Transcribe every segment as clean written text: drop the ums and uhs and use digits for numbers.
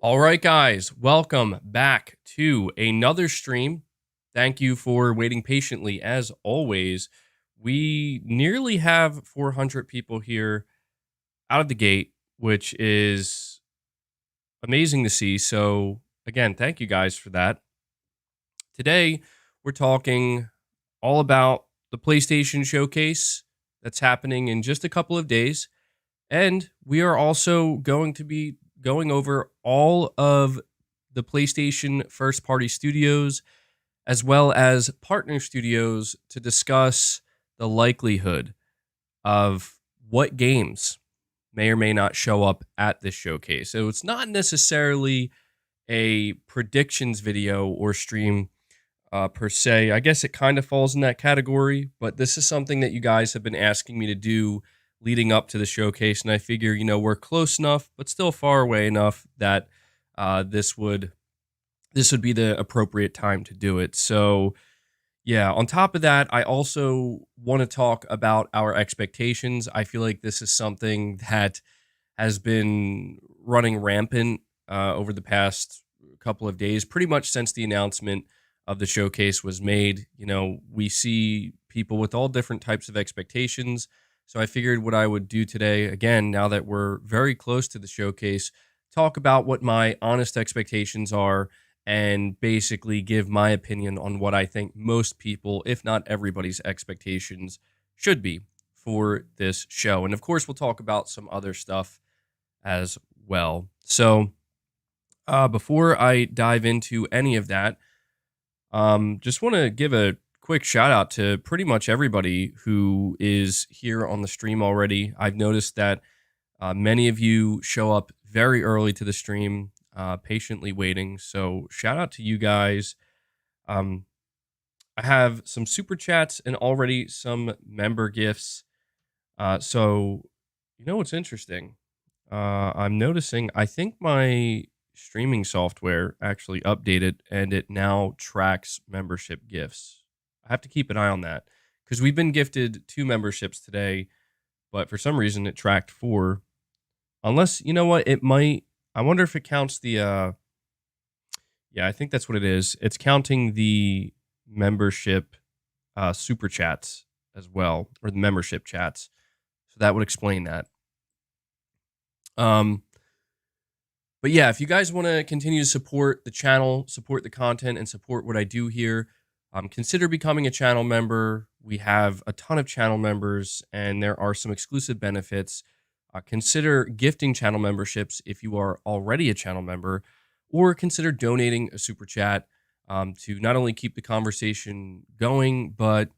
All right, guys, welcome back to another stream. Thank you for waiting patiently. As always, we nearly have 400 people here out of the gate, which is amazing to see. So, again, thank you guys for that. Today, we're talking all about the PlayStation Showcase that's happening in just a couple of days. And we are also going to be going over all of the PlayStation first party studios as well as partner studios to discuss the likelihood of what games may or may not show up at this showcase. So it's not necessarily a predictions video or stream per se. I guess it kind of falls in that category, but this is something that you guys have been asking me to do leading up to the showcase, and I figure, we're close enough, but still far away enough that this would be the appropriate time to do it. So, yeah, on top of that, I also want to talk about our expectations. I feel like this is something that has been running rampant over the past couple of days, pretty much since the announcement of the showcase was made. We see people with all different types of expectations. So I figured what I would do today, again, now that we're very close to the showcase, talk about what my honest expectations are and basically give my opinion on what I think most people, if not everybody's expectations, should be for this show. And of course, we'll talk about some other stuff as well. So before I dive into any of that, just want to give a quick shout out to pretty much everybody who is here on the stream already. I've noticed that many of you show up very early to the stream, patiently waiting. So shout out to you guys. I have some super chats and already some member gifts. So what's interesting? I'm noticing, I think my streaming software actually updated and it now tracks membership gifts. I have to keep an eye on that because we've been gifted 2 memberships today, but for some reason it tracked 4. Unless, you know what, it might. I wonder if it counts the. Yeah, I think that's what it is. It's counting the membership super chats as well, or the membership chats. So that would explain that. But yeah, if you guys want to continue to support the channel, support the content, and support what I do here, consider becoming a channel member. We have a ton of channel members, and there are some exclusive benefits. Consider gifting channel memberships if you are already a channel member, or consider donating a super chat to not only keep the conversation going, but,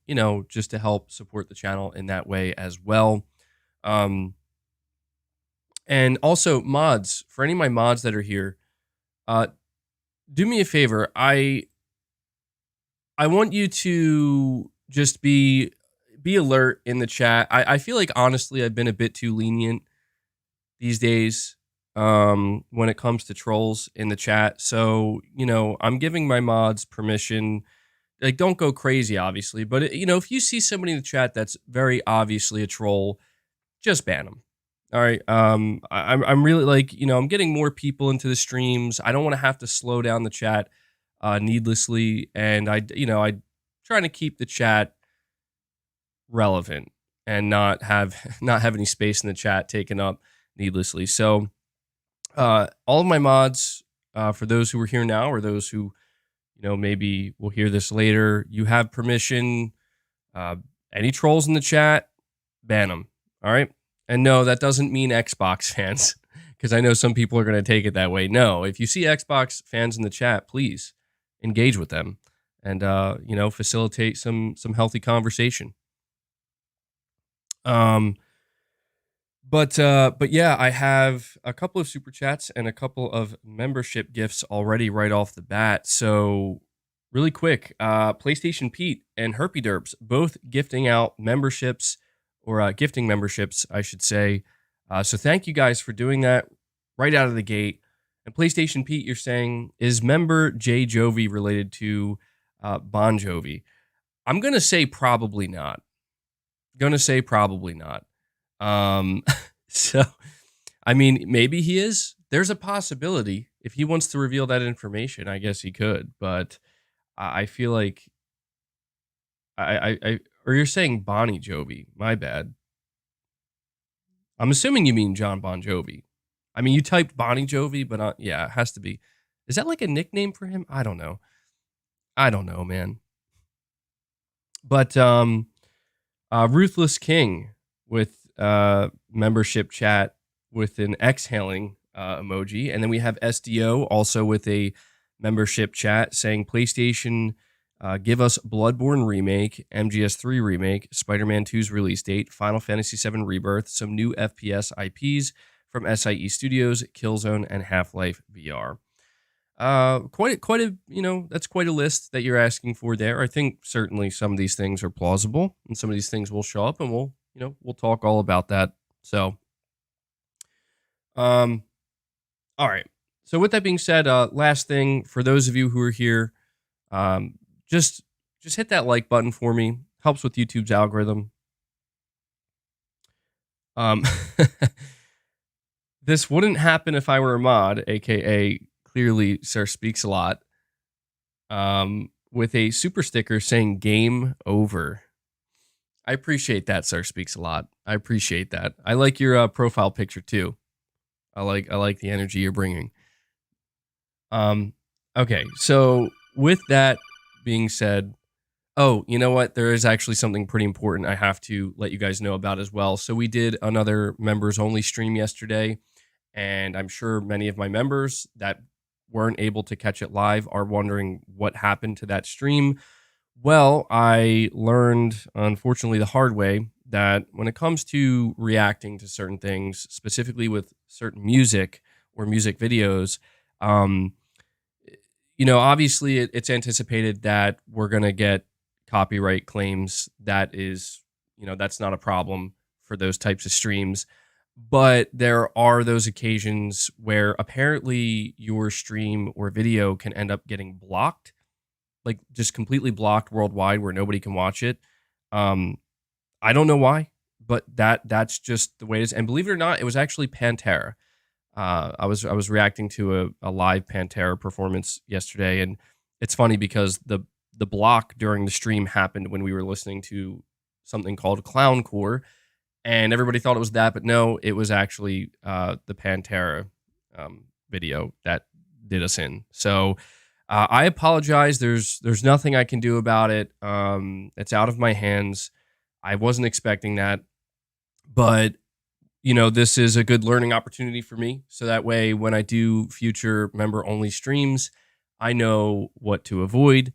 just to help support the channel in that way as well. And also, mods, for any of my mods that are here, do me a favor. I want you to just be alert in the chat. I feel like, honestly, I've been a bit too lenient these days when it comes to trolls in the chat. So, I'm giving my mods permission. Like, don't go crazy, obviously. But, if you see somebody in the chat that's very obviously a troll, just ban them. All right. I'm really I'm getting more people into the streams. I don't want to have to slow down the chat needlessly, and I trying to keep the chat relevant and not have any space in the chat taken up needlessly. So all of my mods, for those who are here now or those who maybe will hear this later, you have permission. Any trolls in the chat, ban them. All right. And no, that doesn't mean Xbox fans, because I know some people are going to take it that way. No, if you see Xbox fans in the chat, please engage with them and facilitate some healthy conversation. But yeah, I have a couple of super chats and a couple of membership gifts already right off the bat. So really quick, PlayStation Pete and Herpy Derps both gifting out memberships, or gifting memberships, I should say. So thank you guys for doing that right out of the gate. And PlayStation Pete, you're saying, is member J Jovi related to Bon Jovi? I'm going to say probably not. So, I mean, maybe he is. There's a possibility. if he wants to reveal that information, I guess he could. But I feel like or you're saying Bonnie Jovi. My bad. I'm assuming you mean John Bon Jovi. I mean, you typed Bonnie Jovi, but yeah, it has to be. Is that like a nickname for him? I don't know. I don't know, man. But Ruthless King with membership chat with an exhaling emoji, and then we have SDO also with a membership chat saying PlayStation, give us Bloodborne remake, MGS3 remake, Spider-Man 2's release date, Final Fantasy VII Rebirth, some new FPS IPs from SIE Studios, Killzone, and Half-Life VR. Quite a, that's quite a list that you're asking for there. I think certainly some of these things are plausible, and some of these things will show up, and we'll talk all about that. So, all right. So with that being said, last thing for those of you who are here, just hit that like button for me. Helps with YouTube's algorithm. This wouldn't happen if I were a mod, aka clearly Sir Speaks a Lot, with a super sticker saying game over. I appreciate that, Sir Speaks a Lot. I appreciate that. I like your profile picture too. I like the energy you're bringing. Okay, so with that being said, oh, you know what? There is actually something pretty important I have to let you guys know about as well. So we did another members only stream yesterday, and I'm sure many of my members that weren't able to catch it live are wondering what happened to that stream. Well, I learned, unfortunately, the hard way that when it comes to reacting to certain things, specifically with certain music or music videos, obviously it's anticipated that we're going to get copyright claims. That is, that's not a problem for those types of streams. But there are those occasions where apparently your stream or video can end up getting blocked, like just completely blocked worldwide where nobody can watch it. I don't know why, but that's just the way it is. And believe it or not, it was actually Pantera. I was reacting to a live Pantera performance yesterday, and it's funny because the block during the stream happened when we were listening to something called Clowncore, and everybody thought it was that, but no, it was actually the Pantera video that did us in. So I apologize. There's nothing I can do about it. It's out of my hands. I wasn't expecting that, but this is a good learning opportunity for me. So that way, when I do future member only streams, I know what to avoid.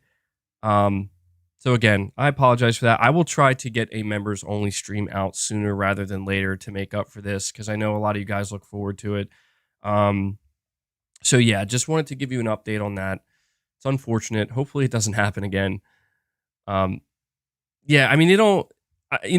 So again, I apologize for that. I will try to get a members only stream out sooner rather than later to make up for this, because I know a lot of you guys look forward to it. So yeah, just wanted to give you an update on that. It's unfortunate. Hopefully it doesn't happen again. Yeah, I mean,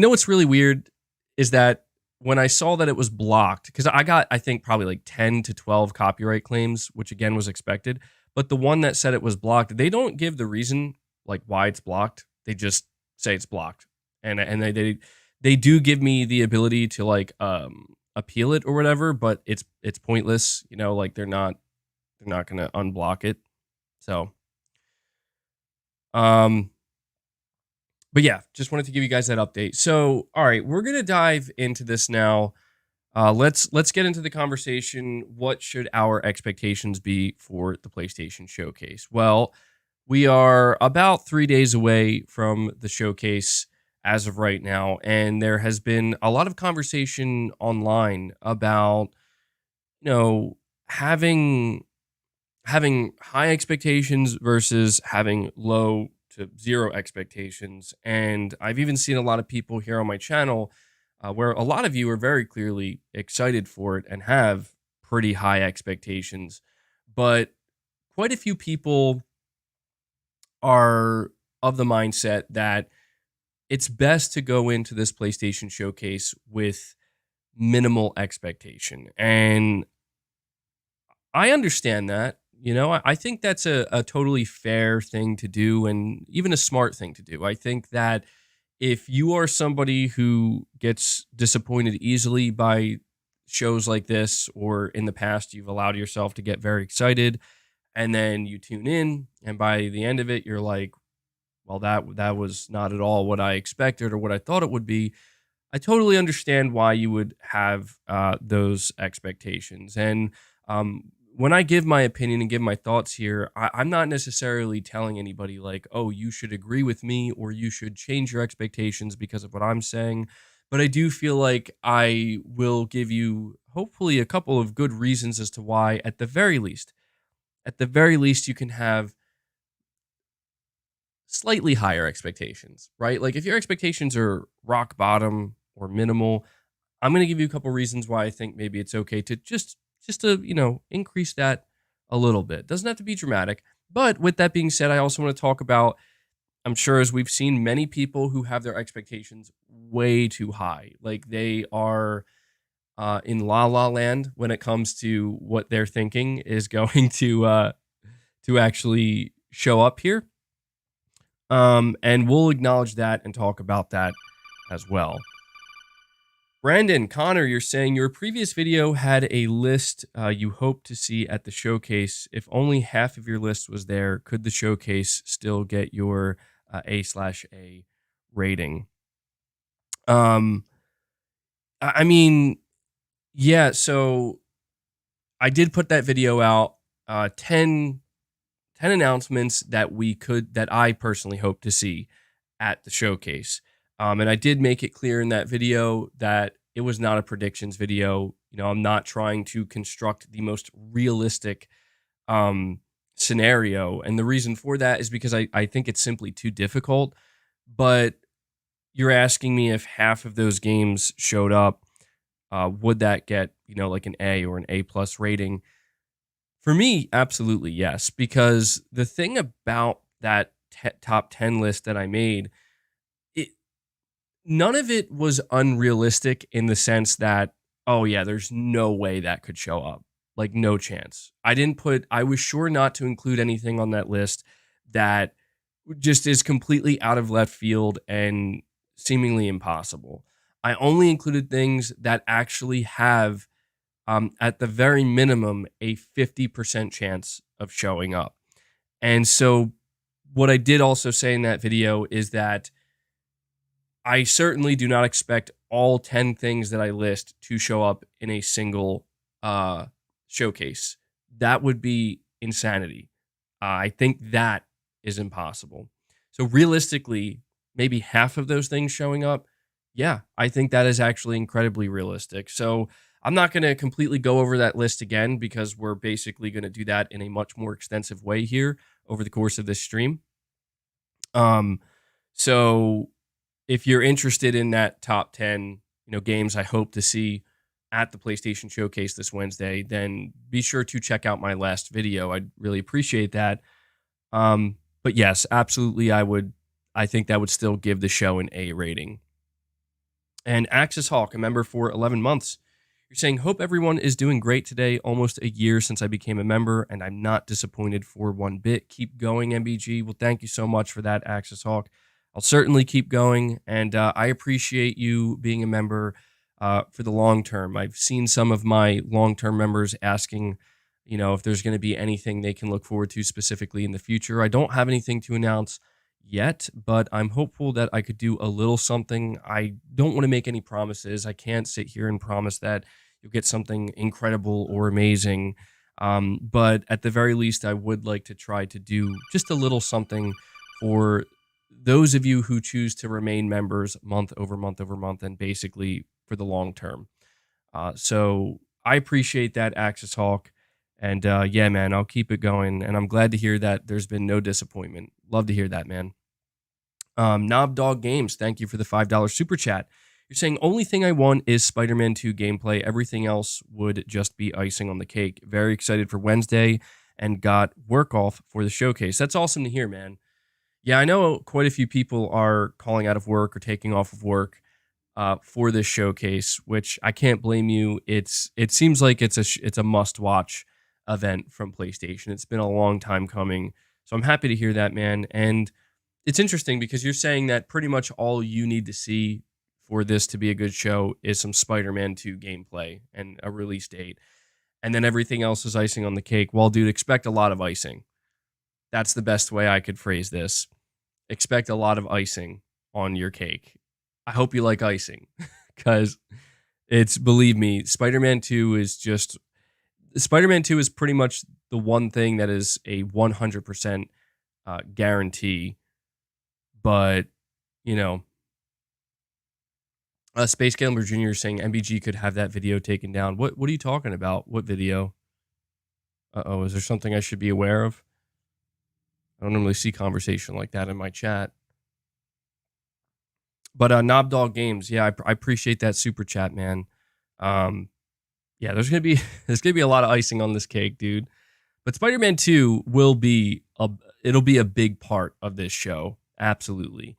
what's really weird is that when I saw that it was blocked, because I got, I think, probably like 10 to 12 copyright claims, which again was expected. But the one that said it was blocked, they don't give the reason like why it's blocked. They just say it's blocked, and they do give me the ability to like appeal it or whatever, but it's pointless. Like they're not gonna unblock it. So but yeah, just wanted to give you guys that update. So, all right, we're gonna dive into this now. Let's get into the conversation. What should our expectations be for the PlayStation Showcase? Well, we are about 3 days away from the showcase as of right now, and there has been a lot of conversation online about, having high expectations versus having low to zero expectations. And I've even seen a lot of people here on my channel where a lot of you are very clearly excited for it and have pretty high expectations, but quite a few people are of the mindset that it's best to go into this PlayStation Showcase with minimal expectation. And I understand that. I think that's a totally fair thing to do, and even a smart thing to do. I think that if you are somebody who gets disappointed easily by shows like this, or in the past, you've allowed yourself to get very excited, and then you tune in, and by the end of it, you're like, well, that was not at all what I expected or what I thought it would be. I totally understand why you would have those expectations. And when I give my opinion and give my thoughts here, I'm not necessarily telling anybody like, oh, you should agree with me or you should change your expectations because of what I'm saying. But I do feel like I will give you hopefully a couple of good reasons as to why, at the very least, you can have slightly higher expectations, right? Like if your expectations are rock bottom or minimal, I'm going to give you a couple reasons why I think maybe it's okay to just to, increase that a little bit. Doesn't have to be dramatic. But with that being said, I also want to talk about, I'm sure as we've seen many people who have their expectations way too high. Like they are in la la land when it comes to what they're thinking is going to actually show up here. And we'll acknowledge that and talk about that as well. Brandon, Connor, you're saying your previous video had a list you hope to see at the showcase. If only half of your list was there, could the showcase still get your A/A rating? I mean, yeah, so I did put that video out, 10 announcements that I personally hope to see at the showcase. And I did make it clear in that video that it was not a predictions video. I'm not trying to construct the most realistic scenario. And the reason for that is because I think it's simply too difficult. But you're asking me if half of those games showed up, would that get, like an A or an A+ rating? For me, absolutely yes, because the thing about that top 10 list that I made, none of it was unrealistic in the sense that, oh yeah, there's no way that could show up. Like no chance. I was sure not to include anything on that list that just is completely out of left field and seemingly impossible. I only included things that actually have, at the very minimum, a 50% chance of showing up. And so what I did also say in that video is that I certainly do not expect all 10 things that I list to show up in a single showcase. That would be insanity. I think that is impossible. So realistically, maybe half of those things showing up, yeah, I think that is actually incredibly realistic. So I'm not going to completely go over that list again because we're basically going to do that in a much more extensive way here over the course of this stream. So if you're interested in that top 10, games I hope to see at the PlayStation Showcase this Wednesday, then be sure to check out my last video. I'd really appreciate that. But yes, absolutely, I think that would still give the show an A rating. And Axis Hawk, a member for 11 months. You're saying, hope everyone is doing great today. Almost a year since I became a member, and I'm not disappointed for one bit. Keep going, MBG. Well, thank you so much for that, Axis Hawk. I'll certainly keep going, and I appreciate you being a member for the long term. I've seen some of my long-term members asking, if there's going to be anything they can look forward to specifically in the future. I don't have anything to announce yet, but I'm hopeful that I could do a little something. I don't want to make any promises. I can't sit here and promise that you'll get something incredible or amazing. But at the very least, I would like to try to do just a little something for those of you who choose to remain members month over month over month and basically for the long term. So I appreciate that, Axis Hawk. And yeah, man, I'll keep it going. And I'm glad to hear that there's been no disappointment. Love to hear that, man. Knob Dog Games, thank you for the $5 super chat. You're saying, only thing I want is Spider-Man 2 gameplay. Everything else would just be icing on the cake. Very excited for Wednesday and got work off for the showcase. That's awesome to hear, man. Yeah, I know quite a few people are calling out of work or taking off of work for this showcase, which I can't blame you. It seems like it's a must-watch event from PlayStation. It's been a long time coming. So I'm happy to hear that, man. And it's interesting because you're saying that pretty much all you need to see for this to be a good show is some Spider-Man 2 gameplay and a release date. And then everything else is icing on the cake. Well, dude, expect a lot of icing. That's the best way I could phrase this. Expect a lot of icing on your cake. I hope you like icing because believe me, Spider-Man 2 is pretty much the one thing that is a 100% guarantee. But, you know, Space Gambler Jr. is saying MBG could have that video taken down. What are you talking about? What video? Uh-oh, is there something I should be aware of? I don't normally see conversation like that in my chat. But Knob Dog Games, yeah, I appreciate that super chat, man. Yeah, there's gonna be a lot of icing on this cake, dude. But Spider-Man 2 it'll be a big part of this show, absolutely.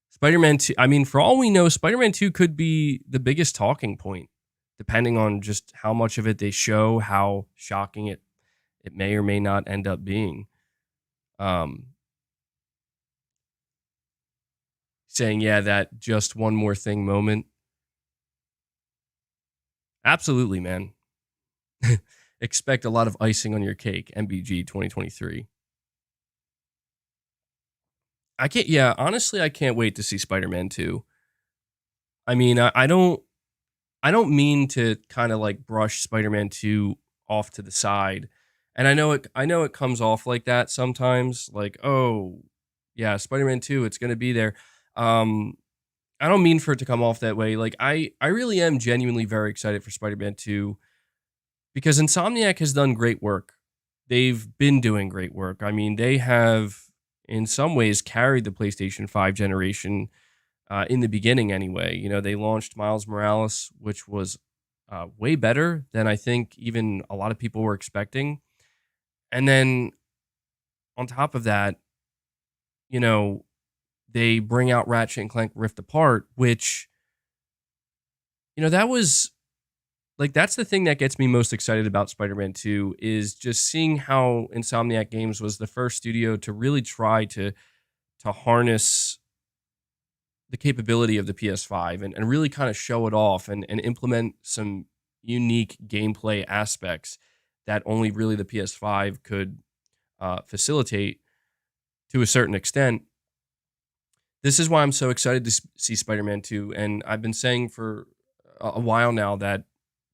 Spider-Man 2, I mean, for all we know, Spider-Man 2 could be the biggest talking point, depending on just how much of it they show, how shocking it may or may not end up being. Saying, yeah, that just one more thing moment. Absolutely, man. Expect a lot of icing on your cake, MBG 2023. Honestly, I can't wait to see Spider-Man 2. I mean, I don't mean to kind of like brush Spider-Man 2 off to the side. And I know it comes off like that sometimes, like, oh, yeah, Spider-Man 2, it's going to be there. I don't mean for it to come off that way. Like, I really am genuinely very excited for Spider-Man 2 because Insomniac has done great work. They've been doing great work. I mean, they have, in some ways, carried the PlayStation 5 generation in the beginning anyway. You know, they launched Miles Morales, which was way better than I think even a lot of people were expecting. And then on top of that, you know, they bring out Ratchet and Clank Rift Apart, which, you know, that was like, that's the thing that gets me most excited about Spider-Man 2 is just seeing how Insomniac Games was the first studio to really try to harness the capability of the PS5 and really kind of show it off and implement some unique gameplay aspects that only really the PS5 could facilitate to a certain extent. This is why I'm so excited to see Spider-Man 2. And I've been saying for a while now that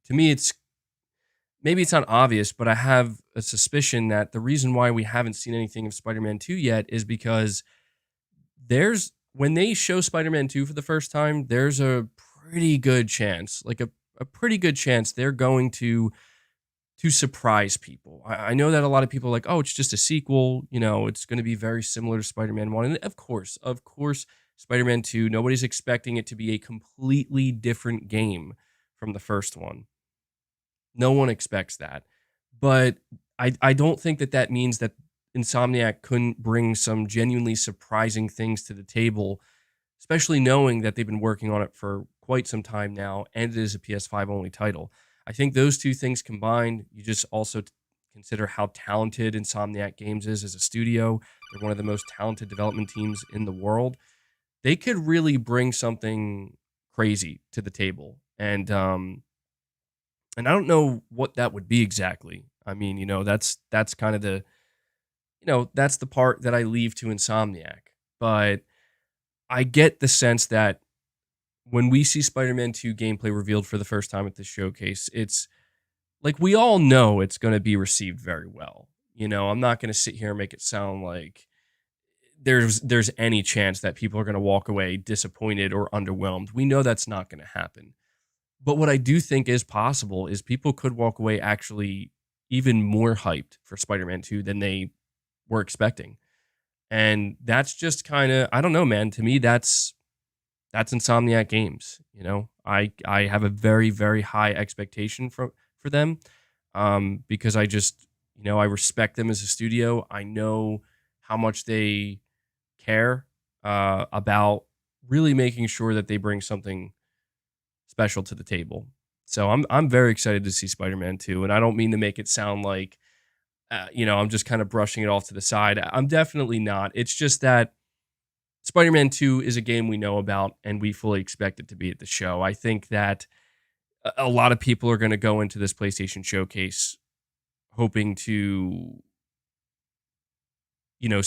to me, maybe it's not obvious, but I have a suspicion that the reason why we haven't seen anything of Spider-Man 2 yet is because when they show Spider-Man 2 for the first time, there's a pretty good chance, like a pretty good chance they're going to surprise people. I know that a lot of people are like, oh, it's just a sequel. You know, it's going to be very similar to Spider-Man 1. And of course, Spider-Man 2, nobody's expecting it to be a completely different game from the first one. No one expects that. But I don't think that means that Insomniac couldn't bring some genuinely surprising things to the table, especially knowing that they've been working on it for quite some time now, and it is a PS5 only title. I think those two things combined, you just also consider how talented Insomniac Games is as a studio. They're one of the most talented development teams in the world. They could really bring something crazy to the table. And I don't know what that would be exactly. I mean, you know, that's kind of the, you know, that's the part that I leave to Insomniac. But I get the sense that when we see Spider-Man 2 gameplay revealed for the first time at this showcase, it's like we all know it's going to be received very well. You know, I'm not going to sit here and make it sound like there's any chance that people are going to walk away disappointed or underwhelmed. We know that's not going to happen. But what I do think is possible is people could walk away actually even more hyped for Spider-Man 2 than they were expecting. And that's just kind of, I don't know, man. To me, that's Insomniac Games. You know, I have a very, very high expectation for them because I just, you know, I respect them as a studio. I know how much they care about really making sure that they bring something special to the table. So I'm very excited to see Spider-Man 2, and I don't mean to make it sound like you know, I'm just kind of brushing it off to the side. I'm definitely not. It's just that Spider-Man 2 is a game we know about, and we fully expect it to be at the show. I think that a lot of people are going to go into this PlayStation showcase hoping to, you know,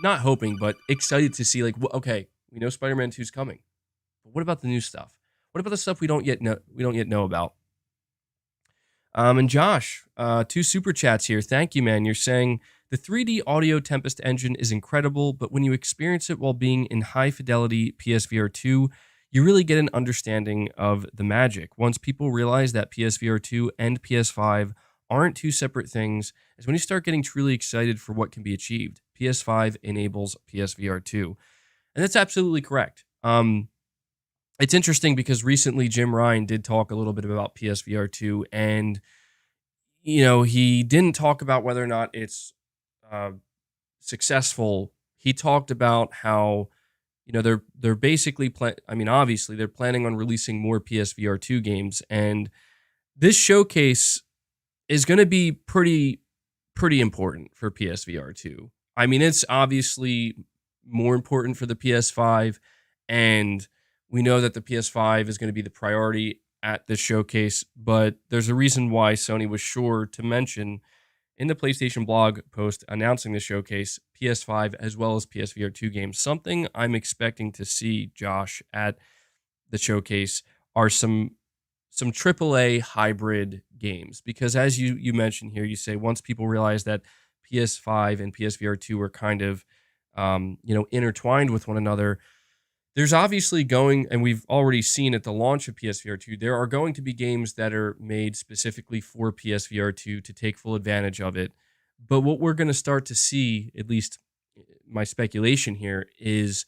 not hoping, but excited to see, like, okay, we know Spider-Man 2 is coming. But what about the new stuff? What about the stuff we don't yet know about? And Josh, 2 super chats here. Thank you, man. You're saying the 3D Audio Tempest engine is incredible, but when you experience it while being in high fidelity PSVR 2, you really get an understanding of the magic. Once people realize that PSVR 2 and PS5 aren't 2 separate things, is when you start getting truly excited for what can be achieved. PS5 enables PSVR 2. And that's absolutely correct. It's interesting because recently Jim Ryan did talk a little bit about PSVR 2, and he didn't talk about whether or not it's successful. He talked about how they're basically obviously they're planning on releasing more PSVR 2 games, and this showcase is going to be pretty important for PSVR 2. I mean, it's obviously more important for the PS5, and we know that the PS5 is going to be the priority at this showcase, but there's a reason why Sony was sure to mention in the PlayStation blog post announcing the showcase PS5 as well as PSVR 2 games. Something I'm expecting to see, Josh, at the showcase are some AAA hybrid games, because as you mentioned here, you say once people realize that PS5 and PSVR 2 are kind of intertwined with one another, there's obviously and we've already seen at the launch of PSVR 2, there are going to be games that are made specifically for PSVR 2 to take full advantage of it. But what we're going to start to see, at least my speculation here, is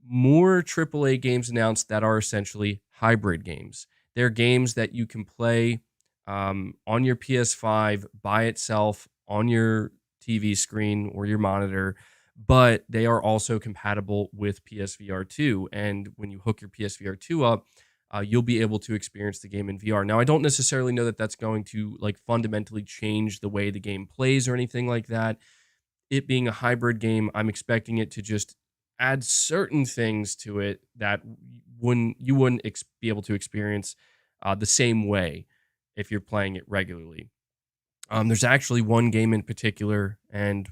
more AAA games announced that are essentially hybrid games. They're games that you can play on your PS5 by itself on your TV screen or your monitor, but they are also compatible with PSVR 2. And when you hook your PSVR 2 up, you'll be able to experience the game in VR. Now, I don't necessarily know that that's going to fundamentally change the way the game plays or anything like that. It being a hybrid game, I'm expecting it to just add certain things to it that you wouldn't be able to experience the same way if you're playing it regularly. There's actually one game in particular, and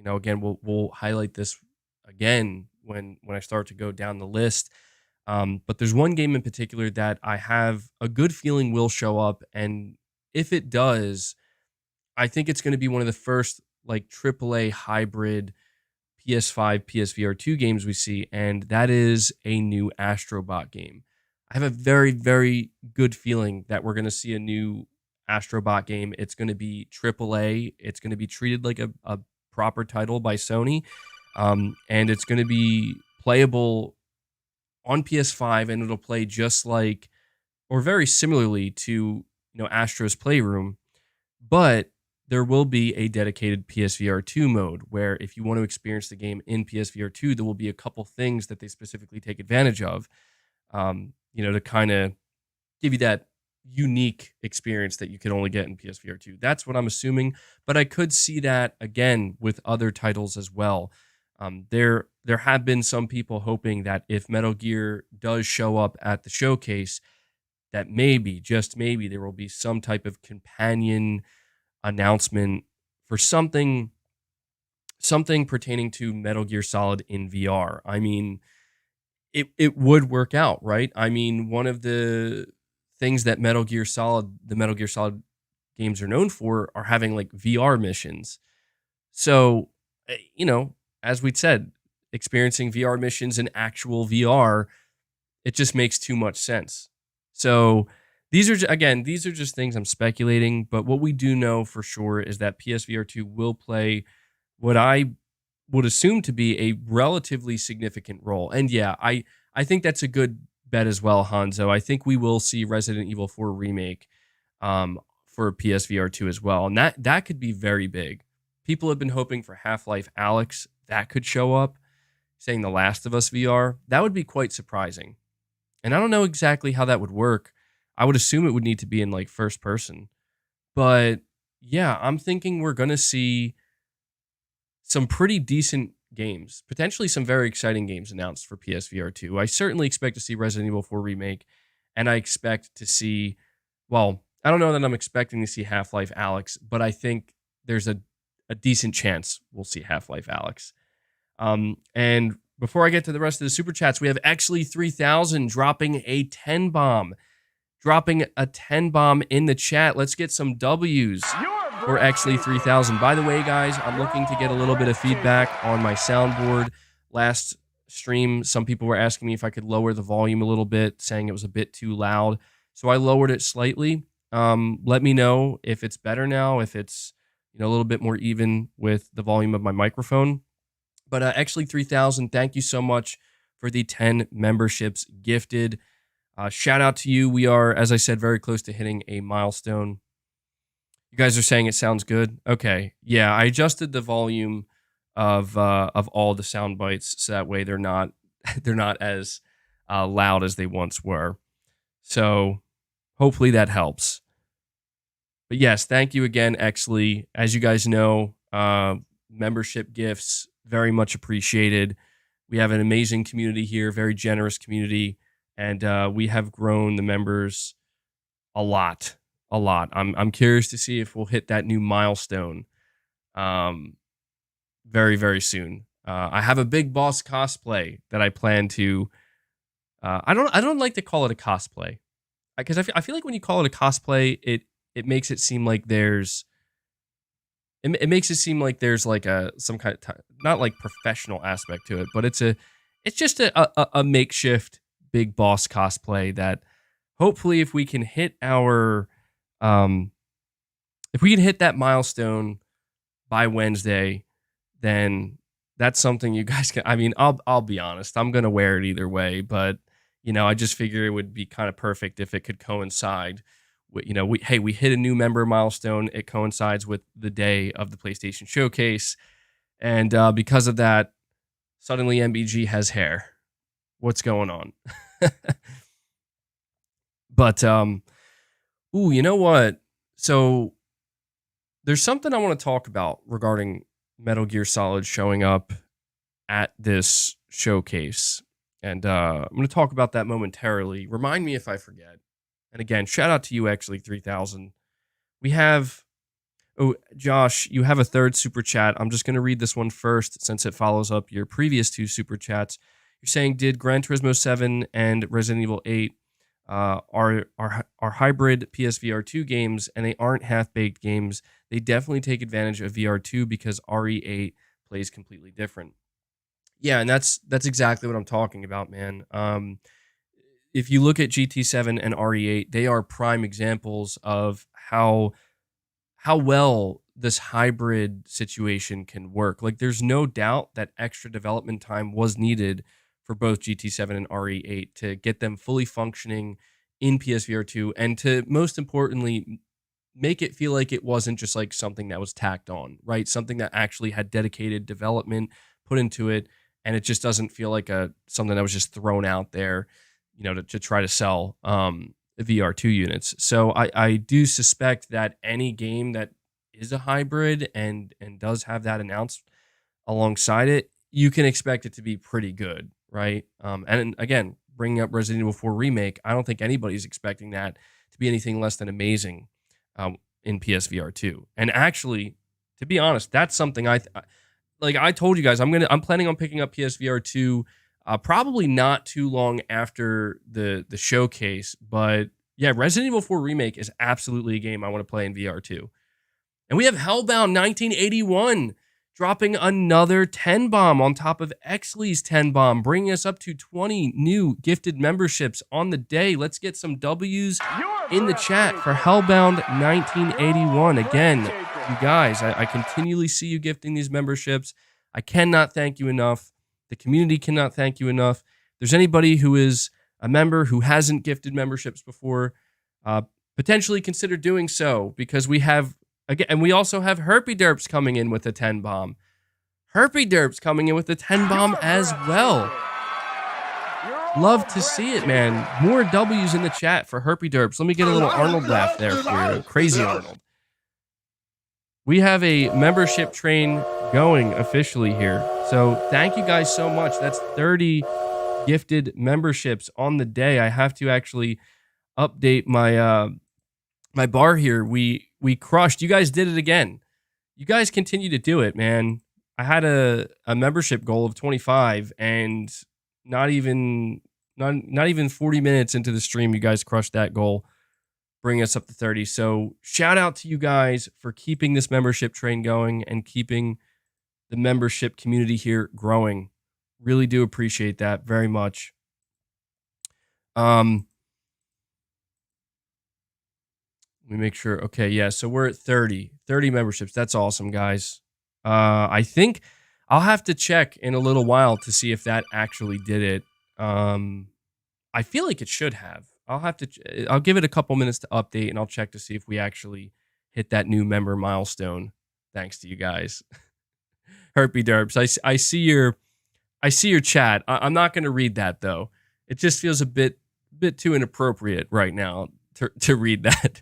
again, we'll highlight this again when I start to go down the list. But there's one game in particular that I have a good feeling will show up, and if it does, I think it's going to be one of the first AAA hybrid PS5 PSVR 2 games we see, and that is a new Astrobot game. I have a very, very good feeling that we're going to see a new Astrobot game. It's going to be AAA. It's going to be treated like a proper title by Sony, and it's going to be playable on PS5, and it'll play just like or very similarly to Astro's Playroom, but there will be a dedicated PSVR 2 mode where if you want to experience the game in PSVR 2, there will be a couple things that they specifically take advantage of, to kind of give you that unique experience that you can only get in PSVR 2. That's what I'm assuming, but I could see that again with other titles as well. There have been some people hoping that if Metal Gear does show up at the showcase, that maybe, just maybe, there will be some type of companion announcement for something pertaining to Metal Gear Solid in VR. I mean, it would work out, right? I mean, one of the things that the Metal Gear Solid games are known for are having VR missions. So, as we said, experiencing VR missions in actual VR, it just makes too much sense. So these are just things I'm speculating, but what we do know for sure is that PSVR 2 will play what I would assume to be a relatively significant role. And yeah, I think that's a good bet as well, Hanzo. I think we will see Resident Evil 4 Remake for PSVR 2 as well, and that could be very big. People have been hoping for Half-Life Alyx. That could show up, saying The Last of Us VR. That would be quite surprising. And I don't know exactly how that would work. I would assume it would need to be in first person. But yeah, I'm thinking we're going to see some pretty decent games, potentially some very exciting games announced for PSVR 2. I certainly expect to see Resident Evil 4 Remake, and I expect to see, well, I don't know that I'm expecting to see Half-Life Alyx, but I think there's a decent chance we'll see Half-Life Alyx. And before I get to the rest of the super chats, we have Exley 3000 dropping a 10 bomb. Dropping a 10 bomb in the chat. Let's get some W's for Exley 3000. By the way, guys, I'm looking to get a little bit of feedback on my soundboard. Last stream, some people were asking me if I could lower the volume a little bit, saying it was a bit too loud. So I lowered it slightly. Let me know if it's better now, if it's a little bit more even with the volume of my microphone. But Exley 3000, thank you so much for the 10 memberships gifted. Shout out to you. We are, as I said, very close to hitting a milestone. You guys are saying it sounds good? Okay. Yeah, I adjusted the volume of all the sound bites so that way they're not as loud as they once were. So hopefully that helps. But yes, thank you again, Exley. As you guys know, membership gifts, very much appreciated. We have an amazing community here, very generous community. And we have grown the members a lot. I'm curious to see if we'll hit that new milestone very, very soon. I have a Big Boss cosplay that I plan to. I don't like to call it a cosplay because I feel like when you call it a cosplay, it makes it seem like there's. It makes it seem like there's like some kind of not like professional aspect to it, but it's just a makeshift Big Boss cosplay that hopefully if we can hit our if we can hit that milestone by Wednesday, then that's something you guys can. I mean, I'll be honest, I'm gonna wear it either way, but I just figure it would be kind of perfect if it could coincide with, we hit a new member milestone. It coincides with the day of the PlayStation Showcase, and because of that, suddenly MBG has hair. What's going on? But you know what? So there's something I want to talk about regarding Metal Gear Solid showing up at this showcase, and I'm going to talk about that momentarily. Remind me if I forget. And again, shout out to you, actually, 3000. We have, Josh, you have a third super chat. I'm just going to read this one first since it follows up your previous two super chats. You're saying, did Gran Turismo 7 and Resident Evil 8 are hybrid PSVR 2 games, and they aren't half-baked games? They definitely take advantage of VR2 because RE8 plays completely different. Yeah, and that's exactly what I'm talking about, man. If you look at GT7 and RE8, they are prime examples of how well this hybrid situation can work. Like, there's no doubt that extra development time was needed for both GT7 and RE8 to get them fully functioning in PSVR 2, and to, most importantly, make it feel like it wasn't just like something that was tacked on, right? Something that actually had dedicated development put into it, and it just doesn't feel like something that was just thrown out there, to try to sell VR2 units. So I do suspect that any game that is a hybrid and does have that announced alongside it, you can expect it to be pretty good, right? And again, bringing up Resident Evil 4 Remake, I don't think anybody's expecting that to be anything less than amazing in PSVR 2. And actually, to be honest, that's something I told you guys, I'm planning on picking up PSVR 2 probably not too long after the showcase. But yeah, Resident Evil 4 Remake is absolutely a game I want to play in VR 2. And we have Hellbound 1981 dropping another 10 bomb on top of Exley's 10 bomb, bringing us up to 20 new gifted memberships on the day. Let's get some W's in the chat for Hellbound 1981. Again, you guys, I continually see you gifting these memberships. I cannot thank you enough. The community cannot thank you enough. If there's anybody who is a member who hasn't gifted memberships before, potentially consider doing so, because we have, again, and we also have Herpy Derps coming in with a 10 bomb. Herpy Derps coming in with a 10 bomb as well. Love to see it, man. More W's in the chat for Herpy Derps. Let me get a little Arnold laugh there for you. Crazy Arnold. we have a membership train going officially here. So thank you guys so much. That's 30 gifted memberships on the day. I have to actually update my bar here. We crushed. You guys did it again. You guys continue to do it, man. I had a membership goal of 25, and not even 40 minutes into the stream, you guys crushed that goal, bring us up to 30. So shout out to you guys for keeping this membership train going and keeping the membership community here growing. Really do appreciate that very much. Let me make sure. Okay, yeah, so we're at 30 memberships. That's awesome, guys. I think I'll have to check in a little while to see if that actually did it. I feel like it should have. I'll give it a couple minutes to update, and I'll check to see if we actually hit that new member milestone. Thanks to you guys. Herpy Derps. I see your chat. I'm not going to read that though. It just feels a bit too inappropriate right now to read that.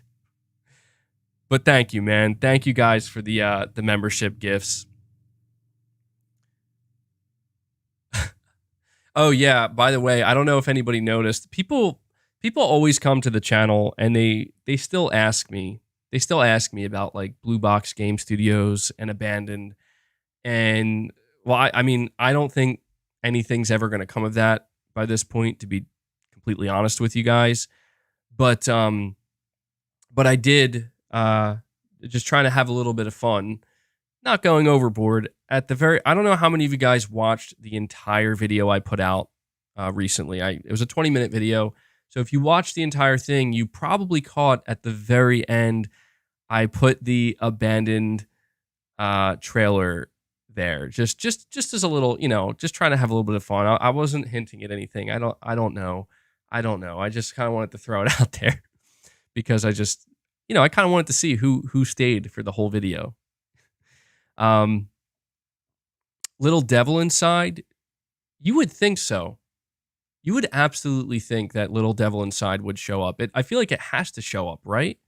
But thank you, man. Thank you guys for the membership gifts. Oh yeah, by the way, I don't know if anybody noticed. People always come to the channel and they still ask me. They still ask me about like BlueBox Game Studios and Abandoned. And well, I mean, I don't think anything's ever going to come of that by this point, to be completely honest with you guys. But I did just trying to have a little bit of fun, not going overboard. I don't know how many of you guys watched the entire video I put out recently. It was a 20-minute video. So if you watched the entire thing, you probably caught at the very end, I put the Abandoned trailer there, just as a little, just trying to have a little bit of fun. I wasn't hinting at anything. I don't know. I just kind of wanted to throw it out there because I just, I kind of wanted to see who stayed for the whole video. Little Devil Inside, you would think so. You would absolutely think that Little Devil Inside would show up. I feel like it has to show up, right?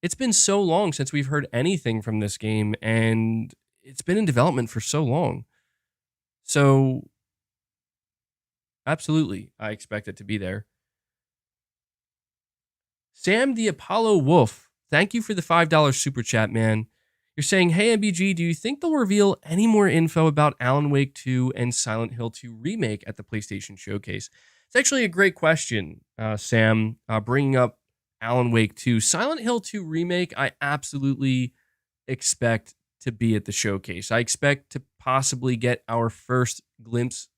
It's been so long since we've heard anything from this game, and it's been in development for so long. So, absolutely, I expect it to be there. Sam the Apollo Wolf, thank you for the $5 super chat, man. You're saying, hey, MBG, do you think they'll reveal any more info about Alan Wake 2 and Silent Hill 2 Remake at the PlayStation Showcase? It's actually a great question, Sam, bringing up Alan Wake 2. Silent Hill 2 Remake, I absolutely expect to be at the showcase. I expect to possibly get our first glimpse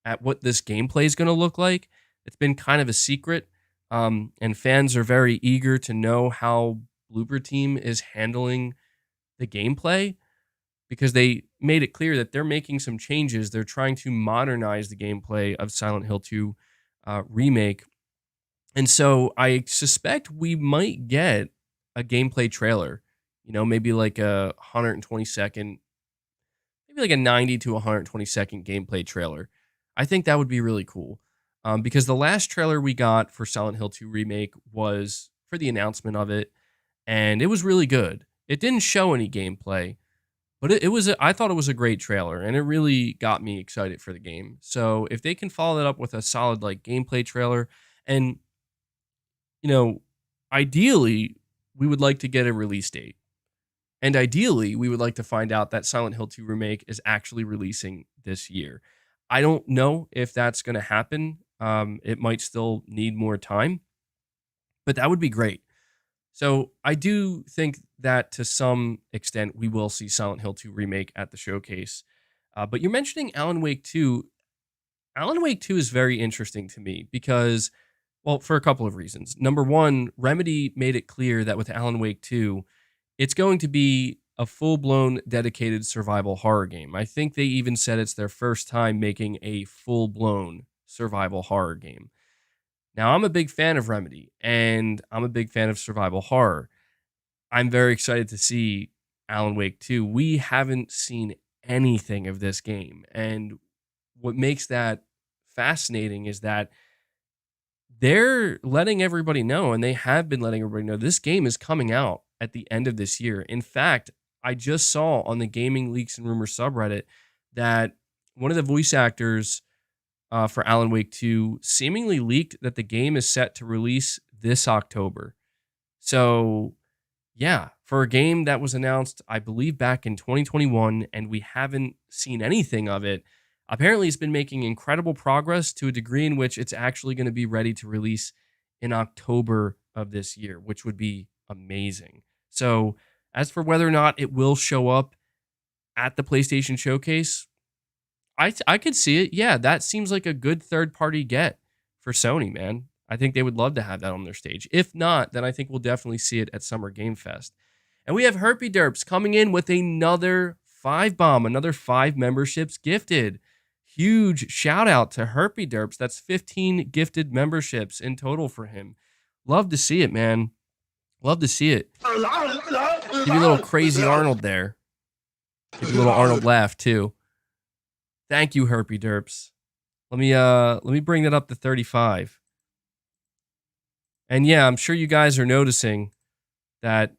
at what this gameplay is going to look like. It's been kind of a secret, and fans are very eager to know how Bloober Team is handling the gameplay, because they made it clear that they're making some changes. They're trying to modernize the gameplay of Silent Hill 2 Remake. And so I suspect we might get a gameplay trailer, maybe like a 120-second, maybe like a 90 to 120-second gameplay trailer. I think that would be really cool, because the last trailer we got for Silent Hill 2 Remake was for the announcement of it, and it was really good. It didn't show any gameplay, but I thought it was a great trailer, and it really got me excited for the game. So if they can follow that up with a solid like gameplay trailer, and ideally we would like to get a release date, and ideally we would like to find out that Silent Hill 2 Remake is actually releasing this year. I don't know if that's going to happen. It might still need more time, but that would be great. So I do think that to some extent we will see Silent Hill 2 Remake at the showcase. But you're mentioning Alan Wake 2. Alan Wake 2 is very interesting to me because, well, for a couple of reasons. Number one, Remedy made it clear that with Alan Wake 2, it's going to be a full-blown dedicated survival horror game. I think they even said it's their first time making a full-blown survival horror game. Now, I'm a big fan of Remedy, and I'm a big fan of survival horror. I'm very excited to see Alan Wake 2. We haven't seen anything of this game, and what makes that fascinating is that they're letting everybody know, and they have been letting everybody know, this game is coming out at the end of this year. In fact, I just saw on the Gaming Leaks and Rumors subreddit that one of the voice actors for Alan Wake 2 seemingly leaked that the game is set to release this October. So, yeah, for a game that was announced, I believe, back in 2021, and we haven't seen anything of it, apparently it's been making incredible progress to a degree in which it's actually going to be ready to release in October of this year, which would be amazing. So, as for whether or not it will show up at the PlayStation Showcase, I could see it. Yeah, that seems like a good third-party get for Sony, man. I think they would love to have that on their stage. If not, then I think we'll definitely see it at Summer Game Fest. And we have Herpy Derps coming in with another 5 bomb, another 5 memberships gifted. Huge shout out to Herpy Derps. That's 15 gifted memberships in total for him. Love to see it, man. Love to see it. Give you a little crazy Arnold there. Give you a little Arnold laugh too. Thank you, Herpy Derps. Let me bring that up to 35. And yeah, I'm sure you guys are noticing that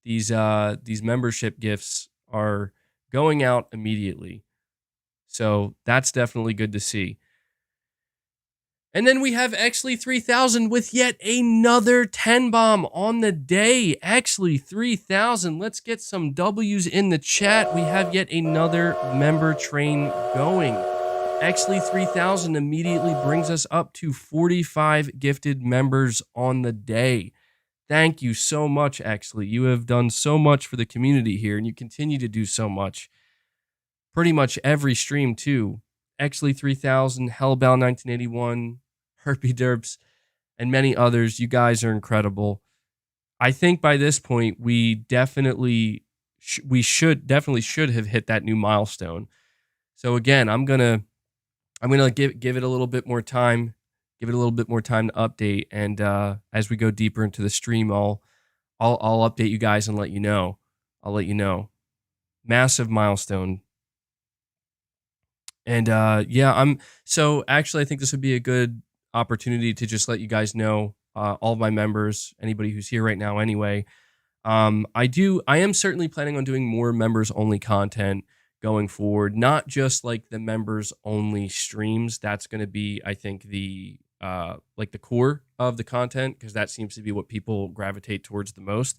these membership gifts are going out immediately. So that's definitely good to see. And then we have Exley 3000 with yet another 10 bomb on the day. Exley 3000, let's get some W's in the chat. We have yet another member train going. Exley 3000 immediately brings us up to 45 gifted members on the day. Thank you so much, Exley. You have done so much for the community here, and you continue to do so much. Pretty much every stream, too. Exley 3000, Hellbound 1981, Herpy Derps, and many others. You guys are incredible. I think by this point, we definitely should have hit that new milestone. So again, I'm gonna give it a little bit more time, give it a little bit more time to update, and as we go deeper into the stream, I'll update you guys and let you know. I'll let you know. Massive milestone. And yeah, so actually I think this would be a good opportunity to just let you guys know, all of my members, anybody who's here right now anyway. I am certainly planning on doing more members only content going forward, not just like the members only streams. That's going to be, I think, the like the core of the content, because that seems to be what people gravitate towards the most.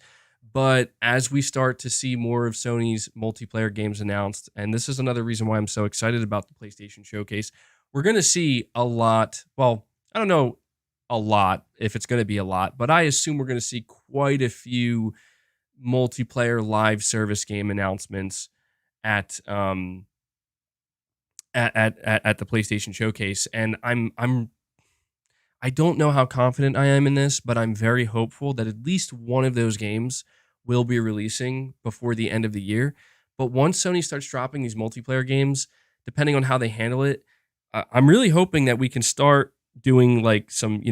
But as we start to see more of Sony's multiplayer games announced, and this is another reason why I'm so excited about the PlayStation Showcase, we're going to see a lot. Well, I don't know a lot if it's going to be a lot, but I assume we're going to see quite a few multiplayer live service game announcements at the PlayStation Showcase. And I don't know how confident I am in this, but I'm very hopeful that at least one of those games will be releasing before the end of the year. But once Sony starts dropping these multiplayer games, depending on how they handle it, I'm really hoping that we can start doing like some,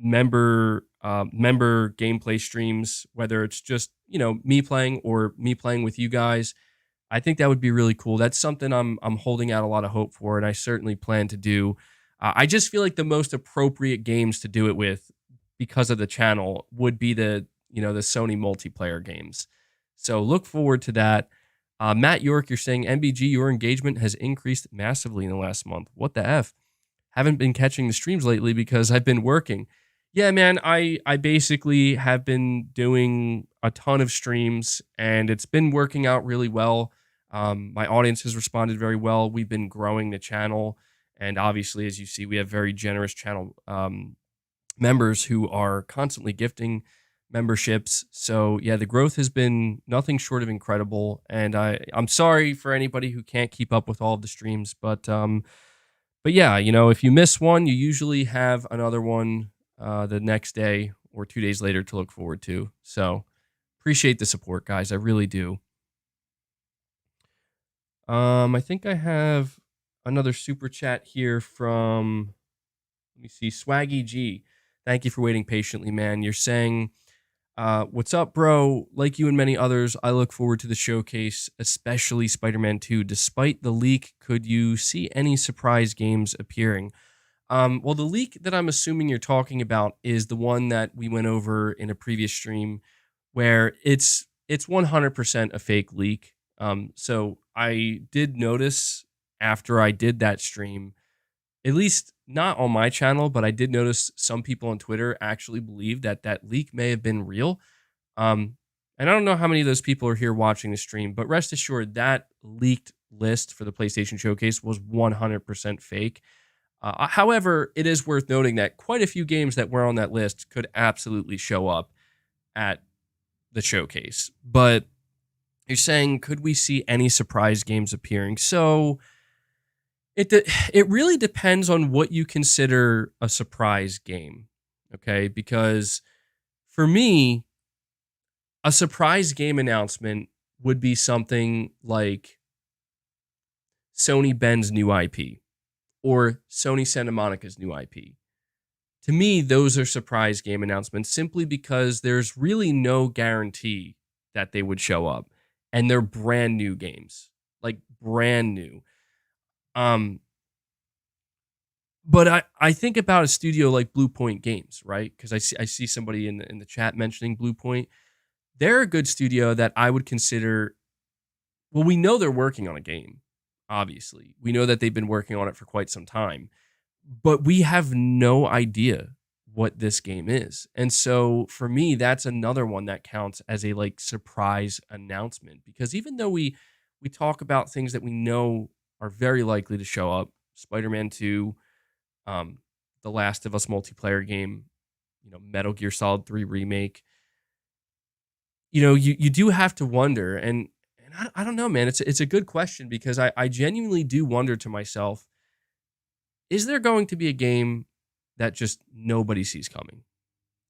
member gameplay streams, whether it's just, me playing or me playing with you guys. I think that would be really cool. That's something I'm holding out a lot of hope for, and I certainly plan to do. I just feel like the most appropriate games to do it with, because of the channel, would be the Sony multiplayer games. So look forward to that. Matt York, you're saying, MBG, your engagement has increased massively in the last month. What the F? Haven't been catching the streams lately because I've been working. Yeah, man, I basically have been doing a ton of streams, and it's been working out really well. My audience has responded very well. We've been growing the channel. And obviously, as you see, we have very generous channel members who are constantly gifting memberships. So yeah, the growth has been nothing short of incredible. And I'm sorry for anybody who can't keep up with all of the streams, but yeah, if you miss one, you usually have another one the next day or 2 days later to look forward to. So appreciate the support, guys. I really do. I think I have another super chat here from, let me see, Swaggy G. Thank you for waiting patiently, man. You're saying, what's up, bro? Like you and many others, I look forward to the showcase, especially Spider-Man 2. Despite the leak, could you see any surprise games appearing? Well, the leak that I'm assuming you're talking about is the one that we went over in a previous stream, where it's 100% a fake leak. So I did notice after I did that stream, at least not on my channel, but I did notice some people on Twitter actually believe that that leak may have been real. And I don't know how many of those people are here watching the stream, but rest assured that leaked list for the PlayStation Showcase was 100% fake. However, it is worth noting that quite a few games that were on that list could absolutely show up at the showcase. But you're saying, could we see any surprise games appearing? So it really depends on what you consider a surprise game, okay? Because for me, a surprise game announcement would be something like Sony Bend's new IP or Sony Santa Monica's new IP. To me, those are surprise game announcements simply because there's really no guarantee that they would show up. And they're brand new games, like brand new. But I think about a studio like Bluepoint Games, right? Because I see somebody in the chat mentioning Bluepoint. They're a good studio that I would consider. Well, we know they're working on a game, obviously. We know that they've been working on it for quite some time, but we have no idea what this game is. And so for me, that's another one that counts as a like surprise announcement, because even though we talk about things that we know are very likely to show up, Spider-Man 2, The Last of Us multiplayer game, Metal Gear Solid 3 remake, you do have to wonder, and I don't know, man. It's a good question because I genuinely do wonder to myself, is there going to be a game that just nobody sees coming?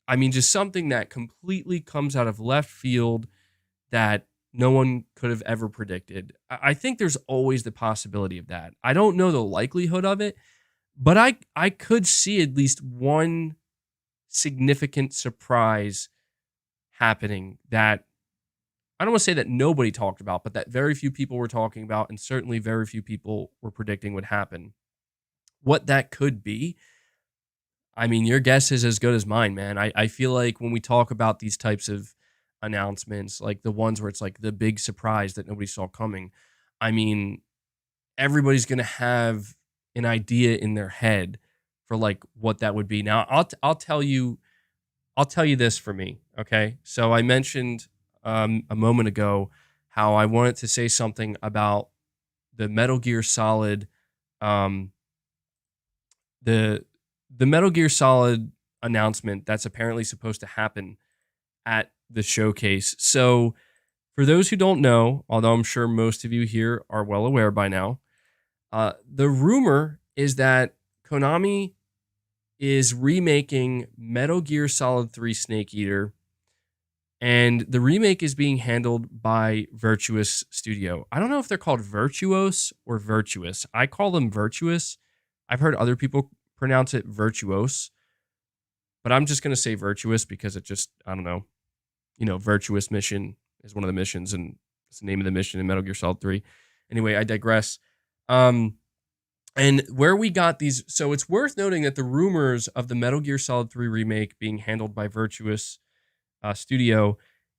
I mean, just something that completely comes out of left field that no one could have ever predicted. I think there's always the possibility of that. I don't know the likelihood of it, but I could see at least one significant surprise happening that I don't want to say that nobody talked about, but that very few people were talking about, and certainly very few people were predicting would happen. What that could be, I mean, your guess is as good as mine, man. I feel like when we talk about these types of announcements, like the ones where it's like the big surprise that nobody saw coming, I mean, everybody's going to have an idea in their head for like what that would be. Now, I'll tell you this for me, okay? So I mentioned a moment ago how I wanted to say something about the Metal Gear Solid, the Metal Gear Solid announcement that's apparently supposed to happen at the showcase. So for those who don't know, although I'm sure most of you here are well aware by now, the rumor is that Konami is remaking Metal Gear Solid 3 Snake Eater, and the remake is being handled by Virtuous Studio. I don't know if they're called Virtuos or Virtuous. I call them Virtuous. I've heard other people pronounce it Virtuos, but I'm just going to say Virtuous because it just, I don't know, Virtuous Mission is one of the missions, and it's the name of the mission in Metal Gear Solid 3. Anyway, I digress. And where we got these, so it's worth noting that the rumors of the Metal Gear Solid 3 remake being handled by Virtuous Studio,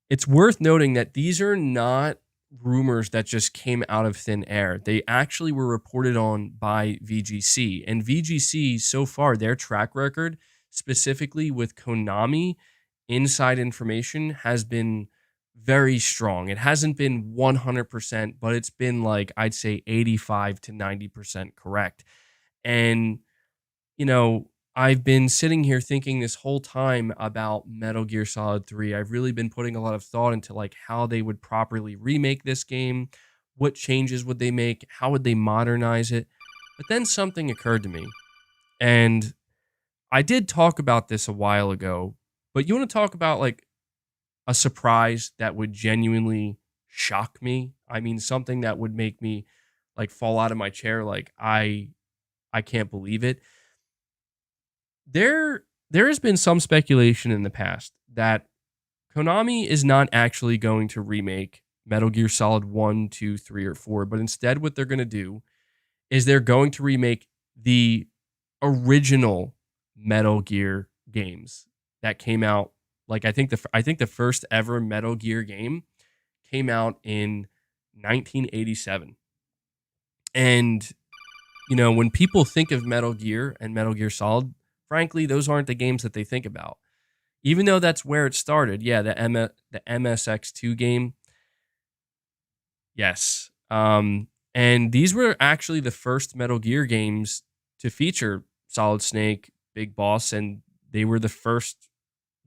it's worth noting that these are not rumors that just came out of thin air. They actually were reported on by VGC. And VGC, so far, their track record, specifically with Konami inside information, has been very strong. It hasn't been 100%, but it's been like, I'd say 85 to 90% correct. And, I've been sitting here thinking this whole time about Metal Gear Solid 3. I've really been putting a lot of thought into like how they would properly remake this game. What changes would they make? How would they modernize it? But then something occurred to me. And I did talk about this a while ago, but you want to talk about like a surprise that would genuinely shock me? I mean, something that would make me like fall out of my chair. Like I can't believe it. There has been some speculation in the past that Konami is not actually going to remake Metal Gear Solid 1, 2, 3, or 4, but instead what they're going to do is they're going to remake the original Metal Gear games that came out Like I think the first ever Metal Gear game came out in 1987. And when people think of Metal Gear and Metal Gear Solid, frankly, those aren't the games that they think about. Even though that's where it started. Yeah, the MSX2 game. Yes. And these were actually the first Metal Gear games to feature Solid Snake, Big Boss, and they were the first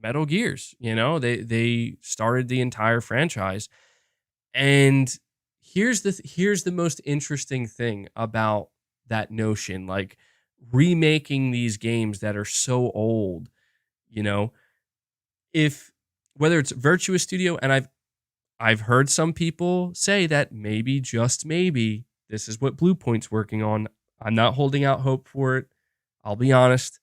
Metal Gears. They started the entire franchise. And here's the most interesting thing about that notion, like remaking these games that are so old, if whether it's Virtuous Studio, and I've heard some people say that maybe, just maybe, this is what Bluepoint's working on. I'm not holding out hope for it. I'll be honest.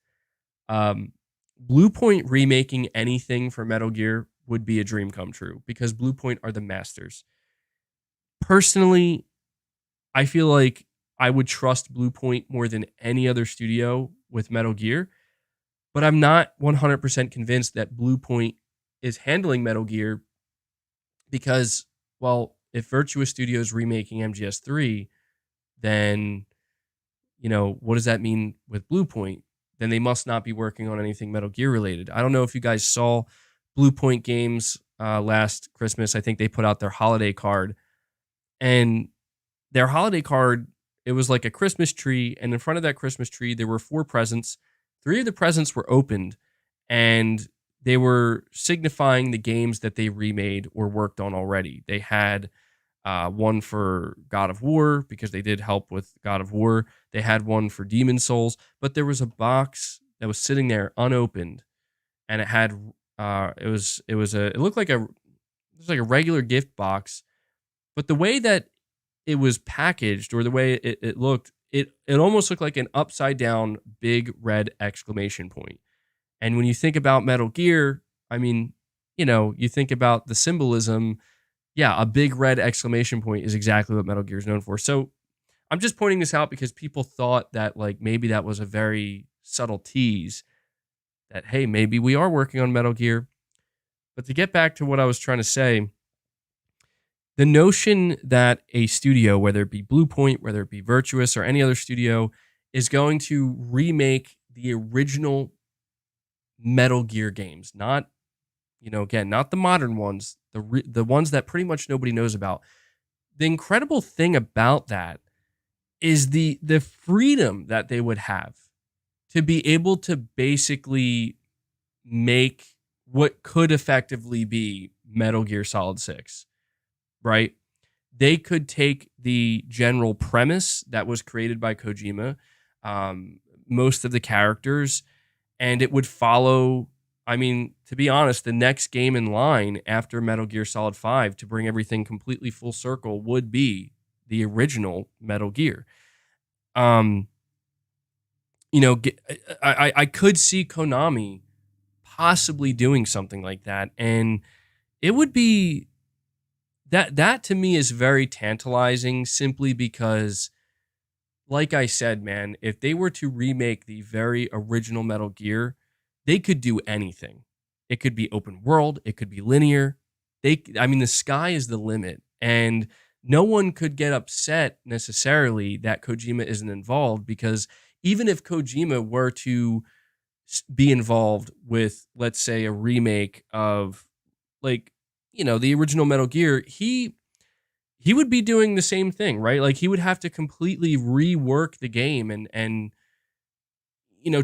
Bluepoint remaking anything for Metal Gear would be a dream come true because Bluepoint are the masters. Personally, I feel like I would trust Bluepoint more than any other studio with Metal Gear, but I'm not 100% convinced that Bluepoint is handling Metal Gear because, well, if Virtuous Studio is remaking MGS3, then, what does that mean with Bluepoint? Then they must not be working on anything Metal Gear related. I don't know if you guys saw Bluepoint games last Christmas. I think they put out their holiday card. And their holiday card, it was like a Christmas tree. And in front of that Christmas tree, there were 4 presents. 3 of the presents were opened. And they were signifying the games that they remade or worked on already. They had one for God of War because they did help with God of War. They had one for Demon's Souls. But there was a box that was sitting there unopened. And it had, it looked like it was like a regular gift box. But the way that it was packaged or the way it looked, it almost looked like an upside down big red exclamation point. And when you think about Metal Gear, I mean, you think about the symbolism. Yeah, a big red exclamation point is exactly what Metal Gear is known for. So I'm just pointing this out because people thought that like maybe that was a very subtle tease that, hey, maybe we are working on Metal Gear. But to get back to what I was trying to say, the notion that a studio, whether it be Bluepoint, whether it be Virtuous or any other studio, is going to remake the original Metal Gear games, not, again, not the modern ones, the ones that pretty much nobody knows about. The incredible thing about that is the freedom that they would have to be able to basically make what could effectively be Metal Gear Solid 6. Right? They could take the general premise that was created by Kojima, most of the characters, and it would follow, I mean, to be honest, the next game in line after Metal Gear Solid 5 to bring everything completely full circle would be the original Metal Gear. I could see Konami possibly doing something like that, and it would be that to me is very tantalizing simply because, like I said, man, if they were to remake the very original Metal Gear, they could do anything. It could be open world, it could be linear. The sky is the limit, and no one could get upset necessarily that Kojima isn't involved, because even if Kojima were to be involved with, let's say, a remake of, like, the original Metal Gear, he would be doing the same thing, right? Like, he would have to completely rework the game and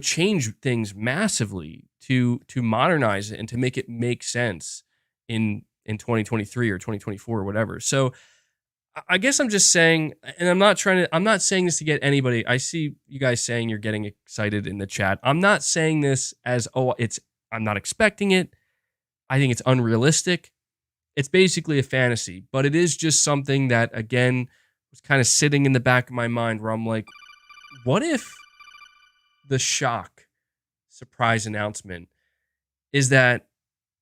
change things massively to modernize it and to make it make sense in 2023 or 2024 or whatever. So I guess I'm just saying, and I'm not saying this to get anybody. I see you guys saying you're getting excited in the chat. I'm not saying this as, I'm not expecting it. I think it's unrealistic. It's basically a fantasy, but it is just something that, again, was kind of sitting in the back of my mind where I'm like, what if the shock surprise announcement is that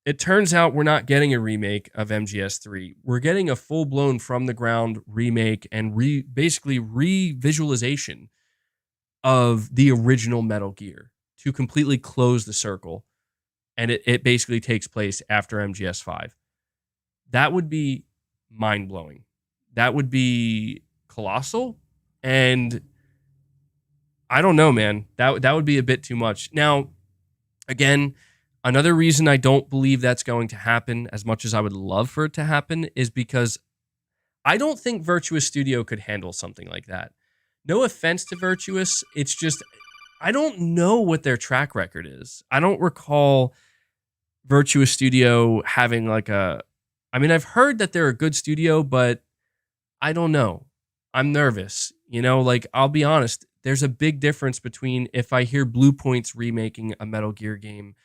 it turns out we're not getting a remake of MGS3. We're getting a full-blown from-the-ground remake and basically re-visualization of the original Metal Gear to completely close the circle. and it basically takes place after MGS5. That would be mind-blowing. That would be colossal, and I don't know, man. That would be a bit too much. Now, again, another reason I don't believe that's going to happen as much as I would love for it to happen is because I don't think Virtuous Studio could handle something like that. No offense to Virtuous, it's just I don't know what their track record is. I don't recall Virtuous Studio having like a I mean, I've heard that they're a good studio, but I don't know. I'm nervous. You know, like I'll be honest, there's a big difference between if I hear Bluepoint's remaking a Metal Gear game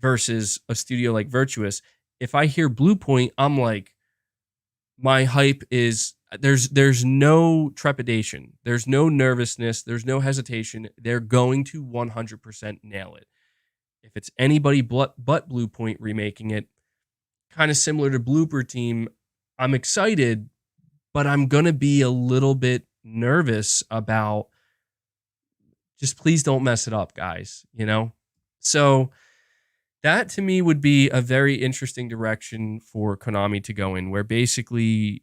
versus a studio like Virtuous. If I hear Bluepoint, I'm like, my hype is there's no trepidation, there's no nervousness, there's no hesitation. They're going to 100% nail it. If it's anybody but Bluepoint remaking it, kind of similar to Blooper Team, I'm excited, but I'm gonna be a little bit nervous about just please don't mess it up, guys. You know, so that to me would be a very interesting direction for Konami to go in, where basically,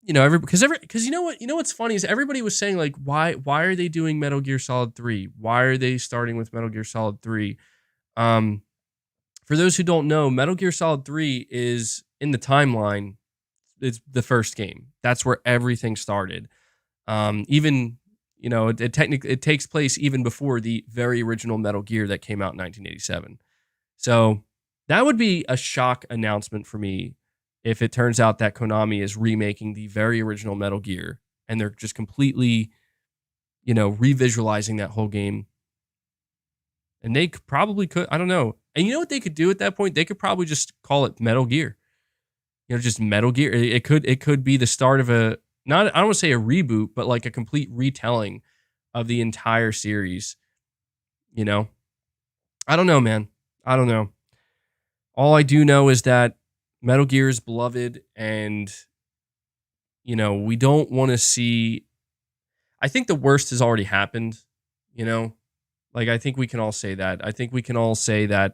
you know, because you know what's funny is everybody was saying like, why are they doing Metal Gear Solid 3? Why are they starting with Metal Gear Solid 3? For those who don't know, Metal Gear Solid 3 is in the timeline. It's the first game. That's where everything started. Even you know, it technically it takes place even before the very original Metal Gear that came out in 1987. So that would be a shock announcement for me if it turns out that Konami is remaking the very original Metal Gear and they're just completely, you know, revisualizing that whole game. And they probably could, I don't know. And you know what they could do at that point? They could probably just call it Metal Gear. You know, just Metal Gear. It could be the start of a not I don't want to say a reboot, but like a complete retelling of the entire series. You know? I don't know, man. I don't know. All I do know is that Metal Gear is beloved, and you know, we don't want to see I think the worst has already happened, you know? Like I think we can all say that. I think we can all say that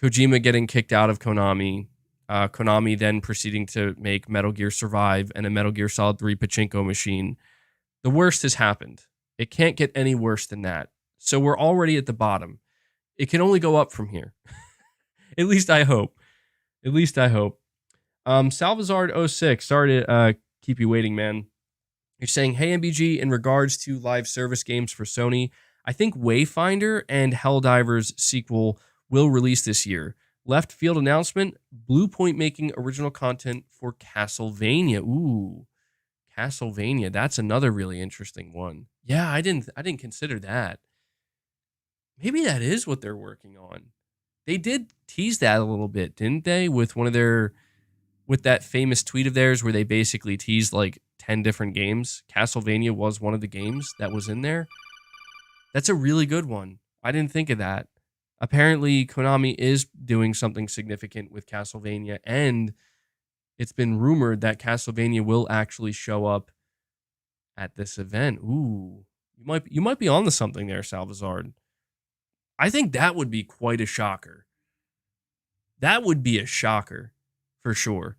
Kojima getting kicked out of Konami, Konami then proceeding to make Metal Gear Survive and a Metal Gear Solid 3 pachinko machine. The worst has happened. It can't get any worse than that. So we're already at the bottom. It can only go up from here. At least I hope. At least I hope. Salvazard06, sorry to keep you waiting, man. You're saying, hey, MBG, in regards to live service games for Sony, I think Wayfinder and Helldivers sequel will release this year. Left field announcement, Bluepoint making original content for Castlevania. Ooh, Castlevania. That's another really interesting one. Yeah, I didn't consider that. Maybe that is what they're working on. They did tease that a little bit, didn't they? With one of their with that famous tweet of theirs where they basically teased like 10 different games. Castlevania was one of the games that was in there. That's a really good one. I didn't think of that. Apparently, Konami is doing something significant with Castlevania, and it's been rumored that Castlevania will actually show up at this event. Ooh, you might be onto something there, Salvazard. I think that would be quite a shocker. That would be a shocker, for sure.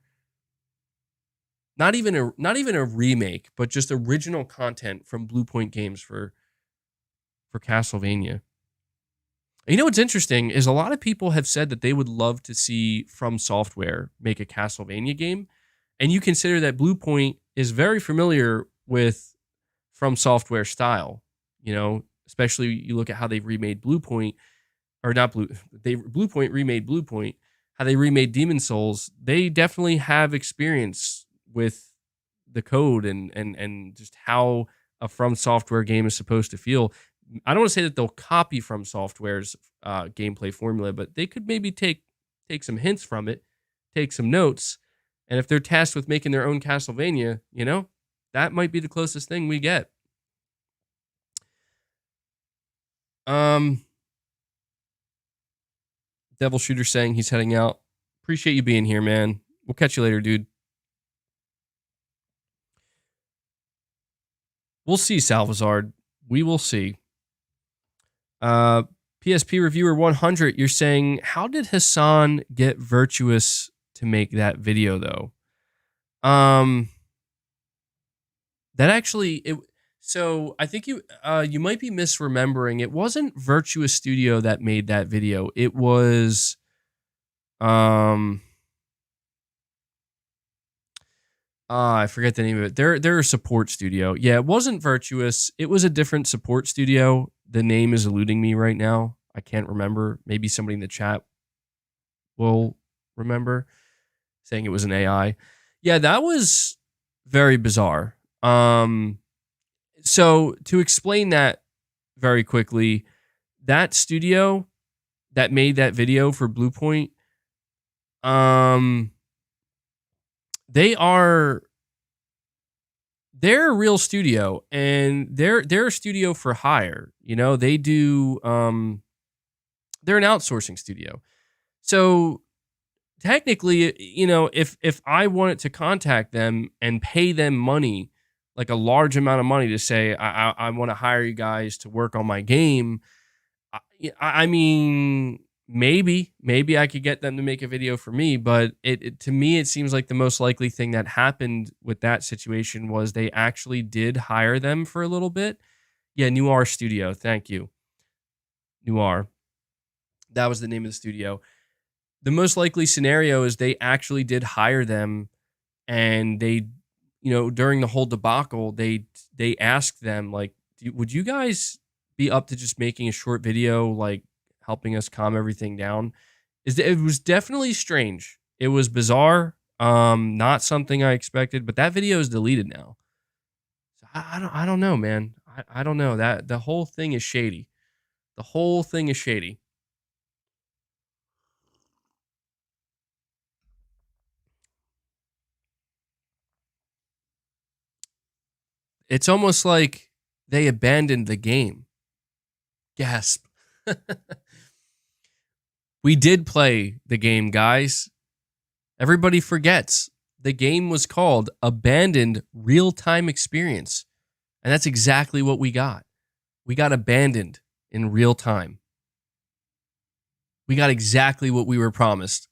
Not even a remake, but just original content from Bluepoint Games for Castlevania. And you know what's interesting is a lot of people have said that they would love to see From Software make a Castlevania game, and you consider that Bluepoint is very familiar with From Software style. You know, especially you look at how they've remade Bluepoint, or not Bluepoint remade Bluepoint, how they remade Demon Souls. They definitely have experience with the code and just how a From Software game is supposed to feel. I don't want to say that they'll copy From Software's gameplay formula, but they could maybe take some hints from it, take some notes, and if they're tasked with making their own Castlevania, you know, that might be the closest thing we get. Devil Shooter saying he's heading out. Appreciate you being here, man. We'll catch you later, dude. We'll see, Salvazard. We will see. PSP Reviewer 100, you're saying, how did Hasan get Virtuous to make that video, though? That actually, so I think you might be misremembering. It wasn't Virtuous Studio that made that video. It was, I forget the name of it. They're a support studio. Yeah, it wasn't Virtuous. It was a different support studio. The name is eluding me right now. I can't remember. Maybe somebody in the chat will remember, saying it was an AI. Yeah, that was very bizarre. So to explain that very quickly, that studio that made that video for Bluepoint, they're a real studio, and they're a studio for hire. You know, they do they're an outsourcing studio. So technically, you know, if I wanted to contact them and pay them money, like a large amount of money, to say I want to hire you guys to work on my game, I mean, maybe I could get them to make a video for me, but to me, it seems like the most likely thing that happened with that situation was they actually did hire them for a little bit. Yeah, Noir Studio. Thank you. Noir. That was the name of the studio. The most likely scenario is they actually did hire them, and they, you know, during the whole debacle, they asked them, like, would you guys be up to just making a short video, like helping us calm everything down? It was definitely strange. It was bizarre. Not something I expected, but that video is deleted now. So I don't know, man. I don't know. That the whole thing is shady. The whole thing is shady. It's almost like they abandoned the game. Gasp. We did play the game, guys. Everybody forgets. The game was called Abandoned Real-Time Experience. And that's exactly what we got. We got abandoned in real time. We got exactly what we were promised.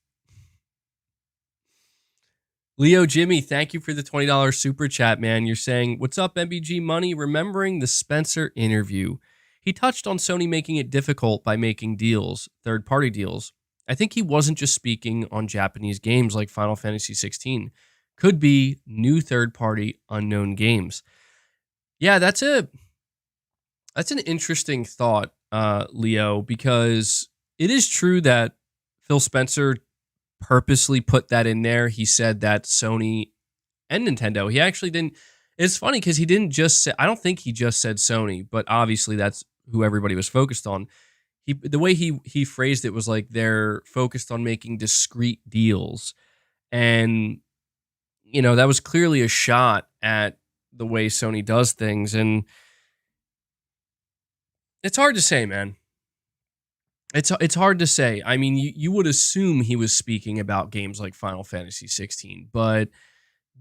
Leo Jimmy, thank you for the $20 super chat, man. You're saying, what's up, MBG Money? Remembering the Spencer interview. He touched on Sony making it difficult by making deals, third-party deals. I think he wasn't just speaking on Japanese games like Final Fantasy 16. Could be new third-party unknown games. Yeah, that's an interesting thought, Leo, because it is true that Phil Spencer purposely put that in there. He said that Sony and Nintendo, he actually didn't. It's funny because he didn't just say, I don't think he just said Sony, but obviously that's who everybody was focused on. The way he phrased it was like they're focused on making discrete deals. And, you know, that was clearly a shot at the way Sony does things. And it's hard to say, man. It's hard to say. I mean, you would assume he was speaking about games like Final Fantasy 16, but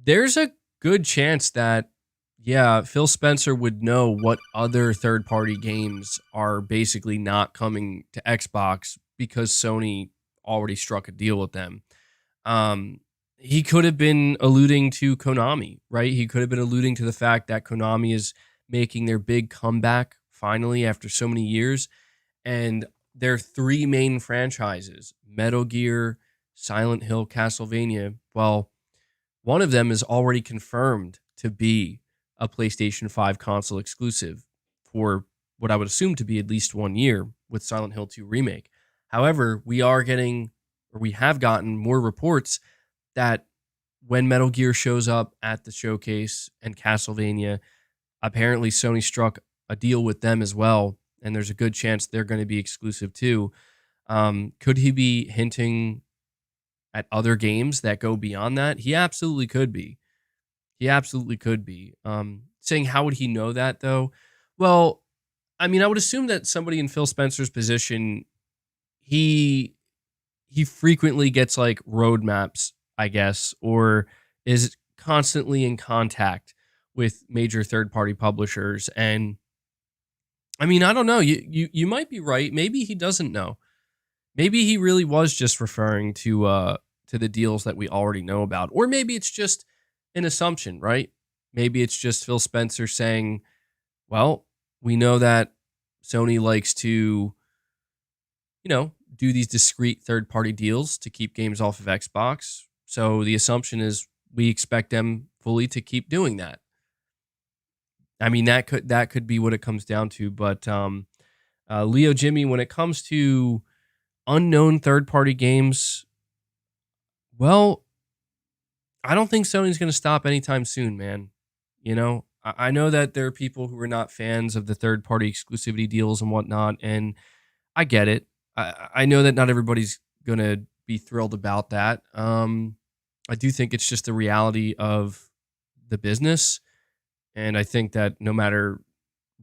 there's a good chance that, yeah, Phil Spencer would know what other third-party games are basically not coming to Xbox because Sony already struck a deal with them. He could have been alluding to Konami, right? He could have been alluding to the fact that Konami is making their big comeback finally after so many years, and their three main franchises, Metal Gear, Silent Hill, Castlevania, well, one of them is already confirmed to be a PlayStation 5 console exclusive for what I would assume to be at least 1 year with Silent Hill 2 Remake. However, we have gotten more reports that when Metal Gear shows up at the showcase and Castlevania, apparently Sony struck a deal with them as well, and there's a good chance they're going to be exclusive too. Could he be hinting at other games that go beyond that? He absolutely could be. Saying how would he know that, though? Well, I mean, I would assume that somebody in Phil Spencer's position, he frequently gets like roadmaps, I guess, or is constantly in contact with major third-party publishers. And I mean, I don't know. You might be right. Maybe he doesn't know. Maybe he really was just referring to the deals that we already know about, or maybe it's just an assumption, right? Maybe it's just Phil Spencer saying, "Well, we know that Sony likes to, do these discrete third-party deals to keep games off of Xbox. So the assumption is we expect them fully to keep doing that." I mean, that could be what it comes down to. But Leo Jimmy, when it comes to unknown third-party games, well, I don't think Sony's going to stop anytime soon, man. I know that there are people who are not fans of the third-party exclusivity deals and whatnot, and I get it. I know that not everybody's going to be thrilled about that. I do think it's just the reality of the business, and I think that no matter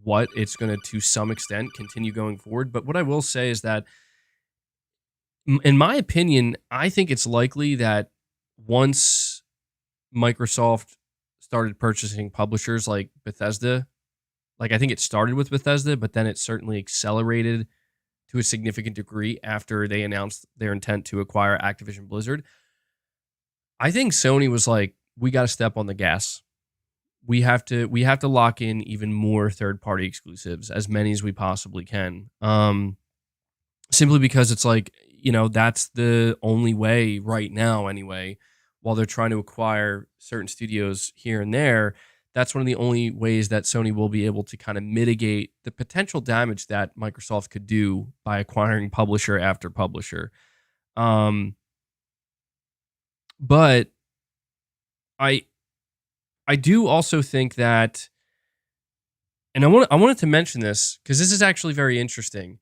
what, it's going to some extent, continue going forward. But what I will say is that, in my opinion, I think it's likely that once Microsoft started purchasing publishers like Bethesda, like I think it started with Bethesda, but then it certainly accelerated to a significant degree after they announced their intent to acquire Activision Blizzard. I think Sony was like, we got to step on the gas. We have to lock in even more third-party exclusives, as many as we possibly can. Simply because it's like, that's the only way right now anyway, while they're trying to acquire certain studios here and there. That's one of the only ways that Sony will be able to kind of mitigate the potential damage that Microsoft could do by acquiring publisher after publisher. But I I do also think that, and I wanted to mention this because this is actually very interesting.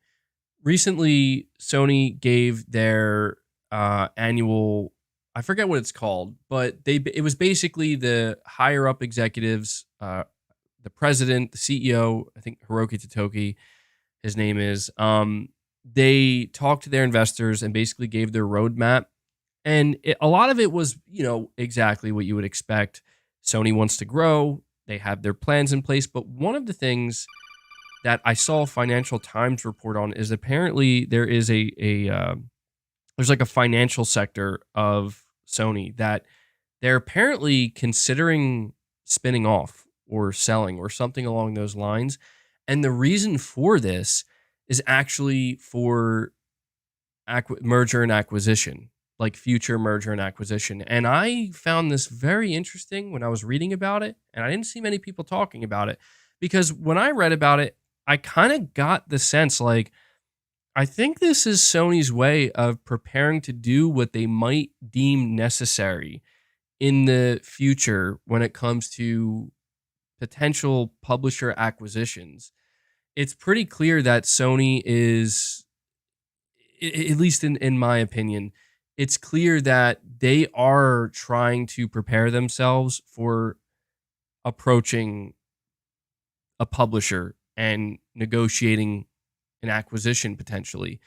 Recently, Sony gave their annual, I forget what it's called, but it was basically the higher up executives, the president, the CEO, I think Hiroki Totoki, his name is. They talked to their investors and basically gave their roadmap, and a lot of it was, exactly what you would expect. Sony wants to grow. They have their plans in place, but one of the things that I saw Financial Times report on is apparently there is there's like a financial sector of Sony that they're apparently considering spinning off or selling or something along those lines. And the reason for this is actually for merger and acquisition, like future merger and acquisition. And I found this very interesting when I was reading about it, and I didn't see many people talking about it because when I read about it, I kind of got the sense like, I think this is Sony's way of preparing to do what they might deem necessary in the future when it comes to potential publisher acquisitions. It's pretty clear that Sony is, at least in my opinion, it's clear that they are trying to prepare themselves for approaching a publisher and negotiating an acquisition potentially.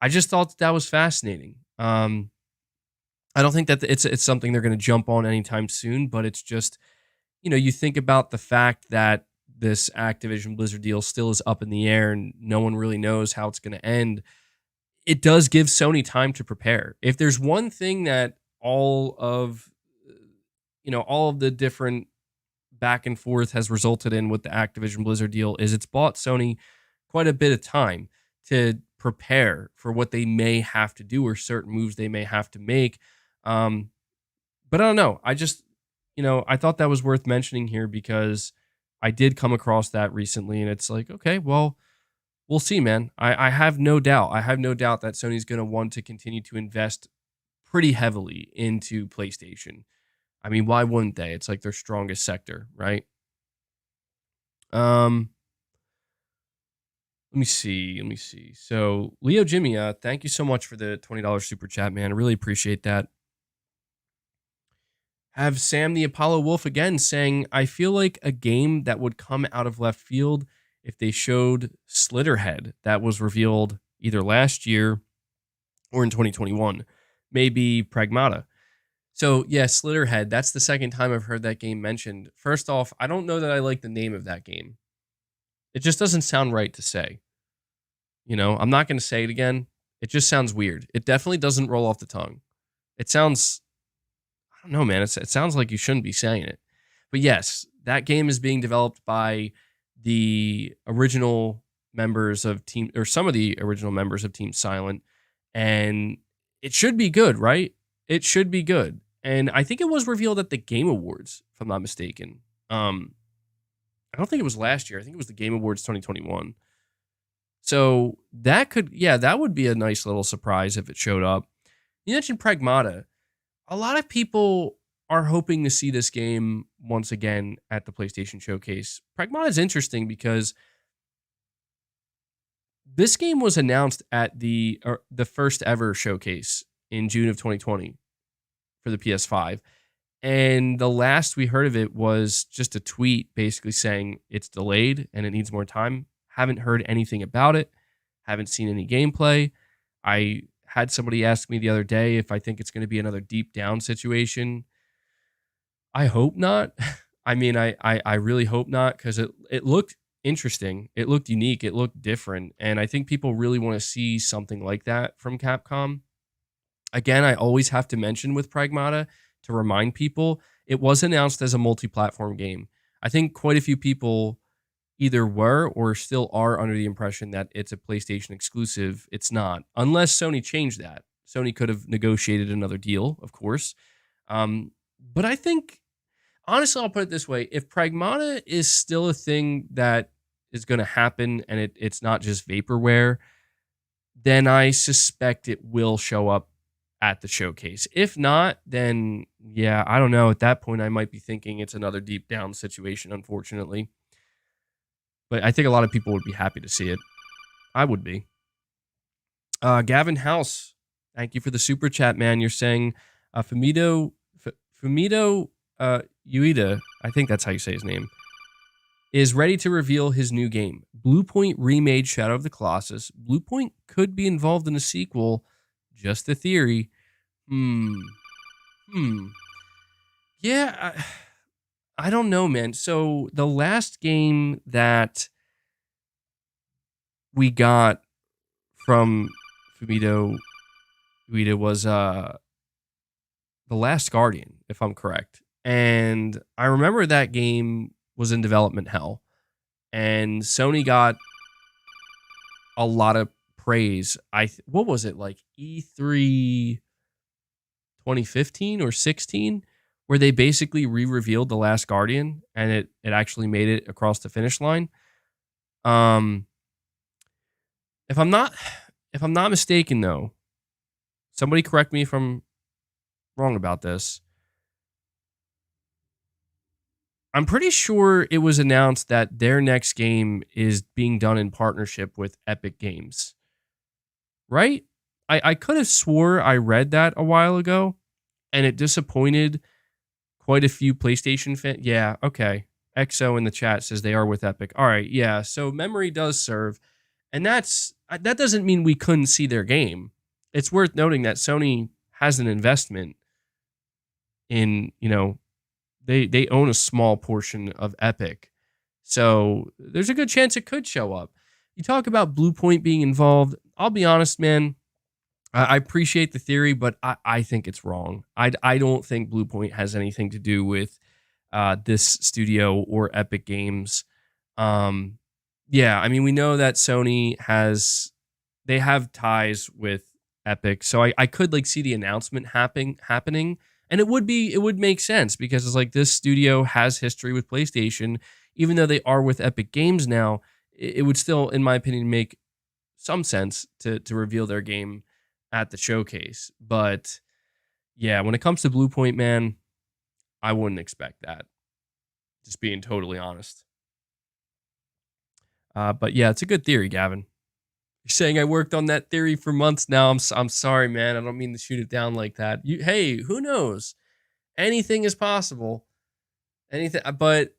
I just thought that was fascinating. I don't think that it's something they're going to jump on anytime soon, but it's just, you think about the fact that this Activision Blizzard deal still is up in the air and no one really knows how it's going to end. It does give Sony time to prepare. If there's one thing that all of the different back and forth has resulted in with the Activision Blizzard deal is it's bought Sony quite a bit of time to prepare for what they may have to do or certain moves they may have to make. But I don't know. I just, I thought that was worth mentioning here because I did come across that recently, and it's like, okay, well, we'll see, man. I have no doubt. I have no doubt that Sony's going to want to continue to invest pretty heavily into PlayStation. I mean, why wouldn't they? It's like their strongest sector, right? Let me see. So, Leo Jimmy, thank you so much for the $20 super chat, man. I really appreciate that. Have Sam the Apollo Wolf again saying, I feel like a game that would come out of left field if they showed Slitterhead that was revealed either last year or in 2021. Maybe Pragmata. So, yeah, Slitterhead, that's the second time I've heard that game mentioned. First off, I don't know that I like the name of that game. It just doesn't sound right to say. You know, I'm not going to say it again. It just sounds weird. It definitely doesn't roll off the tongue. It sounds, I don't know, man. It sounds like you shouldn't be saying it. But yes, that game is being developed by the original members of Team, or some of the original members of Team Silent. And it should be good, right? It should be good. And I think it was revealed at the Game Awards, if I'm not mistaken. I don't think it was last year. I think it was the Game Awards 2021. So that could, yeah, that would be a nice little surprise if it showed up. You mentioned Pragmata. A lot of people are hoping to see this game once again at the PlayStation Showcase. Pragmata is interesting because this game was announced at the first ever showcase in June of 2020 for the PS5. And the last we heard of it was just a tweet basically saying it's delayed and it needs more time. Haven't heard anything about it. Haven't seen any gameplay. I had somebody ask me the other day if I think it's going to be another deep down situation. I hope not. I mean, I really hope not, because it looked interesting. It looked unique. It looked different. And I think people really want to see something like that from Capcom. Again, I always have to mention with Pragmata to remind people, it was announced as a multi-platform game. I think quite a few people either were or still are under the impression that it's a PlayStation exclusive. It's not, unless Sony changed that. Sony could have negotiated another deal, of course. But I think, honestly, I'll put it this way. If Pragmata is still a thing that is going to happen and it's not just vaporware, then I suspect it will show up at the showcase. If not, then yeah, I don't know. At that point, I might be thinking it's another deep down situation, unfortunately. But I think a lot of people would be happy to see it. I would be. Gavin House, thank you for the super chat, man. You're saying Fumito Ueda, I think that's how you say his name, is ready to reveal his new game. Bluepoint remade Shadow of the Colossus. Bluepoint could be involved in a sequel. Just a theory. Yeah, I don't know, man. So the last game that we got from Fumito Ueda was The Last Guardian, if I'm correct. And I remember that game was in development hell. And Sony got a lot of praise. What was it, like E3 2015 or 16? Where they basically re-revealed The Last Guardian and it actually made it across the finish line. If I'm not mistaken, though, somebody correct me if I'm wrong about this. I'm pretty sure it was announced that their next game is being done in partnership with Epic Games. Right? I could have swore I read that a while ago, and it disappointed quite a few PlayStation fans. Yeah, okay. XO in the chat says they are with Epic. All right, yeah. So memory does serve. And that doesn't mean we couldn't see their game. It's worth noting that Sony has an investment in, they own a small portion of Epic. So there's a good chance it could show up. You talk about Bluepoint being involved. I'll be honest, man. I appreciate the theory, but I think it's wrong. I don't think Bluepoint has anything to do with this studio or Epic Games. Yeah, I mean, we know that Sony they have ties with Epic, so I could see the announcement happening, and it would make sense because it's like this studio has history with PlayStation, even though they are with Epic Games now. It would still, in my opinion, make some sense to reveal their game at the showcase. But yeah, when it comes to Bluepoint, man, I wouldn't expect that. Just being totally honest. But yeah, it's a good theory, Gavin. You're saying I worked on that theory for months now. I'm sorry, man. I don't mean to shoot it down like that. Hey, who knows? Anything is possible. Anything, but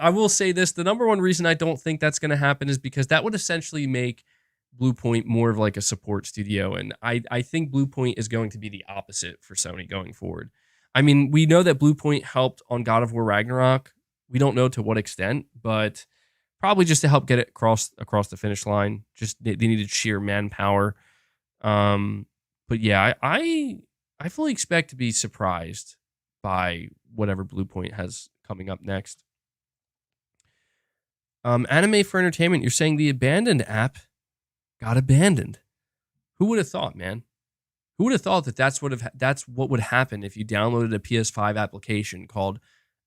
I will say this: the number one reason I don't think that's going to happen is because that would essentially make Bluepoint more of like a support studio, and I think Bluepoint is going to be the opposite for Sony going forward. I mean, we know that Bluepoint helped on God of War Ragnarok. We don't know to what extent, but probably just to help get it across the finish line. Just they needed sheer manpower. But yeah, I fully expect to be surprised by whatever Bluepoint has coming up next. Anime for entertainment. You're saying the abandoned app got abandoned. Who would have thought, man? Who would have thought that that's what would happen if you downloaded a PS5 application called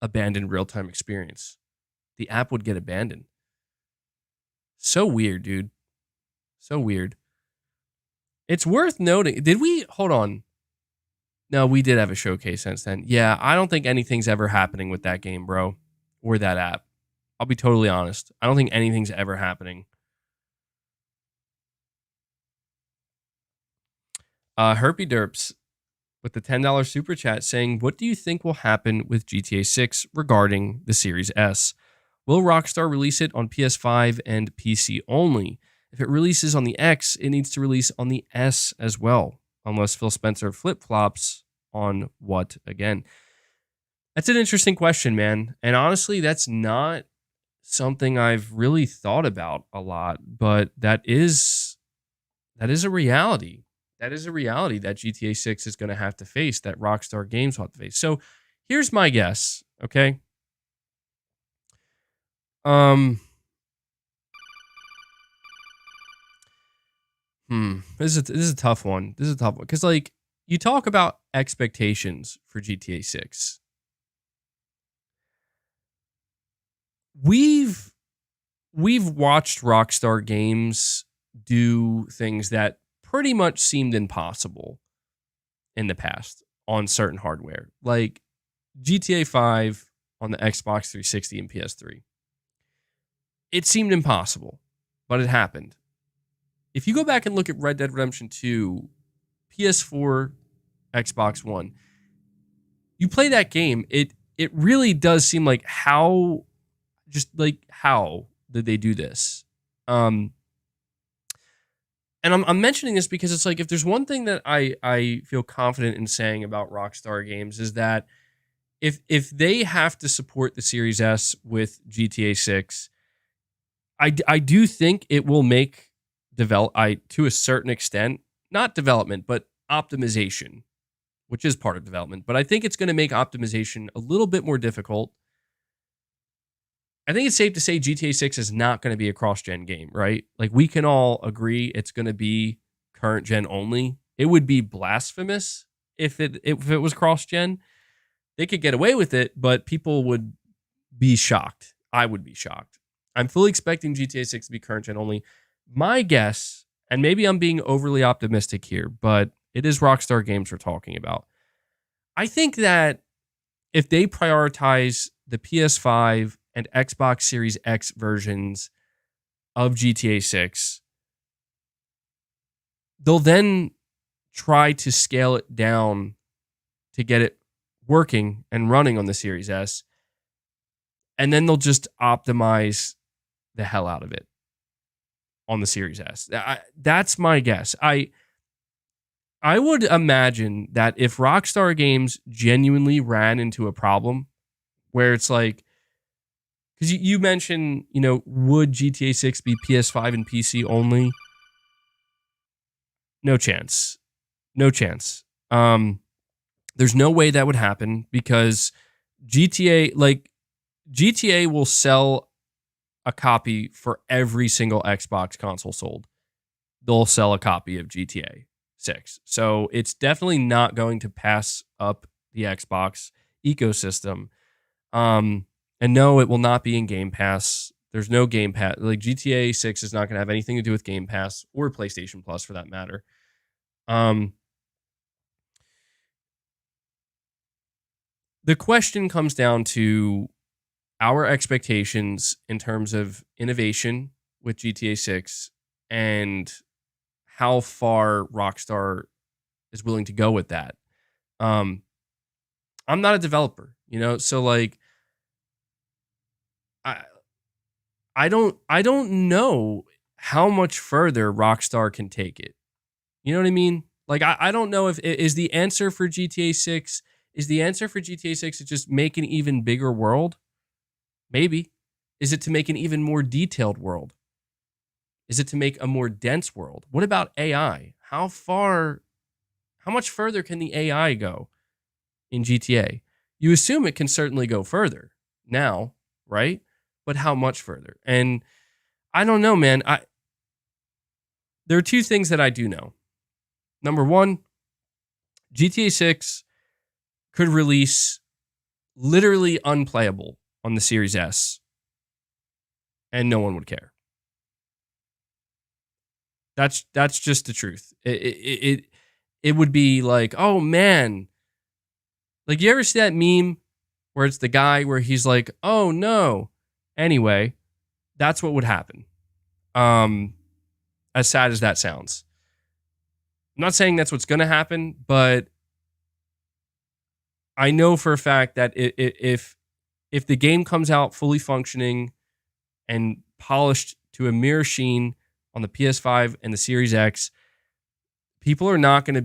Abandoned Real-Time Experience? The app would get abandoned. So weird, dude. So weird. It's worth noting. Did we? Hold on. No, we did have a showcase since then. Yeah, I don't think anything's ever happening with that game, bro. Or that app. I'll be totally honest. I don't think anything's ever happening. Herpy Derps with the $10 super chat saying, what do you think will happen with GTA 6 regarding the Series S? Will Rockstar release it on PS5 and PC only? If it releases on the X, it needs to release on the S as well, unless Phil Spencer flip-flops on what again? That's an interesting question, man. And honestly, that's not something I've really thought about a lot, but that is a reality. That is a reality that GTA 6 is going to have to face, that Rockstar Games will have to face. So here's my guess, okay? This is a tough one. This is a tough one. Because, like, you talk about expectations for GTA 6. We've watched Rockstar Games do things that pretty much seemed impossible in the past on certain hardware, like GTA 5 on the Xbox 360 and PS3. It seemed impossible, but it happened. If you go back and look at Red Dead Redemption 2, PS4, Xbox One, you play that game, it really does seem like how did they do this? And I'm mentioning this because it's like, if there's one thing that I feel confident in saying about Rockstar Games is that if they have to support the Series S with GTA 6, I do think it will make to a certain extent, not development, but optimization, which is part of development. But I think it's going to make optimization a little bit more difficult. I think it's safe to say GTA 6 is not going to be a cross-gen game, right? Like, we can all agree it's going to be current gen only. It would be blasphemous if it was cross-gen. They could get away with it, but people would be shocked. I would be shocked. I'm fully expecting GTA 6 to be current gen only. My guess, and maybe I'm being overly optimistic here, but it is Rockstar Games we're talking about. I think that if they prioritize the PS5 and Xbox Series X versions of GTA 6, they'll then try to scale it down to get it working and running on the Series S, and then they'll just optimize the hell out of it on the Series S. That's my guess. I would imagine that if Rockstar Games genuinely ran into a problem where it's like, because you mentioned, would GTA 6 be PS5 and PC only? No chance. No chance. There's no way that would happen because GTA will sell a copy for every single Xbox console sold. They'll sell a copy of GTA 6. So it's definitely not going to pass up the Xbox ecosystem. And no, it will not be in Game Pass. There's no Game Pass. Like, GTA 6 is not going to have anything to do with Game Pass or PlayStation Plus for that matter. The question comes down to our expectations in terms of innovation with GTA 6 and how far Rockstar is willing to go with that. I'm not a developer, so like, I don't know how much further Rockstar can take it. You know what I mean? Like, I don't know if is the answer for GTA 6 to just make an even bigger world? Maybe. Is it to make an even more detailed world? Is it to make a more dense world? What about AI? How much further can the AI go in GTA? You assume it can certainly go further now, right? But how much further? And I don't know, man. There are two things that I do know. Number one, GTA 6 could release literally unplayable on the Series S, and no one would care. That's just the truth. It would be like, oh man, like you ever see that meme where it's the guy where he's like, oh no. Anyway, that's what would happen. As sad as that sounds, I'm not saying that's what's going to happen, but I know for a fact that if the game comes out fully functioning and polished to a mere sheen on the PS5 and the Series X, people are not going to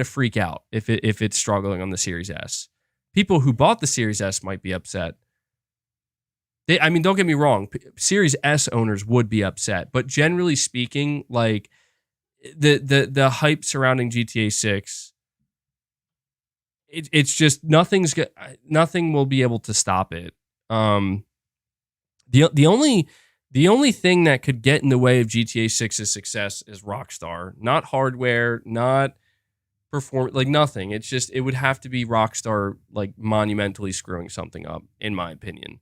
freak out if it's struggling on the Series S. People who bought the Series S might be upset. Don't get me wrong, Series S owners would be upset, but generally speaking, like the hype surrounding GTA 6, it's just nothing will be able to stop it. The only thing that could get in the way of GTA 6's success is Rockstar, not hardware, not like nothing. It's just, it would have to be Rockstar like monumentally screwing something up, in my opinion.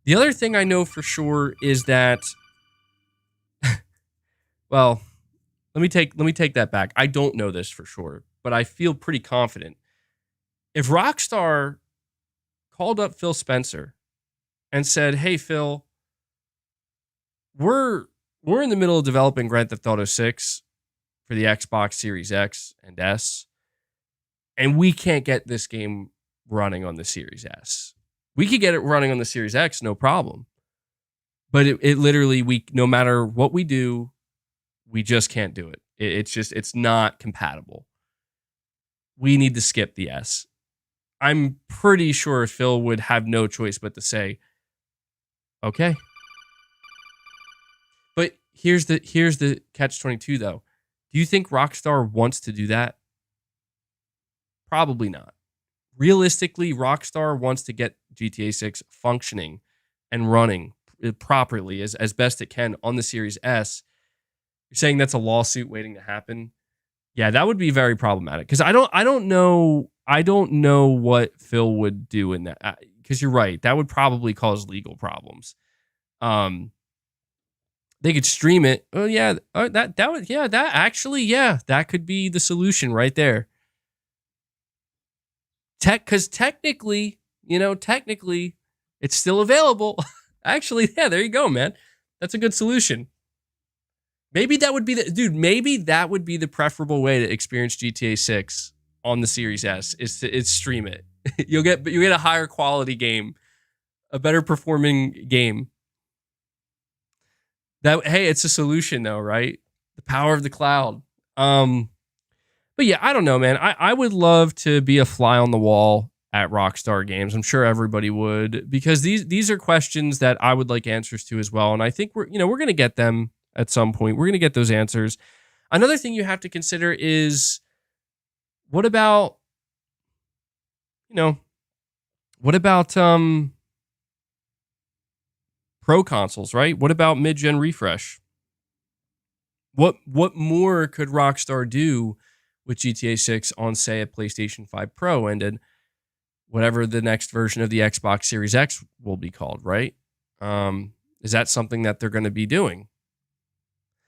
The other thing I know for sure is that, well, let me take that back. I don't know this for sure, but I feel pretty confident. If Rockstar called up Phil Spencer and said, "Hey Phil, we're in the middle of developing Grand Theft Auto 6 for the Xbox Series X and S, and we can't get this game running on the Series S. We could get it running on the Series X, no problem. But it literally, no matter what we do, we just can't do it. It's not compatible. We need to skip the S." I'm pretty sure Phil would have no choice but to say, okay. But here's the catch-22 though. Do you think Rockstar wants to do that? Probably not. Realistically, Rockstar wants to get GTA 6 functioning and running properly as best it can on the Series S. You're saying that's a lawsuit waiting to happen? Yeah, that would be very problematic, because I don't know what Phil would do in that, because you're right, that would probably cause legal problems. They could stream it. Oh yeah, that could be the solution right there. Because technically, it's still available. Actually, yeah, there you go, man. That's a good solution. Maybe that would be the preferable way to experience GTA 6 on the Series S is to stream it. You'll get a higher quality game, a better performing game. It's a solution though, right? The power of the cloud. But yeah, I don't know, man. I would love to be a fly on the wall at Rockstar Games. I'm sure everybody would, because these are questions that I would like answers to as well. And I think we're going to get them at some point. We're going to get those answers. Another thing you have to consider is, what about pro consoles, right? What about mid-gen refresh? What more could Rockstar do with GTA 6 on, say, a PlayStation 5 Pro and then whatever the next version of the Xbox Series X will be called, right? Is that something that they're going to be doing?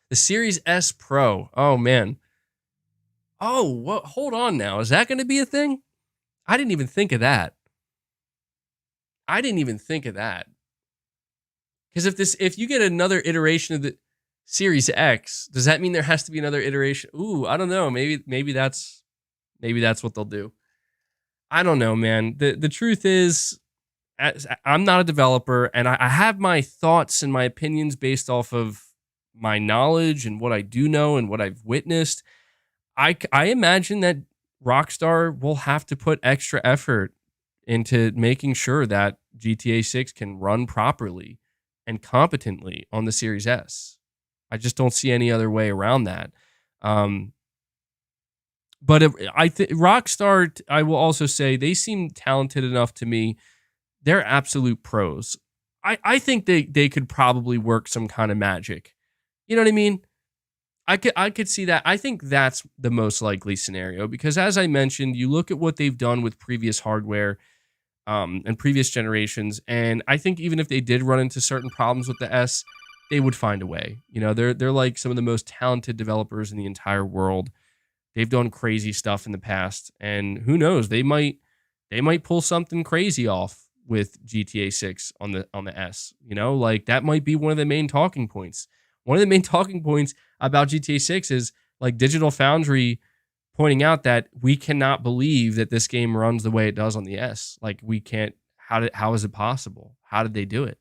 The Series S Pro. Oh, man. Oh, what? Hold on now. Is that going to be a thing? I didn't even think of that. Because if you get another iteration of the Series X, does that mean there has to be another iteration? Ooh, I don't know. Maybe that's what they'll do. I don't know, man. The truth is, I'm not a developer, and I have my thoughts and my opinions based off of my knowledge and what I do know and what I've witnessed. I imagine that Rockstar will have to put extra effort into making sure that GTA 6 can run properly and competently on the Series S. I just don't see any other way around that. But I think Rockstar, I will also say, they seem talented enough to me. They're absolute pros. I think they could probably work some kind of magic. You know what I mean? I could see that. I think that's the most likely scenario because, as I mentioned, you look at what they've done with previous hardware and previous generations, and I think even if they did run into certain problems with the S, they would find a way. You know, they're like some of the most talented developers in the entire world. They've done crazy stuff in the past, and who knows, they might pull something crazy off with GTA 6 on the S. You know, like that might be one of the main talking points. One of the main talking points about GTA 6 is like Digital Foundry pointing out that we cannot believe that this game runs the way it does on the S. Like we can't. How is it possible? How did they do it?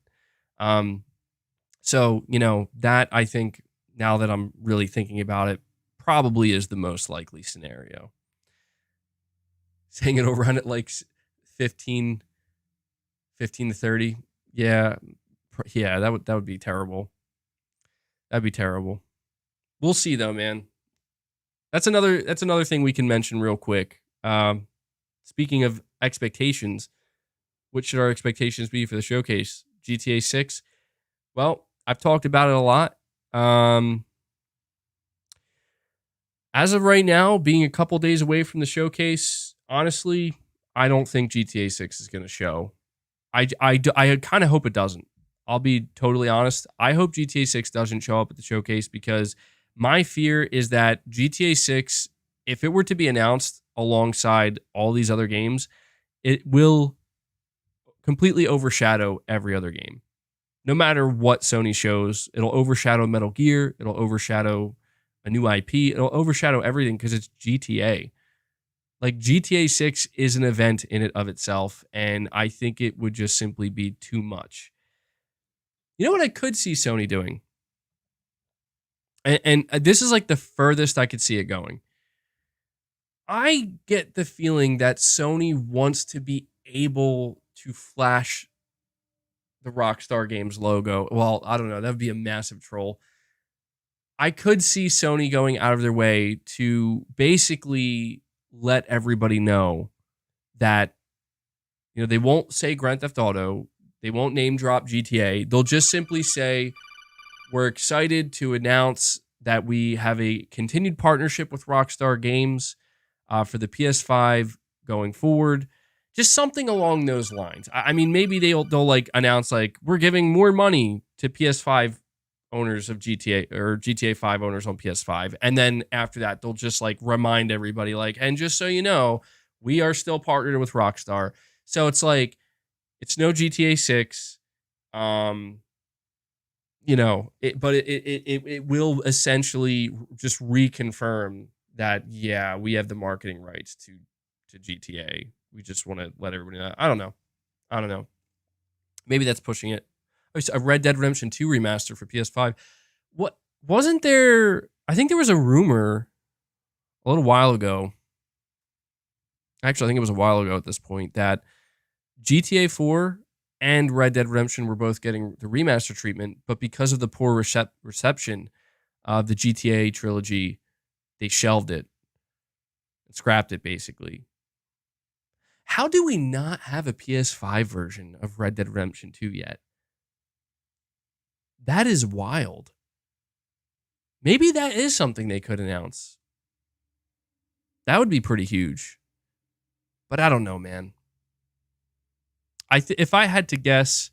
So you know that I think now that I'm really thinking about it, probably is the most likely scenario. Saying it'll run at like 15 to 30. Yeah, that would be terrible. That'd be terrible. We'll see though, man. That's another thing we can mention real quick. Speaking of expectations, what should our expectations be for the showcase? GTA 6. Well, I've talked about it a lot. As of right now, being a couple days away from the showcase, honestly, I don't think GTA 6 is going to show. I kind of hope it doesn't. I'll be totally honest. I hope GTA 6 doesn't show up at the showcase because my fear is that GTA 6, if it were to be announced alongside all these other games, it will completely overshadow every other game. No matter what Sony shows, it'll overshadow Metal Gear, it'll overshadow a new IP, it'll overshadow everything because it's GTA. Like GTA 6 is an event in it of itself, and I think it would just simply be too much. You know what I could see Sony doing? And this is like the furthest I could see it going. I get the feeling that Sony wants to be able to flash the Rockstar Games logo. Well, I don't know. That would be a massive troll. I could see Sony going out of their way to basically let everybody know that, you know, they won't say Grand Theft Auto. They won't name drop GTA. They'll just simply say, we're excited to announce that we have a continued partnership with Rockstar Games for the PS5 going forward. Just something along those lines. I mean, maybe they'll like announce like we're giving more money to PS5 owners of GTA or GTA 5 owners on PS5. And then after that, they'll just like remind everybody like, and just so you know, we are still partnered with Rockstar. So it's like, it's no GTA 6. You know, but it will essentially just reconfirm that, yeah, we have the marketing rights to GTA. We just want to let everybody know. I don't know. Maybe that's pushing it. A Red Dead Redemption 2 remaster for PS5. What wasn't there? I think there was a rumor a little while ago. Actually, I think it was a while ago at this point that GTA 4 and Red Dead Redemption were both getting the remaster treatment, but because of the poor reception of the GTA trilogy, they shelved it and scrapped it basically. How do we not have a PS5 version of Red Dead Redemption 2 yet? That is wild. Maybe that is something they could announce. That would be pretty huge. But I don't know, man. If I had to guess,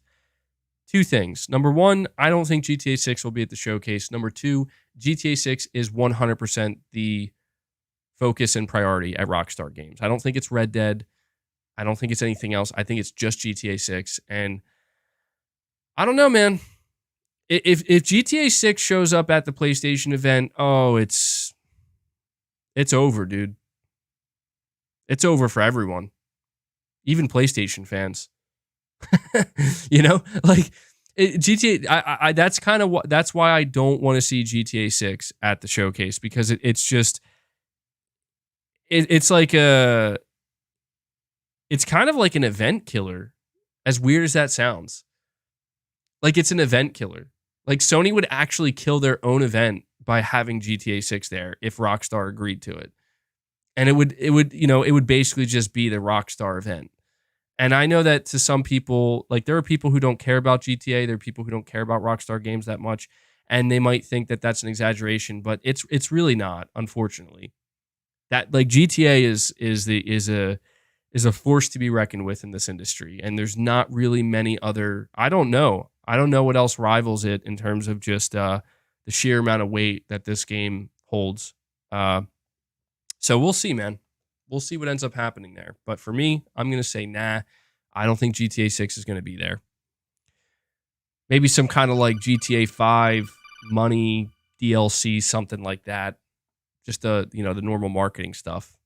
two things. Number one, I don't think GTA 6 will be at the showcase. Number two, GTA 6 is 100% the focus and priority at Rockstar Games. I don't think it's Red Dead. I don't think it's anything else. I think it's just GTA 6. And I don't know, man. If GTA 6 shows up at the PlayStation event, oh, it's over, dude. It's over for everyone. Even PlayStation fans. You know, like GTA. I that's kind of what. That's why I don't want to see GTA 6 at the showcase because it's just it's like a. it's kind of like an event killer, as weird as that sounds. Like, it's an event killer. Like, Sony would actually kill their own event by having GTA 6 there if Rockstar agreed to it. And it would basically just be the Rockstar event. And I know that to some people, like, there are people who don't care about GTA, there are people who don't care about Rockstar games that much, and they might think that that's an exaggeration, but it's really not, unfortunately. That, like, GTA is a force to be reckoned with in this industry, and there's not really many other. I don't know what else rivals it in terms of just the sheer amount of weight that this game holds. So we'll see, man. We'll see what ends up happening there. But for me, I'm going to say, nah, I don't think GTA 6 is going to be there. Maybe some kind of like GTA 5 money DLC, something like that. Just the normal marketing stuff.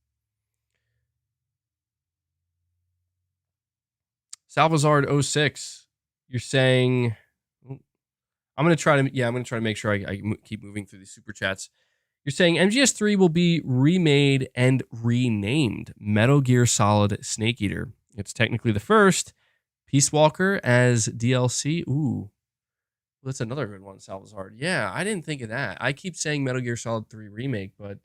Salvazard06, you're saying, I'm going to try to make sure I keep moving through these super chats. You're saying MGS3 will be remade and renamed Metal Gear Solid Snake Eater. It's technically the first. PeaceWalker as DLC. Ooh, that's another good one, Salvazard. Yeah, I didn't think of that. I keep saying Metal Gear Solid 3 Remake, but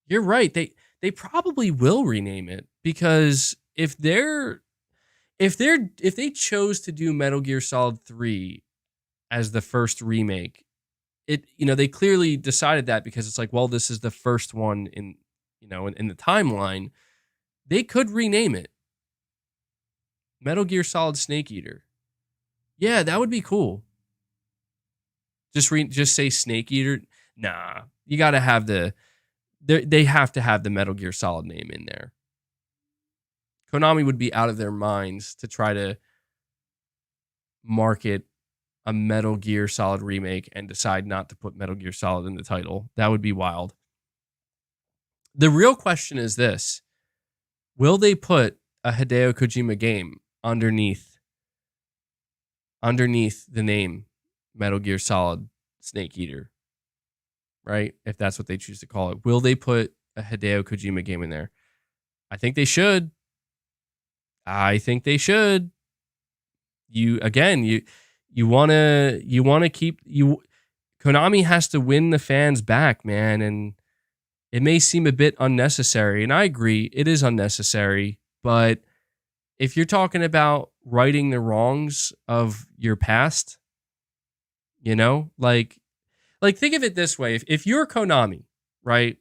you're right. They probably will rename it, because if they chose to do Metal Gear Solid 3 as the first remake, they clearly decided that because it's like, well, this is the first one in the timeline. They could rename it Metal Gear Solid Snake Eater. Yeah, that would be cool. Just say Snake Eater. Nah, you got to have they have to have the Metal Gear Solid name in there. Konami would be out of their minds to try to market a Metal Gear Solid remake and decide not to put Metal Gear Solid in the title. That would be wild. The real question is this: will they put a Hideo Kojima game underneath the name Metal Gear Solid Snake Eater? Right? If that's what they choose to call it. Will they put a Hideo Kojima game in there? I think they should. You want to keep Konami has to win the fans back, man, and it may seem a bit unnecessary, and I agree it is unnecessary, but if you're talking about righting the wrongs of your past, like think of it this way. If you're Konami, right?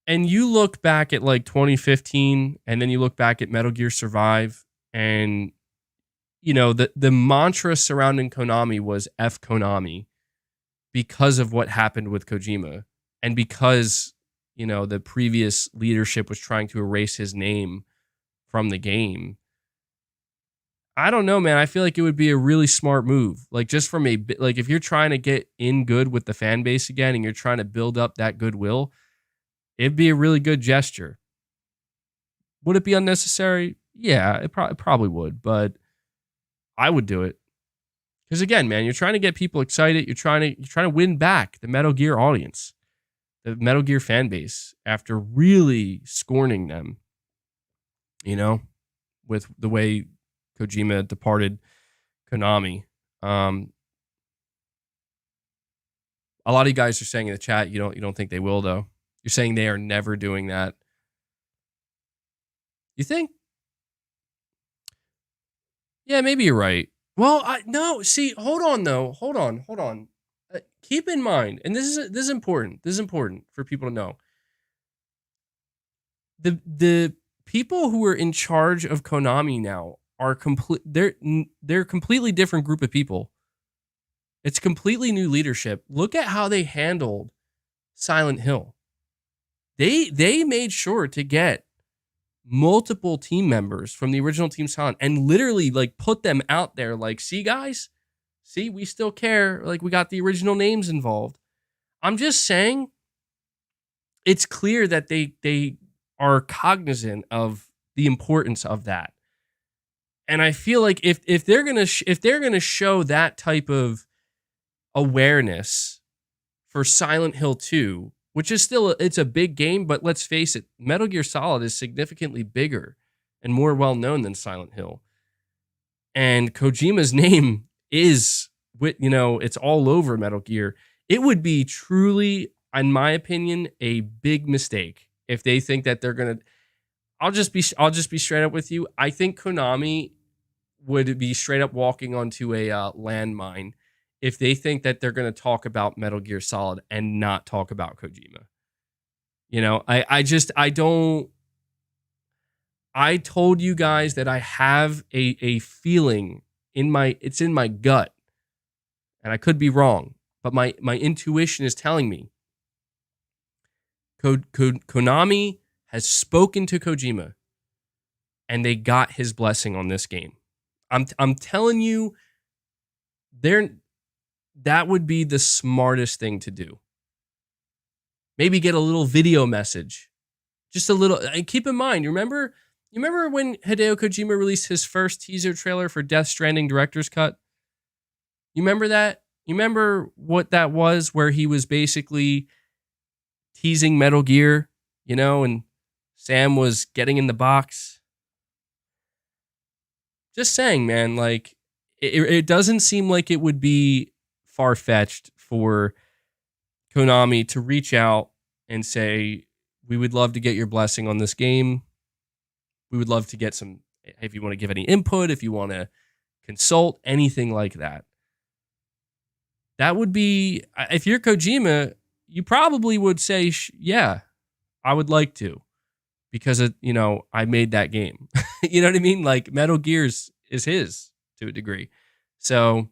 And you look back at like 2015, and then you look back at Metal Gear Survive, and the mantra surrounding Konami was F Konami, because of what happened with Kojima, and because the previous leadership was trying to erase his name from the game. I don't know, man. I feel like it would be a really smart move. Like, just from if you're trying to get in good with the fan base again, and you're trying to build up that goodwill, it'd be a really good gesture. Would it be unnecessary? Yeah, it probably would, but I would do it. Because again, man, you're trying to get people excited. You're trying to win back the Metal Gear audience, the Metal Gear fan base, after really scorning them, with the way Kojima departed Konami. A lot of you guys are saying in the chat you don't think they will, though. You're saying they are never doing that. You think? Yeah, maybe you're right. Well, no. See, hold on though. Hold on. Keep in mind, and this is important. This is important for people to know. The people who are in charge of Konami now are they're a completely different group of people. It's completely new leadership. Look at how they handled Silent Hill. They made sure to get multiple team members from the original Team Silent and literally like put them out there, like, see guys, see, we still care. Like, we got the original names involved. I'm just saying, it's clear that they are cognizant of the importance of that. And I feel like if they're gonna show that type of awareness for Silent Hill 2, which is still, it's a big game, but let's face it, Metal Gear Solid is significantly bigger and more well-known than Silent Hill. And Kojima's name is, it's all over Metal Gear. It would be truly, in my opinion, a big mistake if they think that they're going to, I'll just be straight up with you. I think Konami would be straight up walking onto a landmine if they think that they're going to talk about Metal Gear Solid and not talk about Kojima. I told you guys that I have a feeling it's in my gut, and I could be wrong, but my intuition is telling me Konami has spoken to Kojima and they got his blessing on this game. I'm telling you, that would be the smartest thing to do. Maybe get a little video message. Just a little. And keep in mind, you remember when Hideo Kojima released his first teaser trailer for DeathStranding Director's Cut? You remember that? You remember what that was, where he was basically teasing Metal Gear, and Sam was getting in the box? Just saying, man, like, it doesn't seem like it would be far-fetched for Konami to reach out and say, we would love to get your blessing on this game. We would love to get some, if you want to give any input, if you want to consult, anything like that. That would be, if you're Kojima, you probably would say, yeah, I would like to, because I made that game. You know what I mean? Like, Metal Gear's is his to a degree. So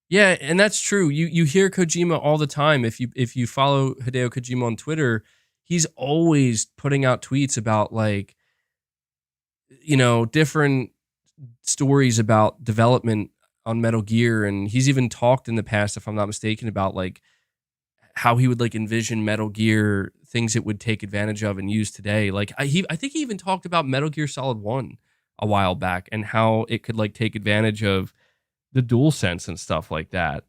yeah, and that's true. You hear Kojima all the time. If you follow Hideo Kojima on Twitter, he's always putting out tweets about, like, different stories about development on Metal Gear, and he's even talked in the past, if I'm not mistaken, about like how he would like envision Metal Gear, things it would take advantage of and use today. Like I think he even talked about Metal Gear Solid 1 a while back and how it could like take advantage of the DualSense and stuff like that,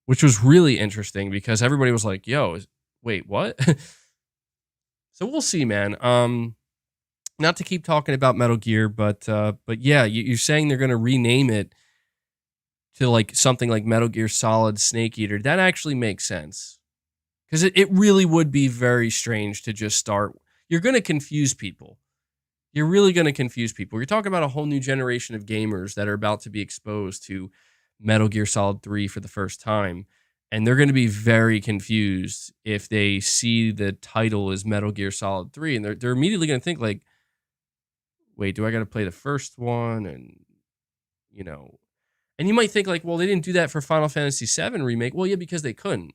which was really interesting because everybody was like, yo, wait, what? So we'll see, man. Not to keep talking about Metal Gear, but yeah, you're saying they're going to rename it to like something like Metal Gear Solid Snake Eater. That actually makes sense. Because it really would be very strange to just start. You're going to confuse people. You're really going to confuse people. You're talking about a whole new generation of gamers that are about to be exposed to Metal Gear Solid 3 for the first time. And they're going to be very confused if they see the title as Metal Gear Solid 3. And they're immediately going to think like, wait, do I got to play the first one? And, and you might think like, well, they didn't do that for Final Fantasy VII Remake. Well, yeah, because they couldn't,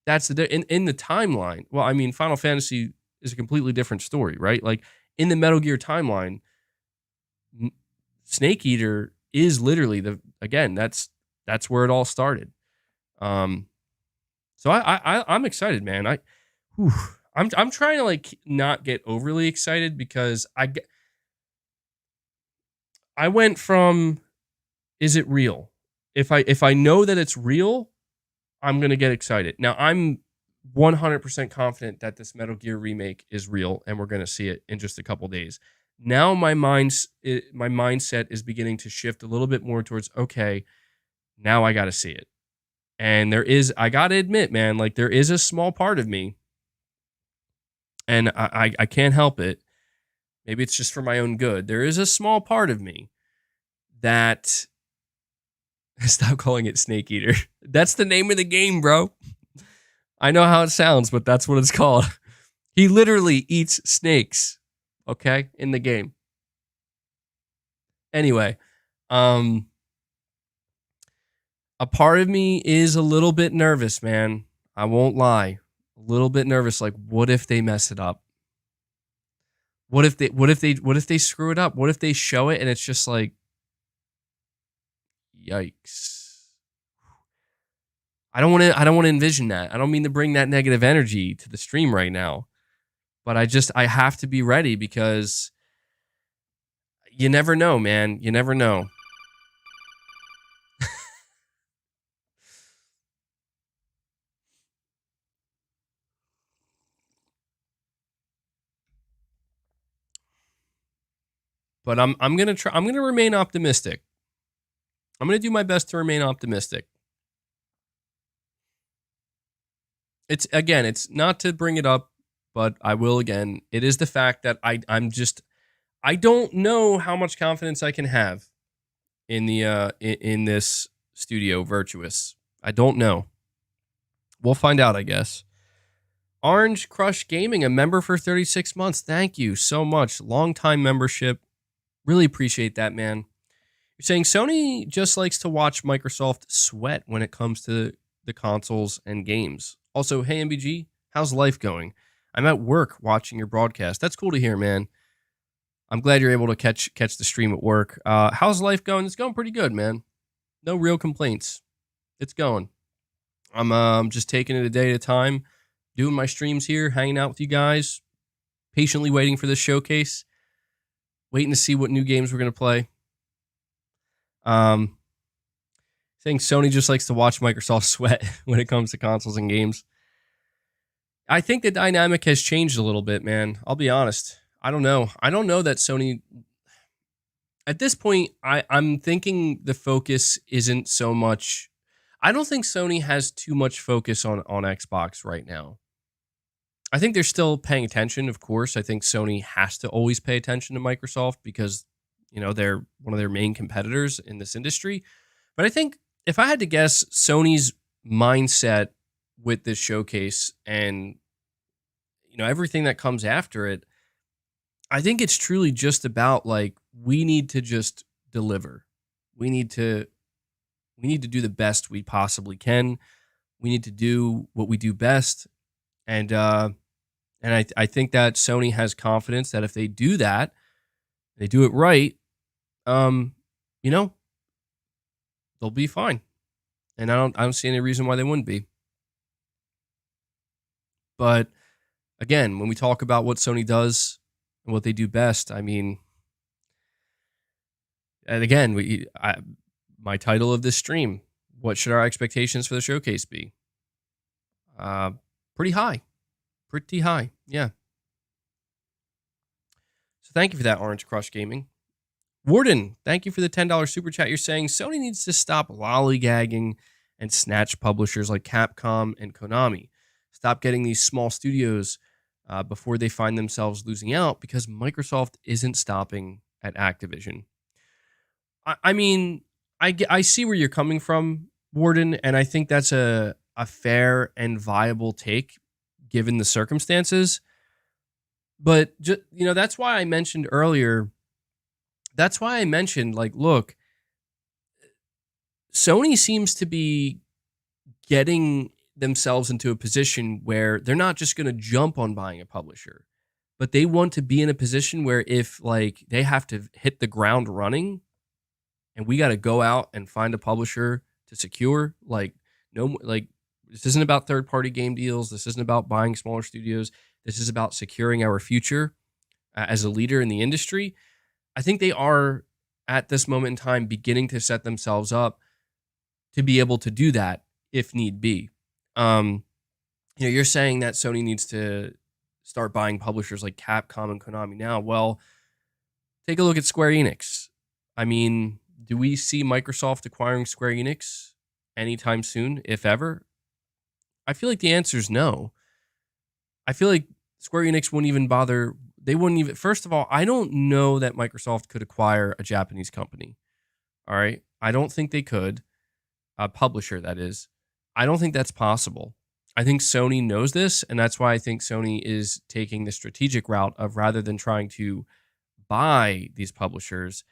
That's in the timeline. Well, I mean, Final Fantasy is a completely different story, right? Like in the Metal Gear timeline, Snake Eater is literally that's where it all started. So I'm excited, man. I'm trying to like not get overly excited because I went from, is it real? If I know that it's real, I'm going to get excited. Now, I'm 100% confident that this Metal Gear remake is real, and we're going to see it in just a couple days. Now, my mindset is beginning to shift a little bit more towards, okay, now I got to see it. And I got to admit, man, like there is a small part of me, and I can't help it. Maybe it's just for my own good. There is a small part of me that... Stop calling it Snake Eater. That's the name of the game, bro. I know how it sounds, but that's what it's called. He literally eats snakes, okay, in the game. Anyway, a part of me is a little bit nervous, man. I won't lie. A little bit nervous. Like, what if they mess it up? What if they screw it up? What if they show it and it's just like, yikes. I don't want to envision that. I don't mean to bring that negative energy to the stream right now. But I have to be ready because you never know, man. You never know. But I'm gonna try. I'm gonna remain optimistic. I'm gonna do my best to remain optimistic. It's not to bring it up, but I will again. It is the fact that I don't know how much confidence I can have in the in this studio Virtuous. I don't know. We'll find out, I guess. Orange Crush Gaming, a member for 36 months. Thank you so much. Long time membership. Really appreciate that, man. You're saying Sony just likes to watch Microsoft sweat when it comes to the consoles and games. Also, hey MBG, how's life going? I'm at work watching your broadcast. That's cool to hear, man. I'm glad you're able to catch the stream at work. How's life going? It's going pretty good, man. No real complaints. It's going. I'm just taking it a day at a time, doing my streams here, hanging out with you guys, patiently waiting for this showcase, waiting to see what new games we're going to play. Saying Sony just likes to watch Microsoft sweat when it comes to consoles and games. I think the dynamic has changed a little bit, man. I'll be honest. I don't know. I don't know that Sony... At this point, I'm thinking the focus isn't so much... I don't think Sony has too much focus on Xbox right now. I think they're still paying attention, of course. I think Sony has to always pay attention to Microsoft because, you know, they're one of their main competitors in this industry. But I think if I had to guess Sony's mindset with this showcase and, you know, everything that comes after it, I think it's truly just about like, we need to just deliver. We need to do the best we possibly can. We need to do what we do best. And I think that Sony has confidence that if they do that, they do it right, you know, they'll be fine. And I don't see any reason why they wouldn't be. But again, when we talk about what Sony does and what they do best, I mean, and again, my title of this stream, what should our expectations for the showcase be? Pretty high. Pretty high, yeah. So thank you for that, Orange Crush Gaming. Warden, thank you for the $10 super chat. You're saying Sony needs to stop lollygagging and snatch publishers like Capcom and Konami. Stop getting these small studios before they find themselves losing out because Microsoft isn't stopping at Activision. I mean, I see where you're coming from, Warden, and I think that's a fair and viable take given the circumstances. But, you know, that's why I mentioned earlier, like, look, Sony seems to be getting themselves into a position where they're not just going to jump on buying a publisher, but they want to be in a position where if, like, they have to hit the ground running and we got to go out and find a publisher to secure, like, no, like, this isn't about third-party game deals. This isn't about buying smaller studios. This is about securing our future as a leader in the industry. I think they are, at this moment in time, beginning to set themselves up to be able to do that if need be. You know, you're saying that Sony needs to start buying publishers like Capcom and Konami now. Well, take a look at Square Enix. I mean, do we see Microsoft acquiring Square Enix anytime soon, if ever? I feel like the answer is no. I feel like Square Enix wouldn't even bother. They wouldn't even. First of all, I don't know that Microsoft could acquire a Japanese company. All right. I don't think they could. A publisher, that is. I don't think that's possible. I think Sony knows this, and that's why I think Sony is taking the strategic route of rather than trying to buy these publishers,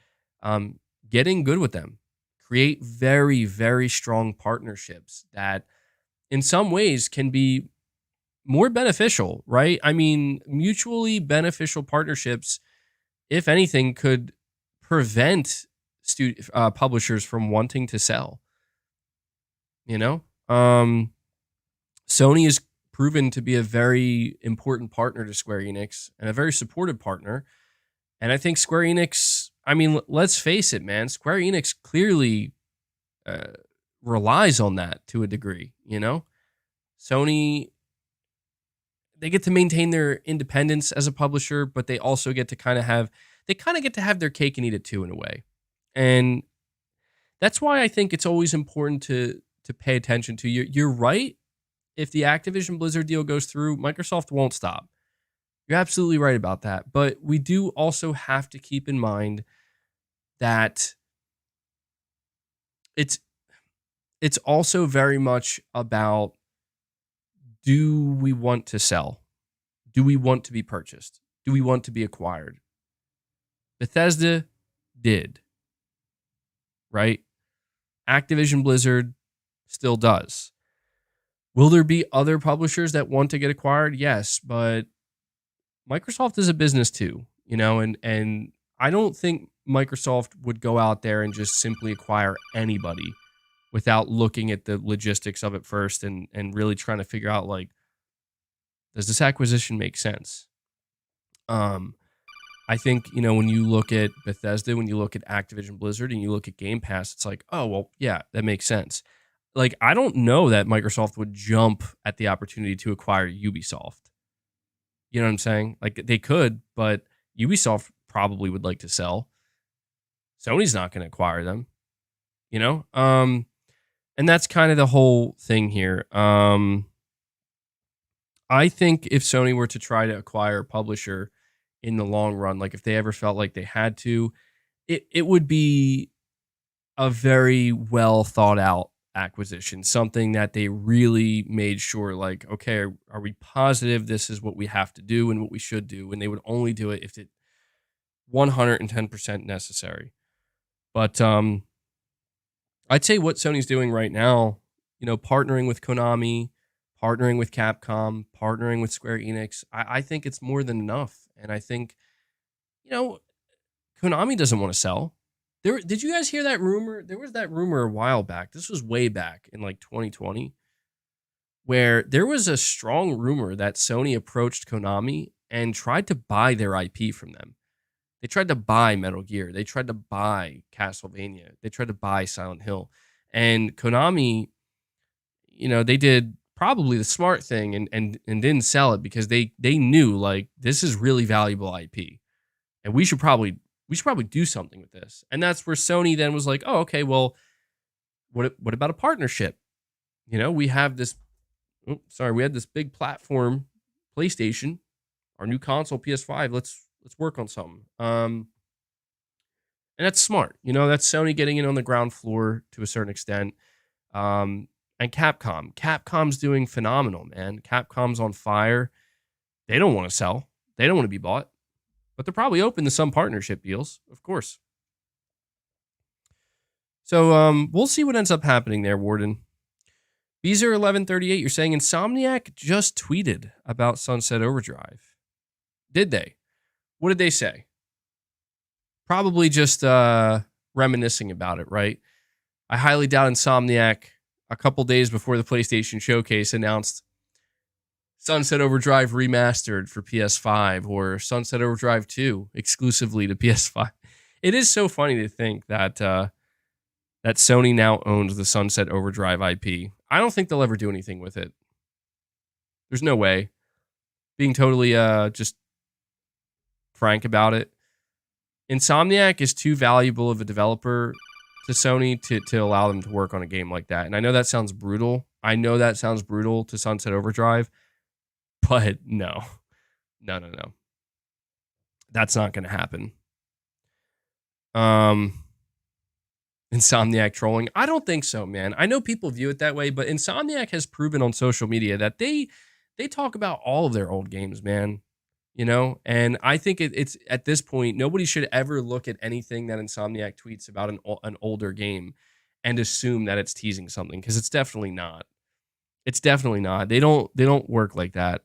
getting good with them. Create very, very strong partnerships that in some ways can be more beneficial, right? I mean, mutually beneficial partnerships, if anything, could prevent publishers from wanting to sell. You know, Sony is proven to be a very important partner to Square Enix and a very supportive partner. And I think Square Enix, I mean, let's face it, man, Square Enix clearly relies on that to a degree, you know? Sony, they get to maintain their independence as a publisher, but they also get to kind of have they kind of get to have their cake and eat it too in a way. And that's why I think it's always important to pay attention to. You're right. If the Activision Blizzard deal goes through, Microsoft won't stop. You're absolutely right about that. But we do also have to keep in mind that it's also very much about, do we want to sell? Do we want to be purchased? Do we want to be acquired? Bethesda did, right? Activision Blizzard still does. Will there be other publishers that want to get acquired? Yes, but Microsoft is a business too, and I don't think Microsoft would go out there and just simply acquire anybody without looking at the logistics of it first and really trying to figure out, like, does this acquisition make sense? I think, when you look at Bethesda, when you look at Activision Blizzard, and you look at Game Pass, it's like, oh, well, yeah, that makes sense. Like, I don't know that Microsoft would jump at the opportunity to acquire Ubisoft. You know what I'm saying? Like, they could, but Ubisoft probably would like to sell. Sony's not going to acquire them, and that's kind of the whole thing here. I think if Sony were to try to acquire a publisher in the long run, like if they ever felt like they had to, it would be a very well thought out acquisition, something that they really made sure, like, okay, are we positive this is what we have to do and what we should do? And they would only do it if it 110% necessary. But I'd say what Sony's doing right now, partnering with Konami, partnering with Capcom, partnering with Square Enix, I think it's more than enough. And I think, Konami doesn't want to sell. Did you guys hear that rumor? There was that rumor a while back. This was way back in like 2020, where there was a strong rumor that Sony approached Konami and tried to buy their IP from them. They tried to buy Metal Gear. They tried to buy Castlevania. They tried to buy Silent Hill. And Konami, they did probably the smart thing and didn't sell it because they knew, like, this is really valuable IP. And we should probably do something with this. And that's where Sony then was like, oh, okay, well, what about a partnership? We have this, we had this big platform, PlayStation, our new console, PS5. Let's work on something. And that's smart. That's Sony getting in on the ground floor to a certain extent. And Capcom's doing phenomenal, man. Capcom's on fire. They don't want to sell. They don't want to be bought. But they're probably open to some partnership deals, of course. So we'll see what ends up happening there, Warden. Beezer1138, you're saying Insomniac just tweeted about Sunset Overdrive. Did they? What did they say? Probably just reminiscing about it, right? I highly doubt Insomniac, a couple days before the PlayStation Showcase, announced Sunset Overdrive Remastered for PS5 or Sunset Overdrive 2 exclusively to PS5. It is so funny to think that that Sony now owns the Sunset Overdrive IP. I don't think they'll ever do anything with it. There's no way. Being totally just frank about it. Insomniac is too valuable of a developer to Sony to allow them to work on a game like that. And I know that sounds brutal. To Sunset Overdrive. But no. That's not going to happen. Insomniac trolling? I don't think so, man. I know people view it that way, but Insomniac has proven on social media that they talk about all of their old games, man. And I think it's at this point, nobody should ever look at anything that Insomniac tweets about an older game and assume that it's teasing something, because it's definitely not. It's definitely not. They don't work like that.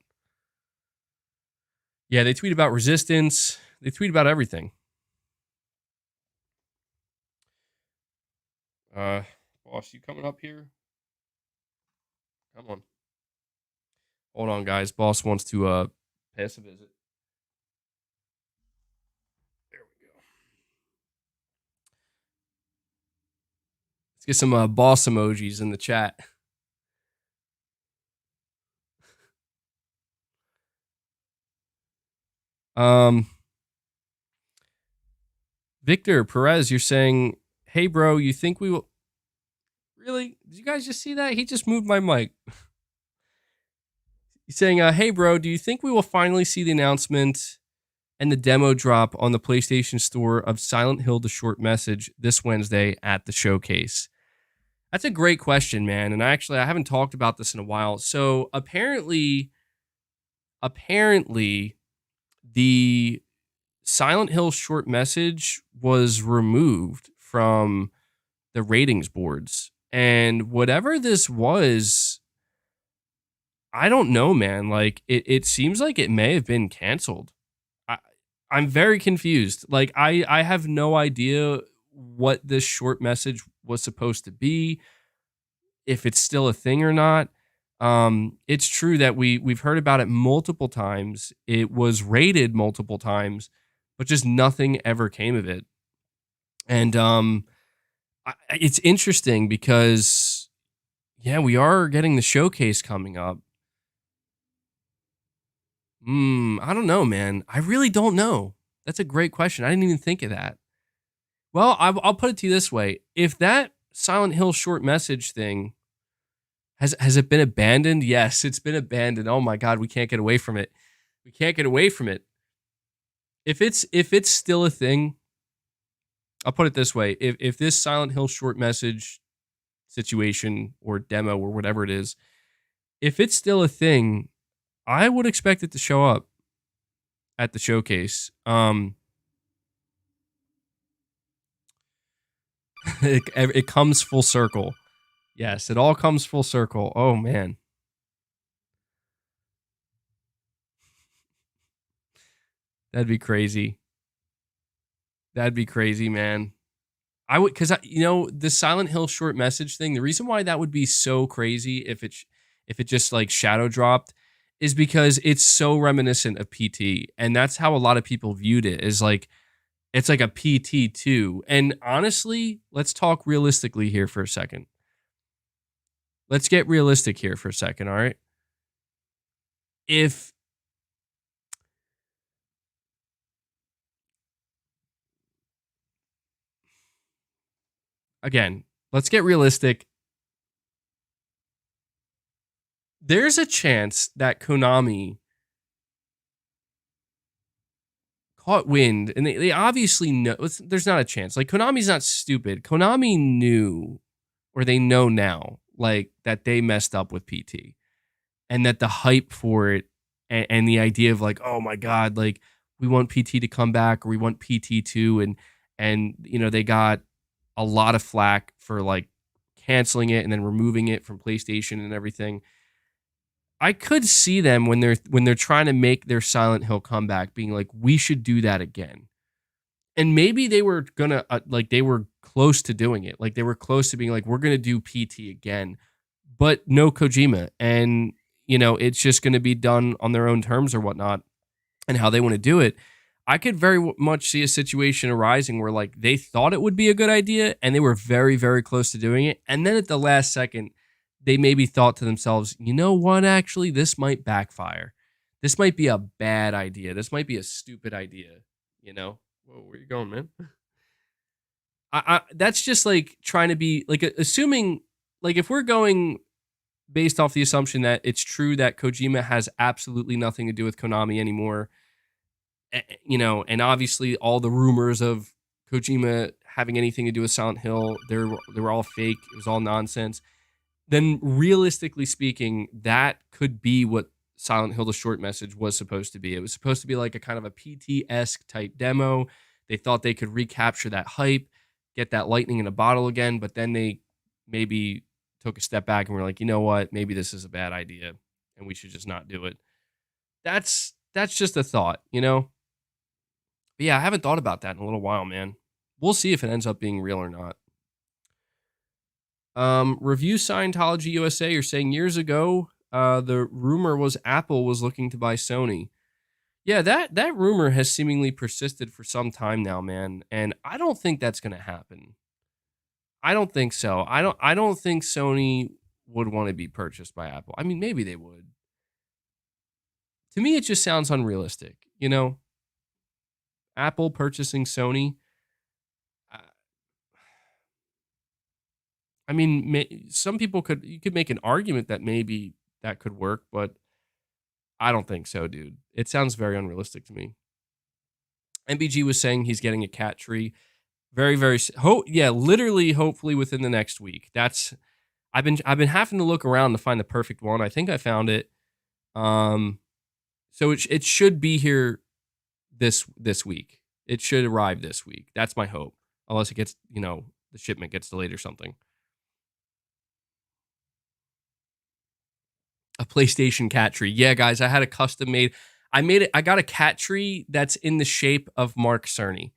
Yeah, they tweet about Resistance. They tweet about everything. Boss, you coming up here? Come on. Hold on, guys. Boss wants to pay us a visit. There we go. Let's get some boss emojis in the chat. Victor Perez, you're saying, hey, bro, you think we will. Really? Did you guys just see that? He just moved my mic. He's saying, hey, bro, do you think we will finally see the announcement and the demo drop on the PlayStation Store of Silent Hill: The Short Message this Wednesday at the showcase? That's a great question, man. And I haven't talked about this in a while. So apparently, the Silent Hill short message was removed from the ratings boards. And whatever this was, I don't know, man. Like, it seems like it may have been canceled. I'm very confused. Like, I have no idea what this short message was supposed to be, if it's still a thing or not. It's true that we've heard about it multiple times. It was rated multiple times, but just nothing ever came of it. And it's interesting because, yeah, we are getting the showcase coming up. I don't know, man. I really don't know. That's a great question. I didn't even think of that. Well, I'll put it to you this way: if that Silent Hill short message thing has it been abandoned? Yes, it's been abandoned. Oh my God, we can't get away from it. We can't get away from it. If it's still a thing, I'll put it this way: if this Silent Hill short message situation or demo or whatever it is, if it's still a thing, I would expect it to show up at the showcase. It comes full circle. Yes, it all comes full circle. Oh man. That'd be crazy. That'd be crazy, man. I would, because the Silent Hill short message thing. The reason why that would be so crazy if it just like shadow dropped is because it's so reminiscent of PT, and that's how a lot of people viewed it. Is like it's like a PT2. And honestly, let's talk realistically here for a second. Let's get realistic here for a second. All right, if again, let's get realistic. There's a chance that Konami caught wind, and they obviously know. There's not a chance. Like, Konami's not stupid. Konami knew, or they know now, like, that they messed up with PT, and that the hype for it and the idea of like, oh my God, like, we want PT to come back, or we want PT2, and they got a lot of flack for like canceling it and then removing it from PlayStation and everything. I could see them when they're trying to make their Silent Hill comeback being like, we should do that again. And maybe they were gonna like, they were close to doing it. Like, they were close to being like, we're gonna do PT again, but no Kojima, and it's just gonna be done on their own terms or whatnot, and how they want to do it. I could very much see a situation arising where like they thought it would be a good idea and they were very, very close to doing it, and then at the last second, they maybe thought to themselves, you know what, actually, this might backfire. This might be a bad idea. This might be a stupid idea. Whoa, where are you going, man? That's just like trying to be like, assuming, like, if we're going based off the assumption that it's true that Kojima has absolutely nothing to do with Konami anymore, and obviously all the rumors of Kojima having anything to do with Silent Hill, they were all fake. It was all nonsense. Then realistically speaking, that could be what Silent Hill: The Short Message was supposed to be. It was supposed to be like a kind of a PT-esque type demo. They thought they could recapture that hype, get that lightning in a bottle again, but then they maybe took a step back and were like, you know what, maybe this is a bad idea and we should just not do it. That's just a thought. But yeah, I haven't thought about that in a little while, man. We'll see if it ends up being real or not. Review Scientology USA, you're saying years ago, the rumor was Apple was looking to buy Sony. Yeah, that rumor has seemingly persisted for some time now, man, and I don't think that's going to happen. I don't think so. I don't think Sony would want to be purchased by Apple. I mean, maybe they would. To me, it just sounds unrealistic, Apple purchasing Sony. I mean, some people you could make an argument that maybe that could work, but I don't think so, dude. It sounds very unrealistic to me. MBG was saying he's getting a cat tree. Very, very, yeah, literally, hopefully within the next week. I've been having to look around to find the perfect one. I think I found it. So it should be here this week. It should arrive this week. That's my hope. Unless it gets, the shipment gets delayed or something. A PlayStation cat tree. Yeah, guys, I had a custom made. I got a cat tree that's in the shape of Mark Cerny.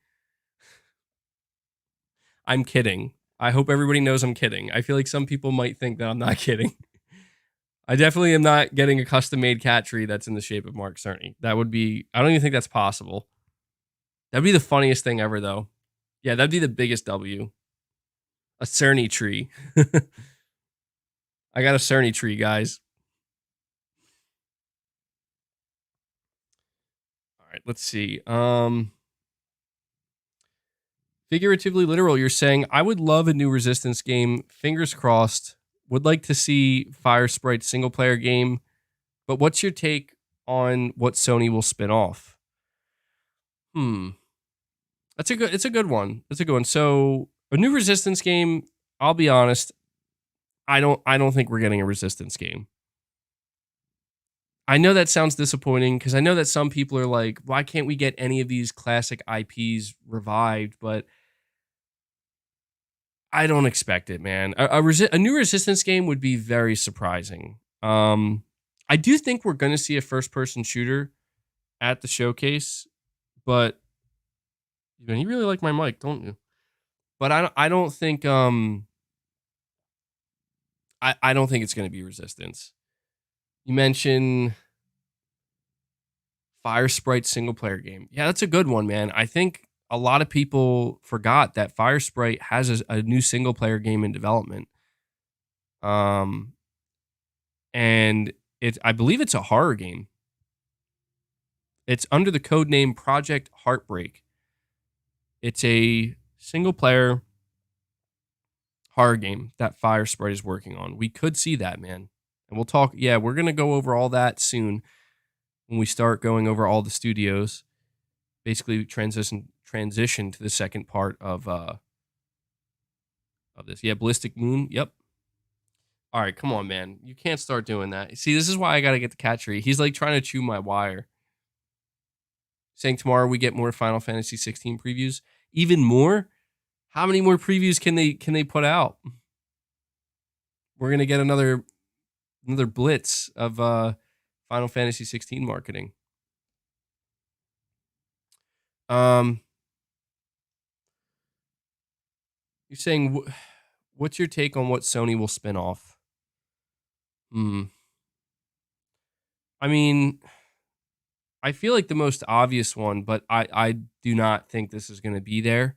I'm kidding. I hope everybody knows I'm kidding. I feel like some people might think that I'm not kidding. I definitely am not getting a custom made cat tree that's in the shape of Mark Cerny. That would be, I don't even think that's possible. That'd be the funniest thing ever, though. Yeah, that'd be the biggest W. A Cerny tree. I got a Cerny tree, guys. All right, let's see. Figuratively literal, you're saying, I would love a new Resistance game. Fingers crossed. Would like to see Fire Sprite single player game. But what's your take on what Sony will spin off? It's a good one. It's a good one. So a new Resistance game, I'll be honest, I don't think we're getting a Resistance game. I know that sounds disappointing because I know that some people are like, why can't we get any of these classic IPs revived? But I don't expect it, man. A new Resistance game would be very surprising. I do think we're going to see a first-person shooter at the showcase, but you really like my mic, don't you? But I don't think I don't think it's going to be Resistance. You mentioned Fire Sprite single player game. Yeah, that's a good one, man. I think a lot of people forgot that Fire Sprite has a new single player game in development. And I believe it's a horror game. It's under the code name Project Heartbreak. It's a single player horror game that Fire Sprite is working on. We could see that, man. And we'll talk. Yeah, we're going to go over all that soon when we start going over all the studios. Basically transition to the second part of this. Yeah, Ballistic Moon. Yep. All right, come on, man. You can't start doing that. See, this is why I got to get the cat tree. He's like trying to chew my wire. Saying tomorrow we get more Final Fantasy 16 previews. Even more? How many more previews can they put out? We're going to get another blitz of Final Fantasy 16 marketing. You're saying, what's your take on what Sony will spin off? I mean, I feel like the most obvious one, but I do not think this is going to be there.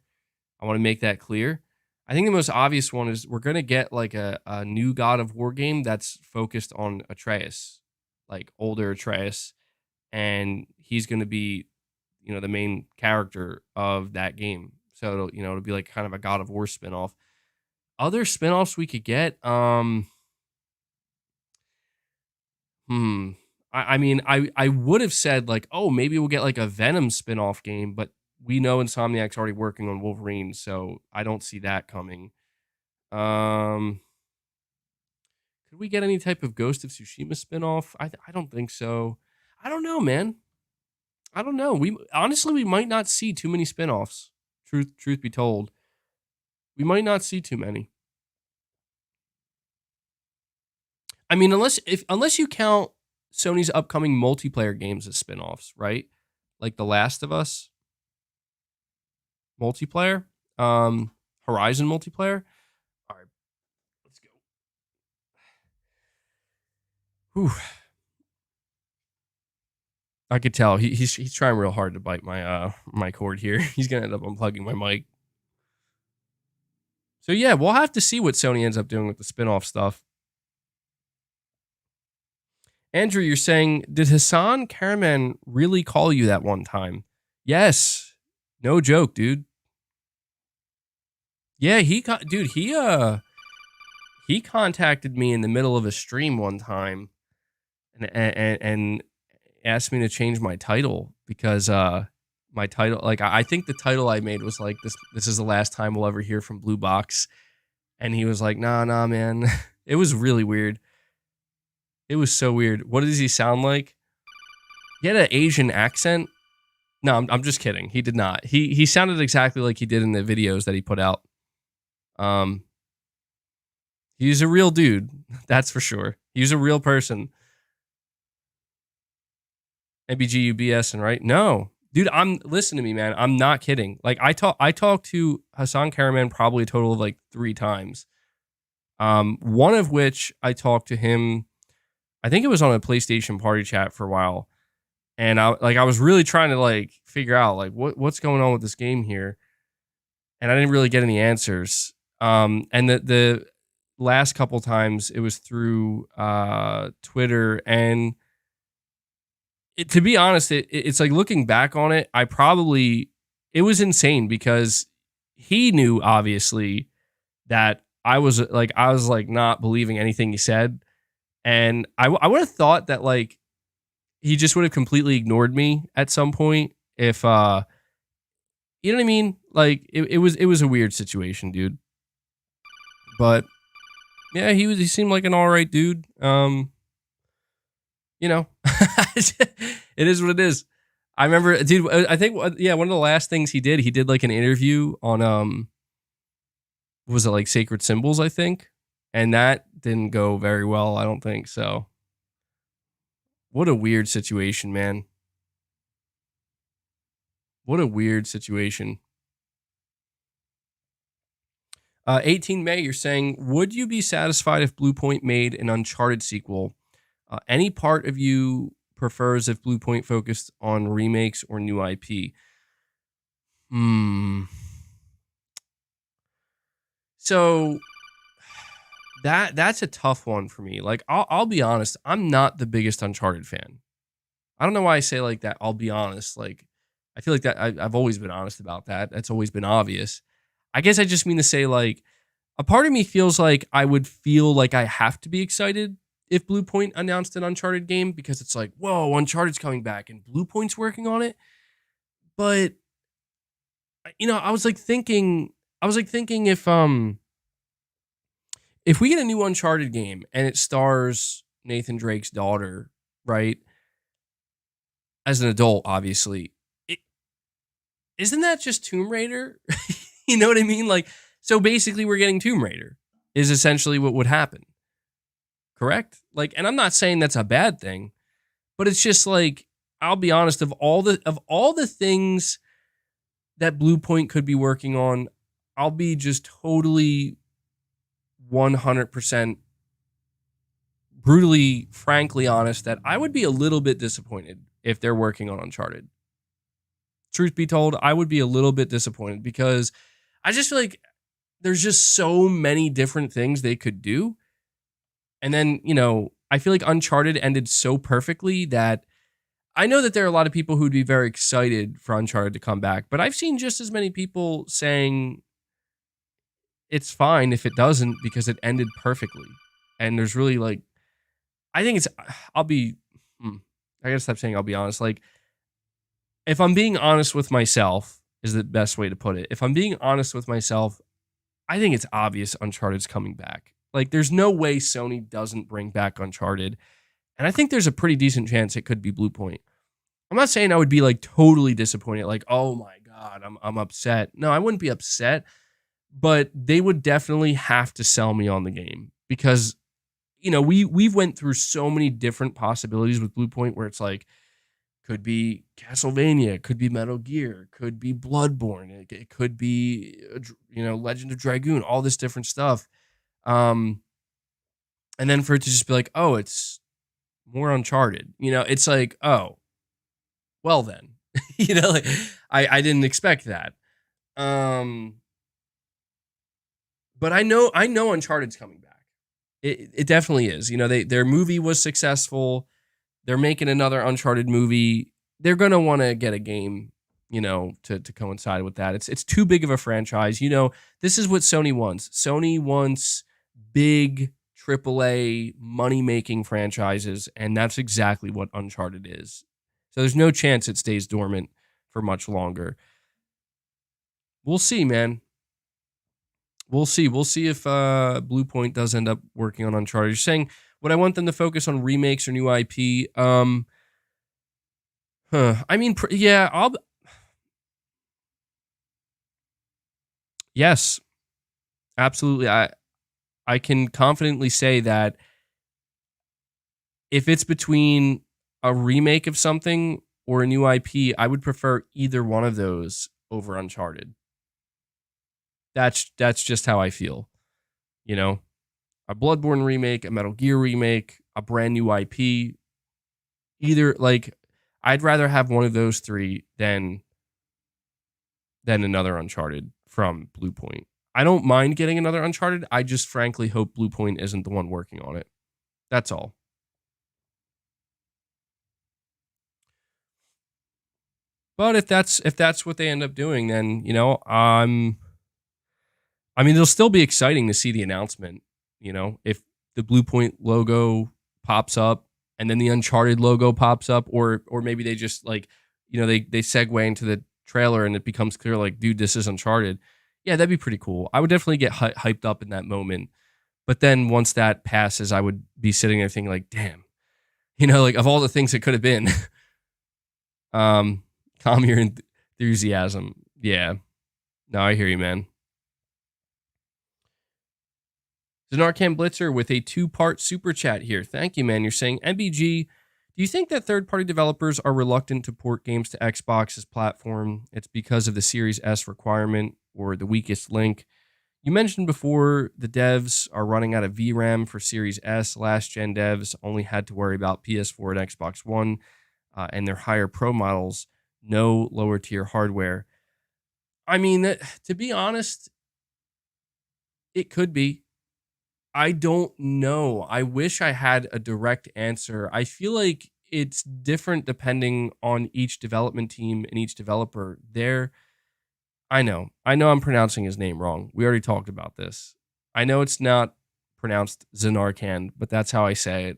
I want to make that clear. I think the most obvious one is we're going to get like a new God of War game that's focused on Atreus, like older Atreus, and he's going to be, the main character of that game. So it'll be like kind of a God of War spinoff. Other spinoffs we could get, I mean, I would have said like, oh, maybe we'll get like a Venom spinoff game, but we know Insomniac's already working on Wolverine, so I don't see that coming. Could we get any type of Ghost of Tsushima spinoff? I don't think so. I don't know, man. I don't know. We might not see too many spinoffs. Truth be told, we might not see too many. I mean, unless you count Sony's upcoming multiplayer games as spinoffs, right? Like The Last of Us multiplayer, Horizon multiplayer. All right, let's go. Whew. I could tell he's trying real hard to bite my my cord here. He's gonna end up unplugging my mic. So yeah, we'll have to see what Sony ends up doing with the spinoff stuff. Andrew, you're saying, did Hasan Karaman really call you that one time? Yes. No joke, dude. Yeah, he he contacted me in the middle of a stream one time and asked me to change my title because my title, like I think the title I made was like this is the last time we'll ever hear from BlueBox. And he was like, nah, man. It was really weird. It was so weird. What does he sound like? He had an Asian accent. No, I'm just kidding. He did not. He sounded exactly like he did in the videos that he put out. He's a real dude. That's for sure. He's a real person. MBG, you BSing, right? No. Dude, listen to me, man. I'm not kidding. Like I talked to Hasan Karaman probably a total of like 3 times. One of which I talked to him, I think it was on a PlayStation party chat for a while. And I was really trying to like figure out like what's going on with this game here. And I didn't really get any answers. And the last couple times it was through Twitter, and to be honest, it's like looking back on it, it was insane because he knew obviously that I was like not believing anything he said. And I would have thought that like he just would have completely ignored me at some point if you know what I mean? Like it was a weird situation, dude. But yeah, he seemed like an all right dude. You know, it is what it is. I remember, dude, I think, yeah, one of the last things he did like an interview on, was it like Sacred Symbols, I think? And that didn't go very well, I don't think. So what a weird situation, man. What a weird situation. 18 May, you're saying, would you be satisfied if Bluepoint made an Uncharted sequel? Any part of you prefers if Bluepoint focused on remakes or new IP? So that's a tough one for me. Like I'll be honest, I'm not the biggest Uncharted fan. I don't know why I say like that. I'll be honest. Like I feel like that I've always been honest about that. That's always been obvious. I guess I just mean to say like a part of me feels like I would feel like I have to be excited if Bluepoint announced an Uncharted game because it's like, whoa, Uncharted's coming back and Bluepoint's working on it. But you know, I was like thinking if we get a new Uncharted game and it stars Nathan Drake's daughter, right? As an adult, obviously. Isn't that just Tomb Raider? You know what I mean? Like, so basically we're getting Tomb Raider is essentially what would happen. Correct? Like, and I'm not saying that's a bad thing, but it's just like, I'll be honest, of all the things that Bluepoint could be working on, I'll be just totally 100% brutally, frankly honest that I would be a little bit disappointed if they're working on Uncharted. Truth be told, I would be a little bit disappointed because I just feel like there's just so many different things they could do. And then, you know, I feel like Uncharted ended so perfectly that I know that there are a lot of people who'd be very excited for Uncharted to come back, but I've seen just as many people saying it's fine if it doesn't because it ended perfectly. And there's really like, I think I gotta stop saying I'll be honest. Like, if I'm being honest with myself is the best way to put it. If I'm being honest with myself, I think it's obvious Uncharted's coming back. Like, there's no way Sony doesn't bring back Uncharted. And I think there's a pretty decent chance it could be Bluepoint. I'm not saying I would be like totally disappointed, like, oh my God, I'm upset. No, I wouldn't be upset, but they would definitely have to sell me on the game because, you know, we've went through so many different possibilities with Bluepoint where it's like, could be Castlevania, could be Metal Gear, could be Bloodborne, it could be, you know, Legend of Dragoon, all this different stuff. And then for it to just be like, oh, it's more Uncharted, you know, it's like, oh, well then, you know, like I didn't expect that. But I know Uncharted's coming back. It definitely is. You know, their movie was successful. They're making another Uncharted movie. They're gonna want to get a game, you know, to coincide with that. It's too big of a franchise. You know, this is what Sony wants. Sony wants big AAA money-making franchises, and that's exactly what Uncharted is. So there's no chance it stays dormant for much longer. We'll see, man. We'll see. We'll see if Bluepoint does end up working on Uncharted. You're saying, would I want them to focus on remakes or new IP? I mean, yeah, yes, absolutely. I can confidently say that if it's between a remake of something or a new IP, I would prefer either one of those over Uncharted. That's just how I feel. You know, a Bloodborne remake, a Metal Gear remake, a brand new IP. Either, like, I'd rather have one of those three than another Uncharted from Bluepoint. I don't mind getting another Uncharted. I just frankly hope Bluepoint isn't the one working on it. That's all. But if that's what they end up doing, then, you know, I mean, it'll still be exciting to see the announcement. You know, if the Bluepoint logo pops up and then the Uncharted logo pops up, or maybe they just, like, you know, they segue into the trailer and it becomes clear, like, dude, this is Uncharted. Yeah, that'd be pretty cool. I would definitely get hyped up in that moment. But then once that passes, I would be sitting there thinking, like, damn, you know, like, of all the things it could have been, calm your enthusiasm. Yeah. No, I hear you, man. Zanarkhan Blitzer with a 2-part super chat here. Thank you, man. You're saying, MBG, do you think that third-party developers are reluctant to port games to Xbox's platform? It's because of the Series S requirement or the weakest link? You mentioned before the devs are running out of VRAM for Series S. Last-gen devs only had to worry about PS4 and Xbox One and their higher Pro models, no lower-tier hardware. I mean, to be honest, it could be. I don't know. I wish I had a direct answer. I feel like it's different depending on each development team and each developer. I know I'm pronouncing his name wrong. We already talked about this. I know it's not pronounced Zanarkhan, but that's how I say it.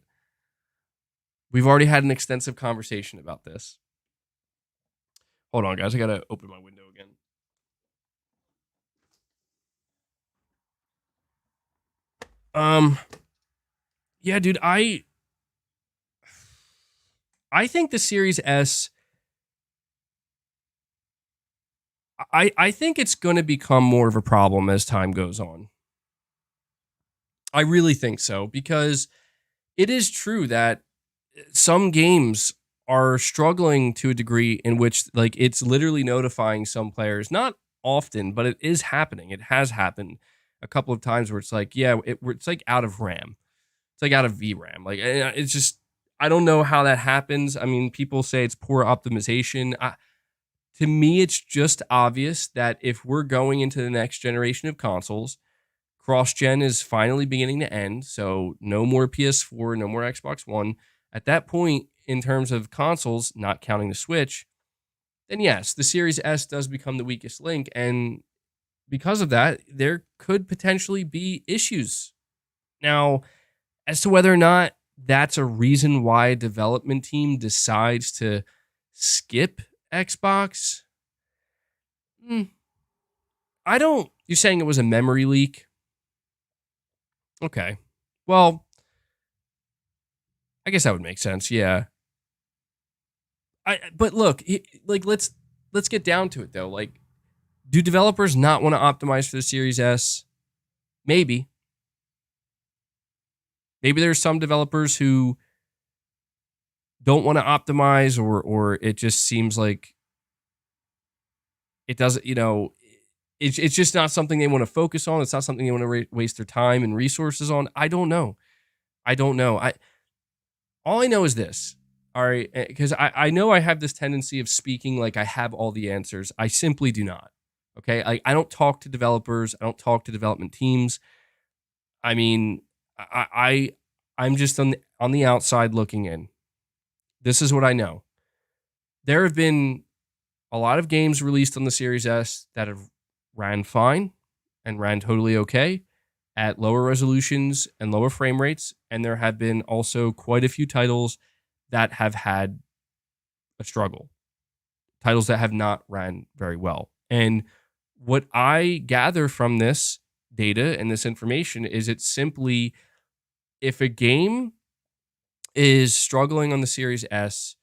We've already had an extensive conversation about this. Hold on, guys. I gotta open my window again. Yeah, dude, I think the Series S, I think it's going to become more of a problem as time goes on. I really think so, because it is true that some games are struggling to a degree in which, like, it's literally notifying some players, not often, but it is happening. It has happened a couple of times where it's like, yeah, it's like out of RAM. It's like out of VRAM. Like, it's just, I don't know how that happens. I mean, people say it's poor optimization. To me, it's just obvious that if we're going into the next generation of consoles, cross-gen is finally beginning to end. So no more PS4, no more Xbox One. At that point, in terms of consoles, not counting the Switch, then yes, the Series S does become the weakest link. And because of that, there could potentially be issues. Now, as to whether or not that's a reason why a development team decides to skip Xbox, I don't. You're saying it was a memory leak? Okay. Well, I guess that would make sense. Yeah. But look, like, let's get down to it though. Like, do developers not want to optimize for the Series S? Maybe. Maybe there's some developers who don't want to optimize, or it just seems like it doesn't, you know, it's just not something they want to focus on. It's not something they want to waste their time and resources on. I don't know. All I know is this. All right, because I know I have this tendency of speaking like I have all the answers. I simply do not. Okay, I don't talk to developers. I don't talk to development teams. I mean, I'm just on the outside looking in. This is what I know. There have been a lot of games released on the Series S that have ran fine and ran totally okay. at lower resolutions and lower frame rates, and there have been also quite a few titles that have had a struggle, titles that have not ran very well. And what I gather from this data and this information is it's simply, if a game is struggling on the Series S,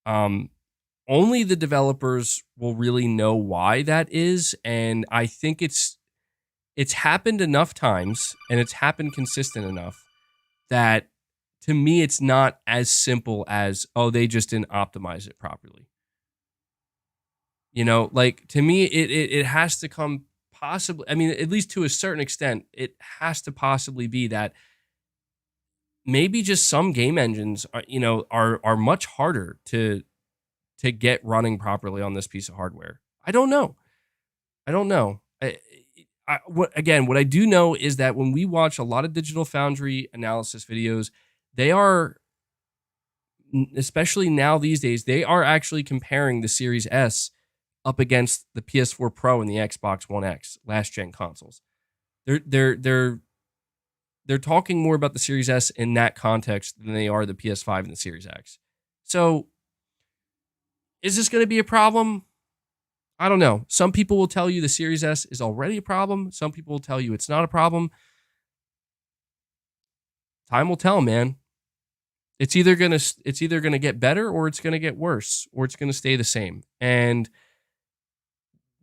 only the developers will really know why that is. And I think it's happened enough times and it's happened consistent enough that, to me, it's not as simple as, oh, they just didn't optimize it properly. Like, to me, it has to come possibly, I mean, at least to a certain extent, it has to possibly be that maybe just some game engines are much harder to get running properly on this piece of hardware. I don't know. What I do know is that when we watch a lot of Digital Foundry analysis videos, they are, especially now these days, they are actually comparing the Series S up against the PS4 Pro and the Xbox One X, last gen consoles. They're talking more about the Series S in that context than they are the PS5 and the Series X. So, is this going to be a problem? I don't know. Some people will tell you the Series S is already a problem. Some people will tell you it's not a problem. Time will tell, man. It's either gonna get better, or it's gonna get worse, or it's gonna stay the same. And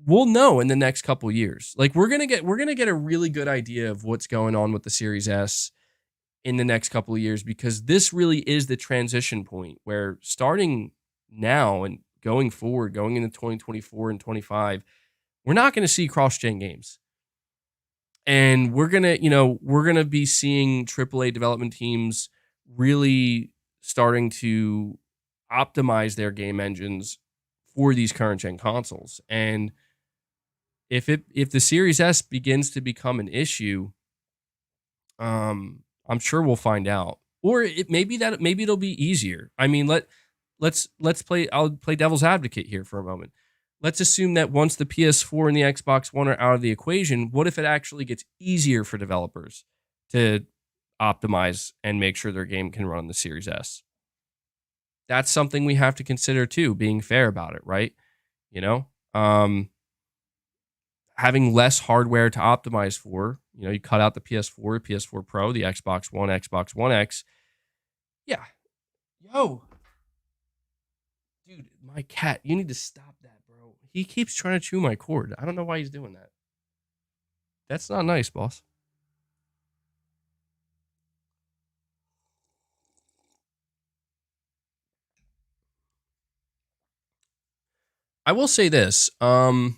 we'll know in the next couple years. Like, we're gonna get a really good idea of what's going on with the Series S in the next couple of years, because this really is the transition point where, starting now and going forward, going into 2024 and 25, we're not going to see cross-gen games. And we're going to be seeing AAA development teams really starting to optimize their game engines for these current gen consoles. And if the Series S begins to become an issue, I'm sure we'll find out. Or maybe it'll be easier. I mean, I'll play devil's advocate here for a moment. Let's assume that once the PS4 and the Xbox One are out of the equation, what if it actually gets easier for developers to optimize and make sure their game can run on the Series S? That's something we have to consider too, being fair about it, right? Having less hardware to optimize for, you cut out the PS4, PS4 Pro, the Xbox One X. Yeah. Yo. Dude, my cat, you need to stop that, bro. He keeps trying to chew my cord. I don't know why he's doing that. That's not nice, boss. I will say this. The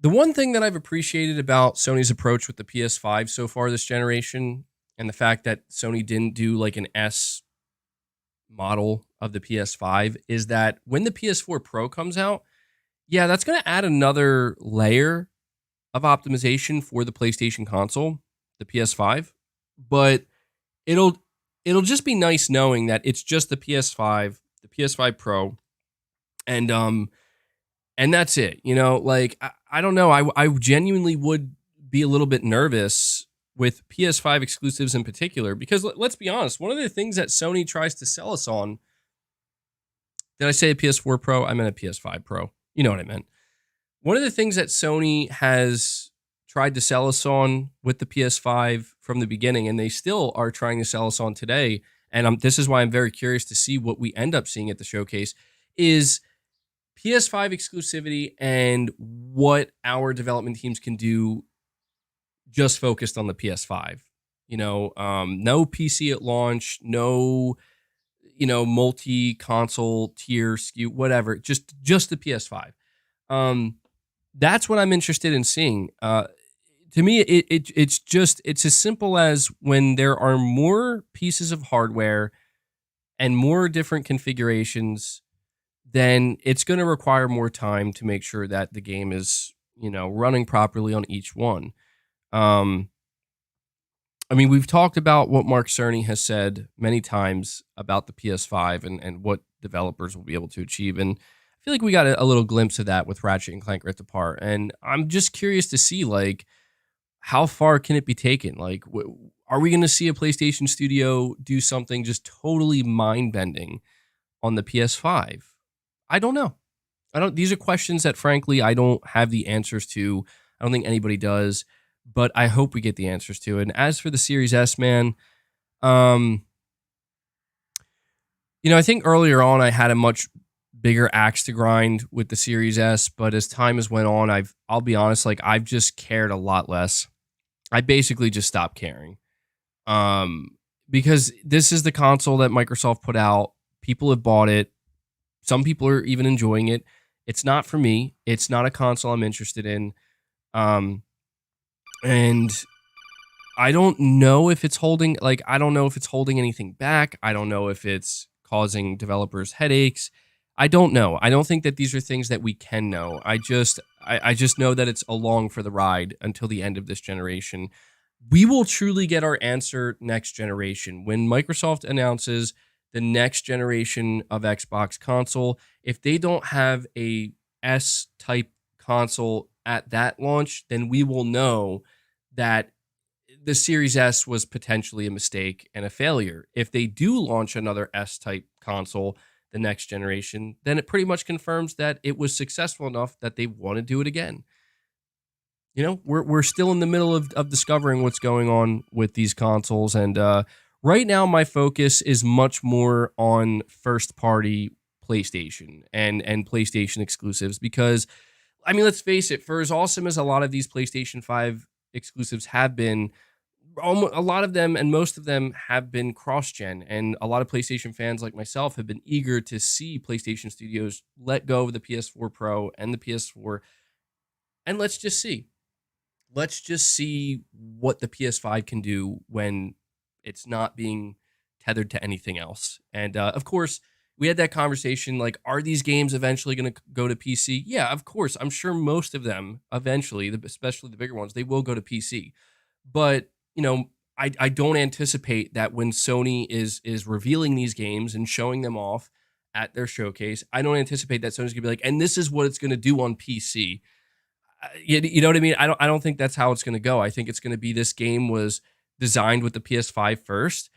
one thing that I've appreciated about Sony's approach with the PS5 so far this generation, and the fact that Sony didn't do like an S model of the PS5, is that when the PS4 Pro comes out, yeah, that's going to add another layer of optimization for the PlayStation console, the PS5, but it'll just be nice knowing that it's just the PS5, the PS5 Pro, and that's it. Like, I don't know, I genuinely would be a little bit nervous with PS5 exclusives in particular, because let's be honest, one of the things that Sony tries to sell us on, did I say a PS4 Pro? I meant a PS5 Pro. You know what I meant. One of the things that Sony has tried to sell us on with the PS5 from the beginning, and they still are trying to sell us on today, and this is why I'm very curious to see what we end up seeing at the showcase, is PS5 exclusivity and what our development teams can do just focused on the PS5. No PC at launch, no, multi-console tier SKU, whatever, just the PS5. That's what I'm interested in seeing. To me, it's as simple as, when there are more pieces of hardware and more different configurations, then it's going to require more time to make sure that the game is, running properly on each one. I mean, we've talked about what Mark Cerny has said many times about the PS5 and what developers will be able to achieve. And I feel like we got a little glimpse of that with Ratchet and Clank Rift Apart. And I'm just curious to see, like, how far can it be taken? Like, are we going to see a PlayStation studio do something just totally mind bending on the PS5? I don't know. I don't. These are questions that, frankly, I don't have the answers to. I don't think anybody does, but I hope we get the answers to. And as for the Series S, man, um, I think earlier on I had a much bigger axe to grind with the Series S, but as time has went on, I'll be honest, like I've just cared a lot less. I basically just stopped caring. Because this is the console that Microsoft put out. People have bought it. Some people are even enjoying it. It's not for me. It's not a console I'm interested in. And I don't know if it's holding, I don't know if it's holding anything back. I don't know if it's causing developers headaches. I don't know. I don't think that these are things that we can know. I just know that it's along for the ride until the end of this generation. We will truly get our answer next generation. When Microsoft announces the next generation of Xbox console, if they don't have a S-type console at that launch, then we will know that the Series S was potentially a mistake and a failure. If they do launch another S-type console the next generation, then it pretty much confirms that it was successful enough that they want to do it again. We're still in the middle of discovering what's going on with these consoles, and right now my focus is much more on first-party PlayStation and PlayStation exclusives, because, I mean, let's face it, for as awesome as a lot of these PlayStation 5 exclusives have been, a lot of them and most of them have been cross-gen, and a lot of PlayStation fans like myself have been eager to see PlayStation Studios let go of the PS4 Pro and the PS4, and let's just see. Let's just see what the PS5 can do when it's not being tethered to anything else. And of course, we had that conversation, like, are these games eventually going to go to PC? Yeah, of course. I'm sure most of them eventually, especially the bigger ones, they will go to PC. But, I don't anticipate that when Sony is revealing these games and showing them off at their showcase, I don't anticipate that Sony's going to be like, and this is what it's going to do on PC. You know what I mean? I don't think that's how it's going to go. I think it's going to be, this game was designed with the PS5 first.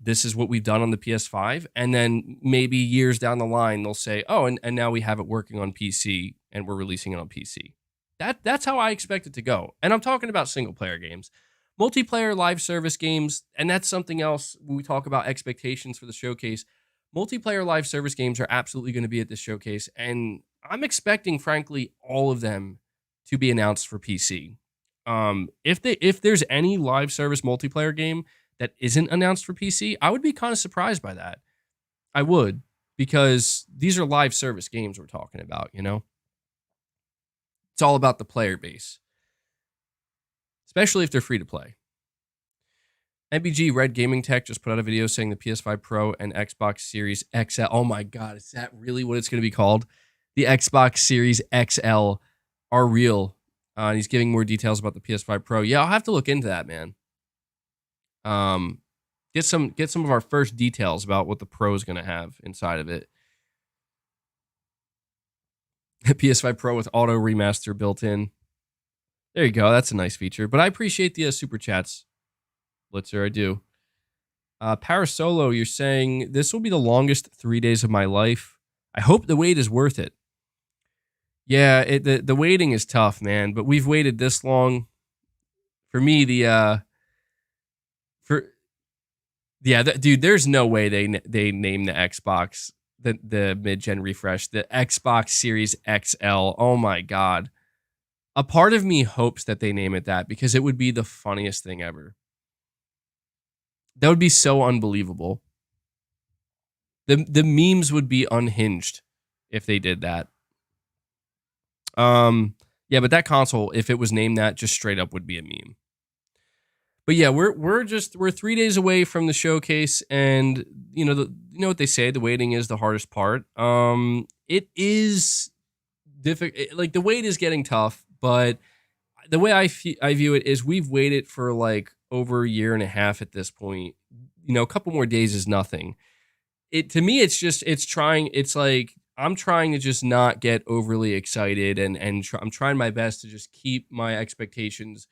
This is what we've done on the PS5. And then maybe years down the line, they'll say, oh, and now we have it working on PC and we're releasing it on PC. That's how I expect it to go. And I'm talking about single player games. Multiplayer live service games, and that's something else when we talk about expectations for the showcase. Multiplayer live service games are absolutely going to be at this showcase, and I'm expecting, frankly, all of them to be announced for PC. If there's any live service multiplayer game that isn't announced for PC, I would be kind of surprised by that. I would, because these are live service games we're talking about, It's all about the player base, especially if they're free to play. MBG Red Gaming Tech just put out a video saying the PS5 Pro and Xbox Series XL. Oh my God, is that really what it's going to be called? The Xbox Series XL are real. He's giving more details about the PS5 Pro. Yeah, I'll have to look into that, man. Get some of our first details about what the Pro is going to have inside of it. PS5 Pro with auto remaster built in. There you go. That's a nice feature. But I appreciate the super chats, Blitzer. I do. Parasolo, you're saying this will be the longest 3 days of my life. I hope the wait is worth it. Yeah, the waiting is tough, man. But we've waited this long. For me, dude, there's no way they name the Xbox the mid-gen refresh the Xbox Series XL. Oh my God. A part of me hopes that they name it that, because it would be the funniest thing ever. That would be so unbelievable. The memes would be unhinged if they did that. Yeah, but that console, if it was named that, just straight up would be a meme. But yeah, we're 3 days away from the showcase, and you know what they say, the waiting is the hardest part. It is difficult. Like, the wait is getting tough, but the way I view it is we've waited for like over a year and a half at this point. A couple more days is nothing. To me, it's like I'm trying to just not get overly excited, and I'm trying my best to just keep my expectations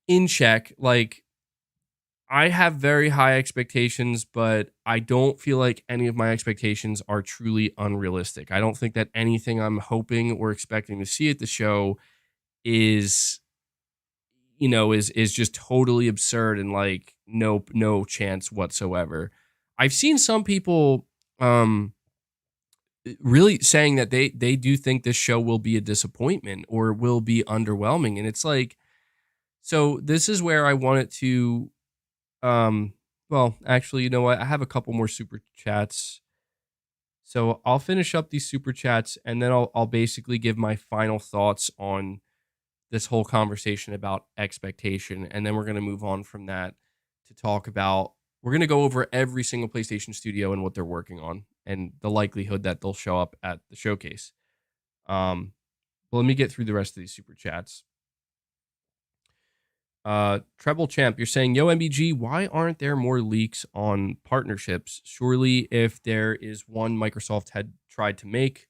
in check. Like, I have very high expectations, but I don't feel like any of my expectations are truly unrealistic. I don't think that anything I'm hoping or expecting to see at the show is, is just totally absurd and like no chance whatsoever. I've seen some people really saying that they do think this show will be a disappointment or will be underwhelming, and it's like, so this is where I want it to well, actually, you know what? I have a couple more super chats. So I'll finish up these super chats and then I'll basically give my final thoughts on this whole conversation about expectation. And then we're going to move on from that to talk about, we're going to go over every single PlayStation studio and what they're working on and the likelihood that they'll show up at the showcase. But let me get through the rest of these super chats. Treble Champ, you're saying, yo, MBG, why aren't there more leaks on partnerships? Surely if there is one Microsoft had tried to make,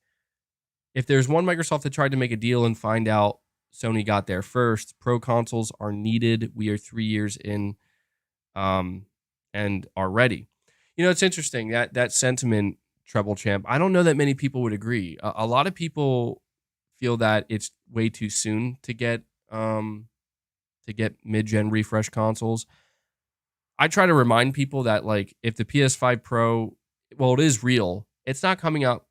if there's one Microsoft that tried to make a deal and find out Sony got there first, pro consoles are needed. We are 3 years in, and are ready. You know, it's interesting that sentiment, Treble Champ. I don't know that many people would agree. A lot of people feel that it's way too soon to get mid-gen refresh consoles. I try to remind people that, like, if the PS5 Pro, well, it is real. It's not coming out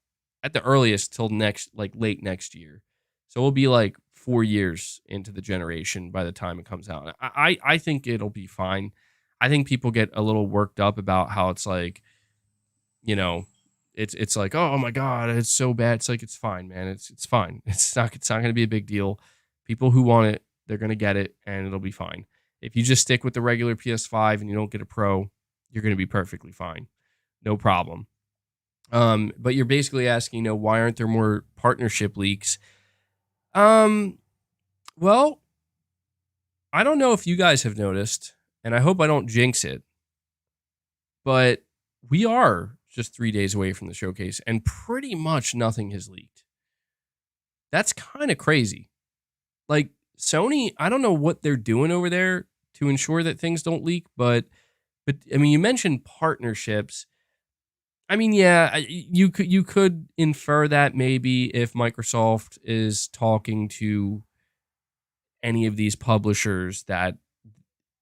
at the earliest till late next year. So it'll be like 4 years into the generation by the time it comes out. I think it'll be fine. I think people get a little worked up about how it's like, it's like, oh my God, it's so bad. It's like, it's fine, man. It's fine. It's not going to be a big deal. People who want it, they're going to get it and it'll be fine. If you just stick with the regular PS5 and you don't get a Pro, you're going to be perfectly fine. No problem. But you're basically asking, why aren't there more partnership leaks? Well, I don't know if you guys have noticed, and I hope I don't jinx it, but we are just 3 days away from the showcase and pretty much nothing has leaked. That's kind of crazy. Like, Sony, I don't know what they're doing over there to ensure that things don't leak, but I mean, you mentioned partnerships. I mean, yeah, you could infer that maybe if Microsoft is talking to any of these publishers that,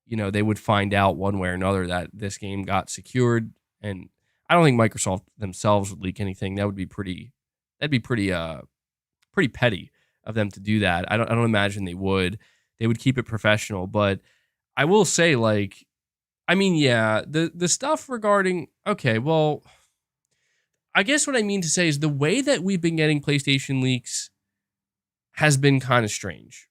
they would find out one way or another that this game got secured. And I don't think Microsoft themselves would leak anything. That'd be pretty petty of them to do that. I don't imagine they would. They would keep it professional. But I will say, like, I mean, yeah, the stuff regarding, okay, well, I guess what I mean to say is the way that we've been getting PlayStation leaks has been kind of strange.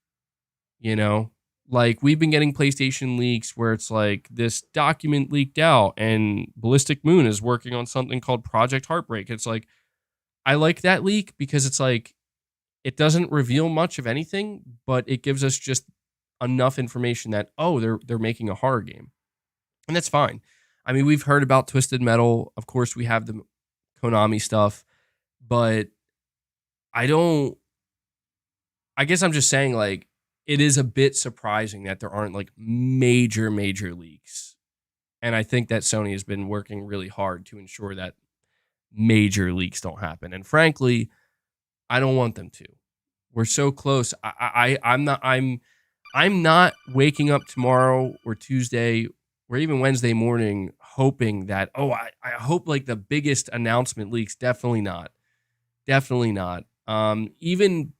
Like, we've been getting PlayStation leaks where it's like this document leaked out and Ballistic Moon is working on something called Project Heartbreak. It's like, I like that leak because it's like, it doesn't reveal much of anything, but it gives us just enough information that, oh, they're making a horror game. And that's fine. I mean, we've heard about Twisted Metal. Of course, we have the Konami stuff, but I guess I'm just saying, like, it is a bit surprising that there aren't like major leaks. And I think that Sony has been working really hard to ensure that major leaks don't happen. And frankly, I don't want them to. We're so close. I'm not waking up tomorrow or Tuesday or even Wednesday morning hoping that, I hope like the biggest announcement leaks. Definitely not. Even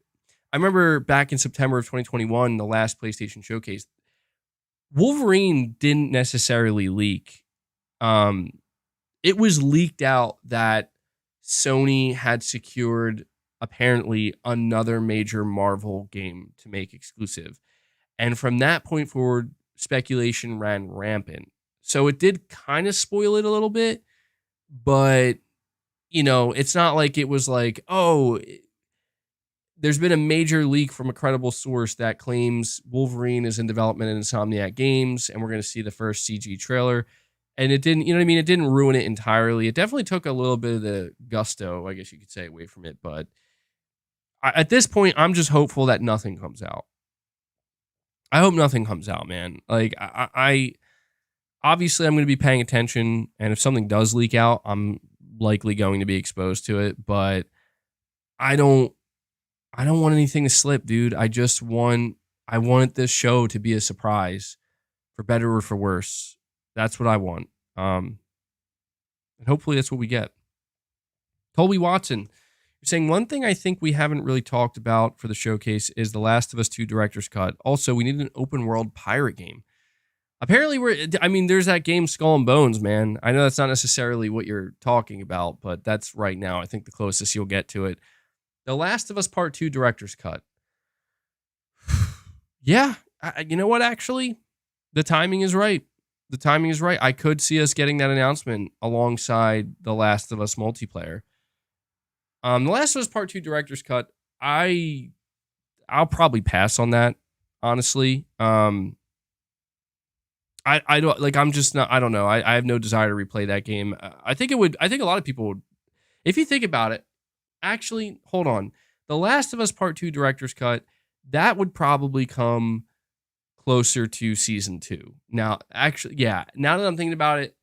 I remember back in September of 2021, the last PlayStation showcase, Wolverine didn't necessarily leak. It was leaked out that Sony had secured apparently another major Marvel game to make exclusive. And from that point forward, speculation ran rampant. So it did kind of spoil it a little bit, but it's not like it was like, there's been a major leak from a credible source that claims Wolverine is in development in Insomniac Games, and we're going to see the first CG trailer. And it didn't, it didn't ruin it entirely. It definitely took a little bit of the gusto, I guess you could say, away from it. But at this point, I'm just hopeful that nothing comes out. I hope nothing comes out, man. Like I obviously I'm going to be paying attention, and if something does leak out, I'm likely going to be exposed to it. But I don't want anything to slip, dude. I wanted this show to be a surprise, for better or for worse. That's what I want. And hopefully that's what we get. Colby Watson, you're saying one thing I think we haven't really talked about for the showcase is The Last of Us 2 Director's Cut. Also, we need an open world pirate game. Apparently, there's that game Skull and Bones, man. I know that's not necessarily what you're talking about, but that's right now, I think, the closest you'll get to it. The Last of Us Part 2 Director's Cut. Yeah, you know what, actually? The timing is right. The timing is right. I could see us getting that announcement alongside The Last of Us multiplayer. The Last of Us Part 2 Director's Cut, I'll probably pass on that, honestly. I don't like. I'm just not. I don't know. I have no desire to replay that game. I think a lot of people would. If you think about it, actually, hold on. The Last of Us Part 2 Director's Cut, that would probably come closer to season 2. Now, actually, yeah. Now that I'm thinking about it,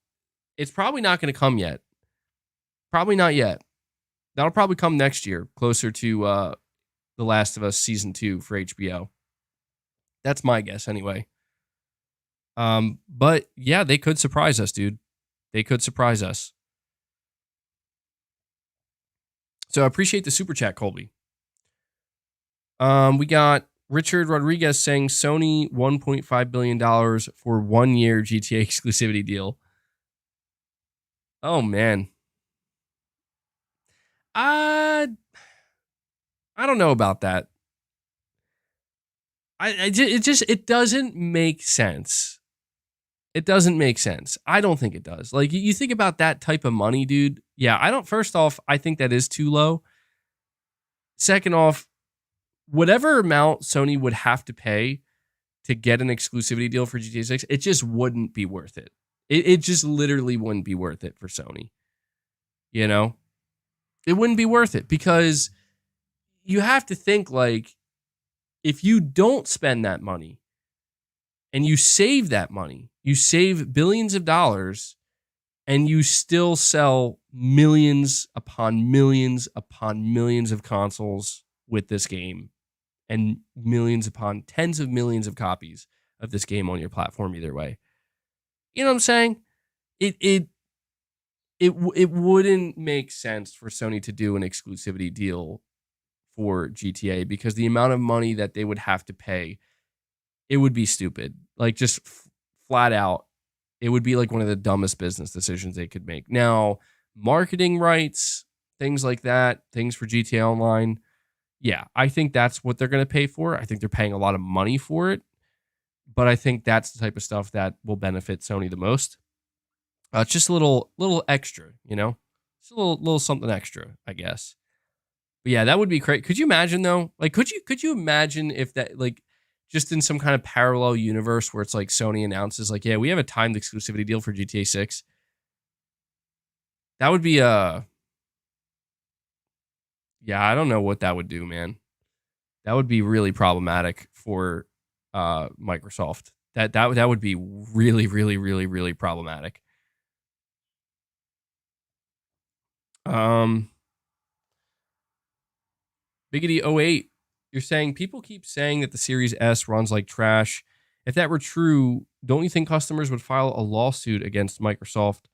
it's probably not going to come yet. Probably not yet. That'll probably come next year, closer to The Last of Us season 2 for HBO. That's my guess, anyway. But yeah, they could surprise us, dude. They could surprise us. So I appreciate the super chat, Colby. We got Richard Rodriguez saying Sony $1.5 billion for 1 year GTA exclusivity deal. Oh, man. I don't know about that. It doesn't make sense. It doesn't make sense. I don't think it does. Like, you think about that type of money, dude. Yeah, first off, I think that is too low. Second off, whatever amount Sony would have to pay to get an exclusivity deal for GTA 6, it just wouldn't be worth it. It just literally wouldn't be worth it for Sony. You know? It wouldn't be worth it, because you have to think, like, if you don't spend that money and you save that money, you save billions of dollars, and you still sell millions upon millions upon millions of consoles with this game, and millions upon tens of millions of copies of this game on your platform either way. You know what I'm saying? It wouldn't make sense for Sony to do an exclusivity deal for GTA, because the amount of money that they would have to pay, it would be stupid. Like, just flat out, it would be like one of the dumbest business decisions they could make. Now, marketing rights, things like that, things for GTA Online, yeah, I think that's what they're going to pay for. I think they're paying a lot of money for it, but I think that's the type of stuff that will benefit Sony the most. It's just a little extra, you know? Just a little something extra, I guess. But yeah, that would be great. Could you imagine, though? Like, could you imagine if that, like, just in some kind of parallel universe where it's like Sony announces, like, yeah, we have a timed exclusivity deal for GTA 6. That would be yeah, I don't know what that would do, man. That would be really problematic for Microsoft. That would be really, really, really, really problematic. Biggity 08, you're saying people keep saying that the Series S runs like trash. If that were true, don't you think customers would file a lawsuit against Microsoft?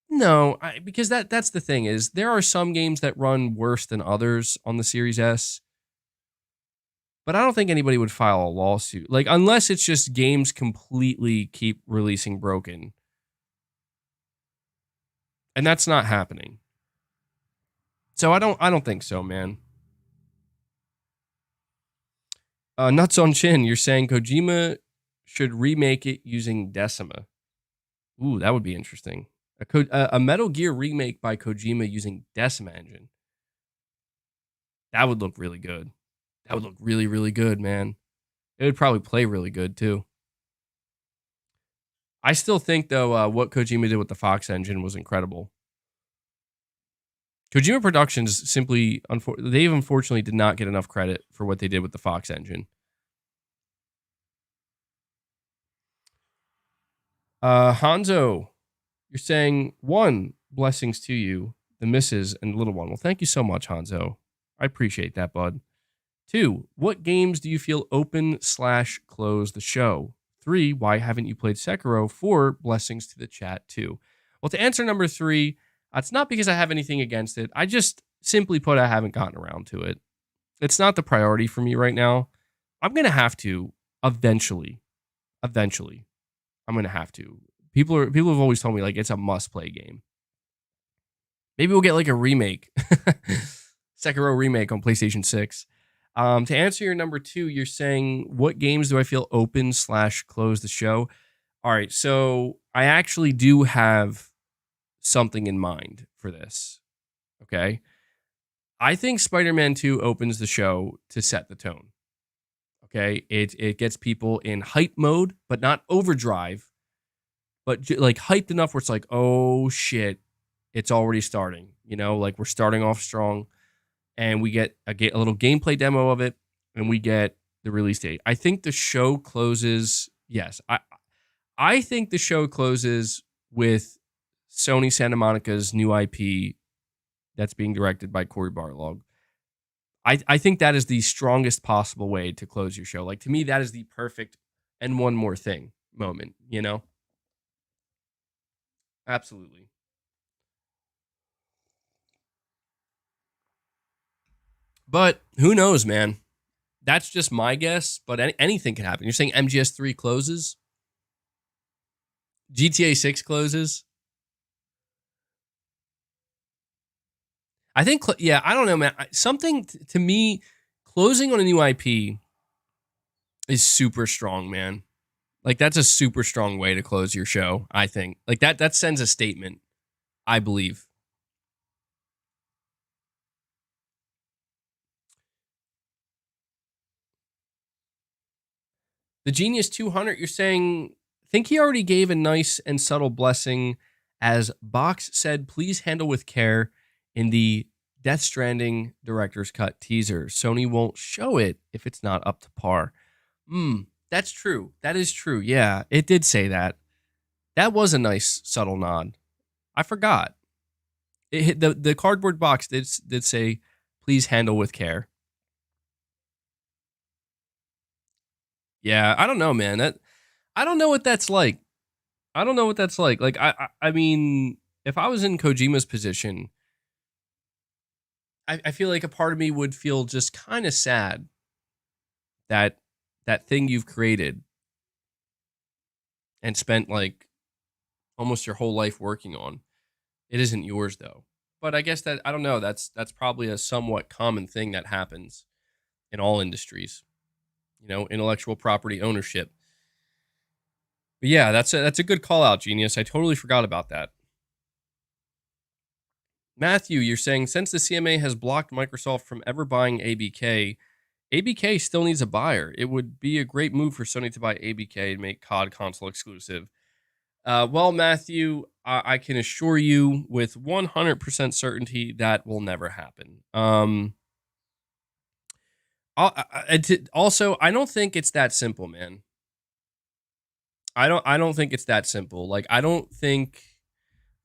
No, because that's the thing, is there are some games that run worse than others on the Series S. But I don't think anybody would file a lawsuit. Like, unless it's just games completely keep releasing broken. And that's not happening. So I don't think so, man. Nuts on Chin, you're saying Kojima should remake it using Decima. Ooh, that would be interesting. A Metal Gear remake by Kojima using Decima engine. That would look really good. That would look really, really good, man. It would probably play really good, too. I still think, though, what Kojima did with the Fox engine was incredible. Kojima Productions simply, they unfortunately did not get enough credit for what they did with the Fox engine. Hanzo, you're saying, 1, blessings to you, the missus and the little one. Well, thank you so much, Hanzo. I appreciate that, bud. 2, what games do you feel open/close the show? 3, why haven't you played Sekiro? 4, blessings to the chat too. Well, to answer number 3, it's not because I have anything against it. I just, simply put, I haven't gotten around to it. It's not the priority for me right now. I'm going to have to eventually. I'm going to have to. People have always told me like it's a must-play game. Maybe we'll get like a remake. Sekiro remake on PlayStation 6. To answer your number 2, you're saying, what games do I feel open/close the show? All right, so I actually do have something in mind for this. Okay. I think Spider-Man 2 opens the show to set the tone. Okay. It gets people in hype mode, but not overdrive, but like hyped enough where it's like, oh shit, it's already starting. You know, like we're starting off strong. And we get a little gameplay demo of it, and we get the release date. I think the show closes. Yes, I think the show closes with Sony Santa Monica's new IP that's being directed by Cory Barlog. I think that is the strongest possible way to close your show. Like, to me, that is the perfect and one more thing moment. You know, absolutely. But who knows, man? That's just my guess, but anything can happen. You're saying MGS3 closes? GTA 6 closes? I think, yeah, I don't know, man. Something to me, closing on a new IP is super strong, man. Like, that's a super strong way to close your show, I think. Like, that sends a statement, I believe. The Genius 200, you're saying, think he already gave a nice and subtle blessing as Box said, please handle with care in the DeathStranding Director's Cut teaser. Sony won't show it if it's not up to par. That's true. That is true. Yeah, it did say that. That was a nice subtle nod. I forgot. It hit the cardboard box did say, please handle with care. Yeah, I don't know, man. I don't know what that's like. I don't know what that's like. Like, I mean, if I was in Kojima's position, I feel like a part of me would feel just kind of sad that that thing you've created and spent like almost your whole life working on, it isn't yours though. But I guess that, I don't know, that's probably a somewhat common thing that happens in all industries. You know, intellectual property ownership. But yeah, that's a good call out, Genius. I totally forgot about that. Matthew, you're saying, since the CMA has blocked Microsoft from ever buying ABK, ABK still needs a buyer. It would be a great move for Sony to buy ABK and make COD console exclusive. Well, Matthew, I can assure you with 100% certainty that will never happen. Also, I don't think it's that simple, man. I don't think it's that simple. Like, I don't think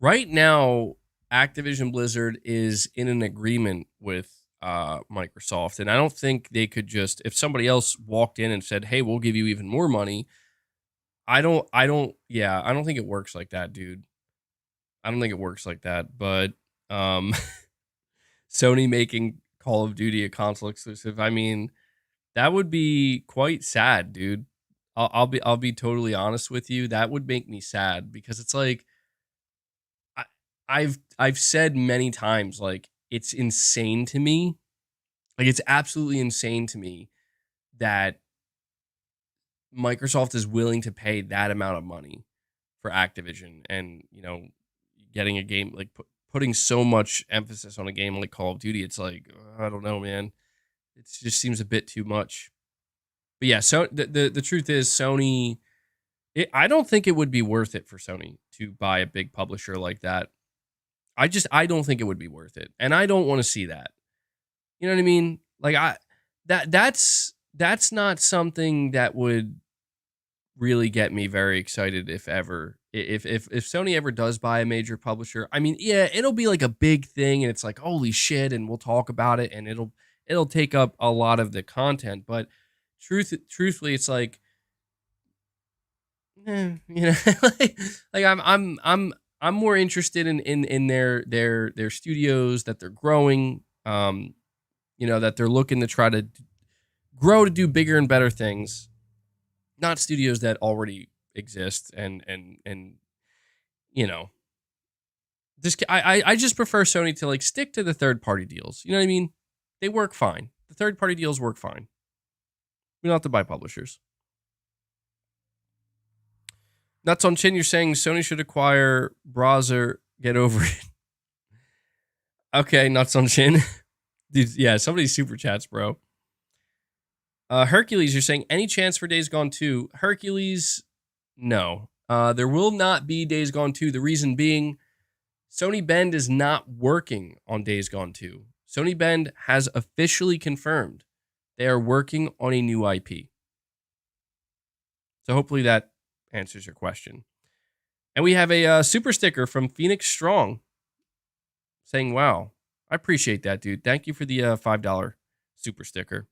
right now Activision Blizzard is in an agreement with Microsoft, and I don't think they could just, if somebody else walked in and said, "Hey, we'll give you even more money." I don't think it works like that, dude. I don't think it works like that. But Sony making Call of Duty a console exclusive, I mean, that would be quite sad, dude. I'll be totally honest with you. That would make me sad because it's like I've said many times, like, it's insane to me. Like, it's absolutely insane to me that Microsoft is willing to pay that amount of money for Activision, and, you know, getting a game like putting so much emphasis on a game like Call of Duty. It's like, I don't know, man. It just seems a bit too much. But yeah, so the truth is, Sony, I don't think it would be worth it for Sony to buy a big publisher like that. I don't think it would be worth it. And I don't want to see that. You know what I mean? Like that's not something that would really get me very excited if ever. If Sony ever does buy a major publisher, I mean, yeah, it'll be like a big thing and it's like, holy shit, and we'll talk about it and it'll take up a lot of the content, but truthfully, it's like, you know, like I'm more interested in their studios that they're growing, you know, that they're looking to try to grow to do bigger and better things, not studios that already exist and you know, this I just prefer Sony to like stick to the third party deals. You know what I mean? They work fine. The third party deals work fine. We don't have to buy publishers. Nuts on Chin, you're saying Sony should acquire browser. Get over it. Okay, Nuts on Chin. Dude, yeah, somebody super chats, bro. Hercules, you're saying any chance for Days Gone 2? Hercules, no. There will not be Days Gone 2. The reason being, Sony Bend is not working on Days Gone 2. Sony Bend has officially confirmed they are working on a new IP. So hopefully that answers your question. And we have a super sticker from Phoenix Strong saying, wow, I appreciate that, dude. Thank you for the $5 super sticker.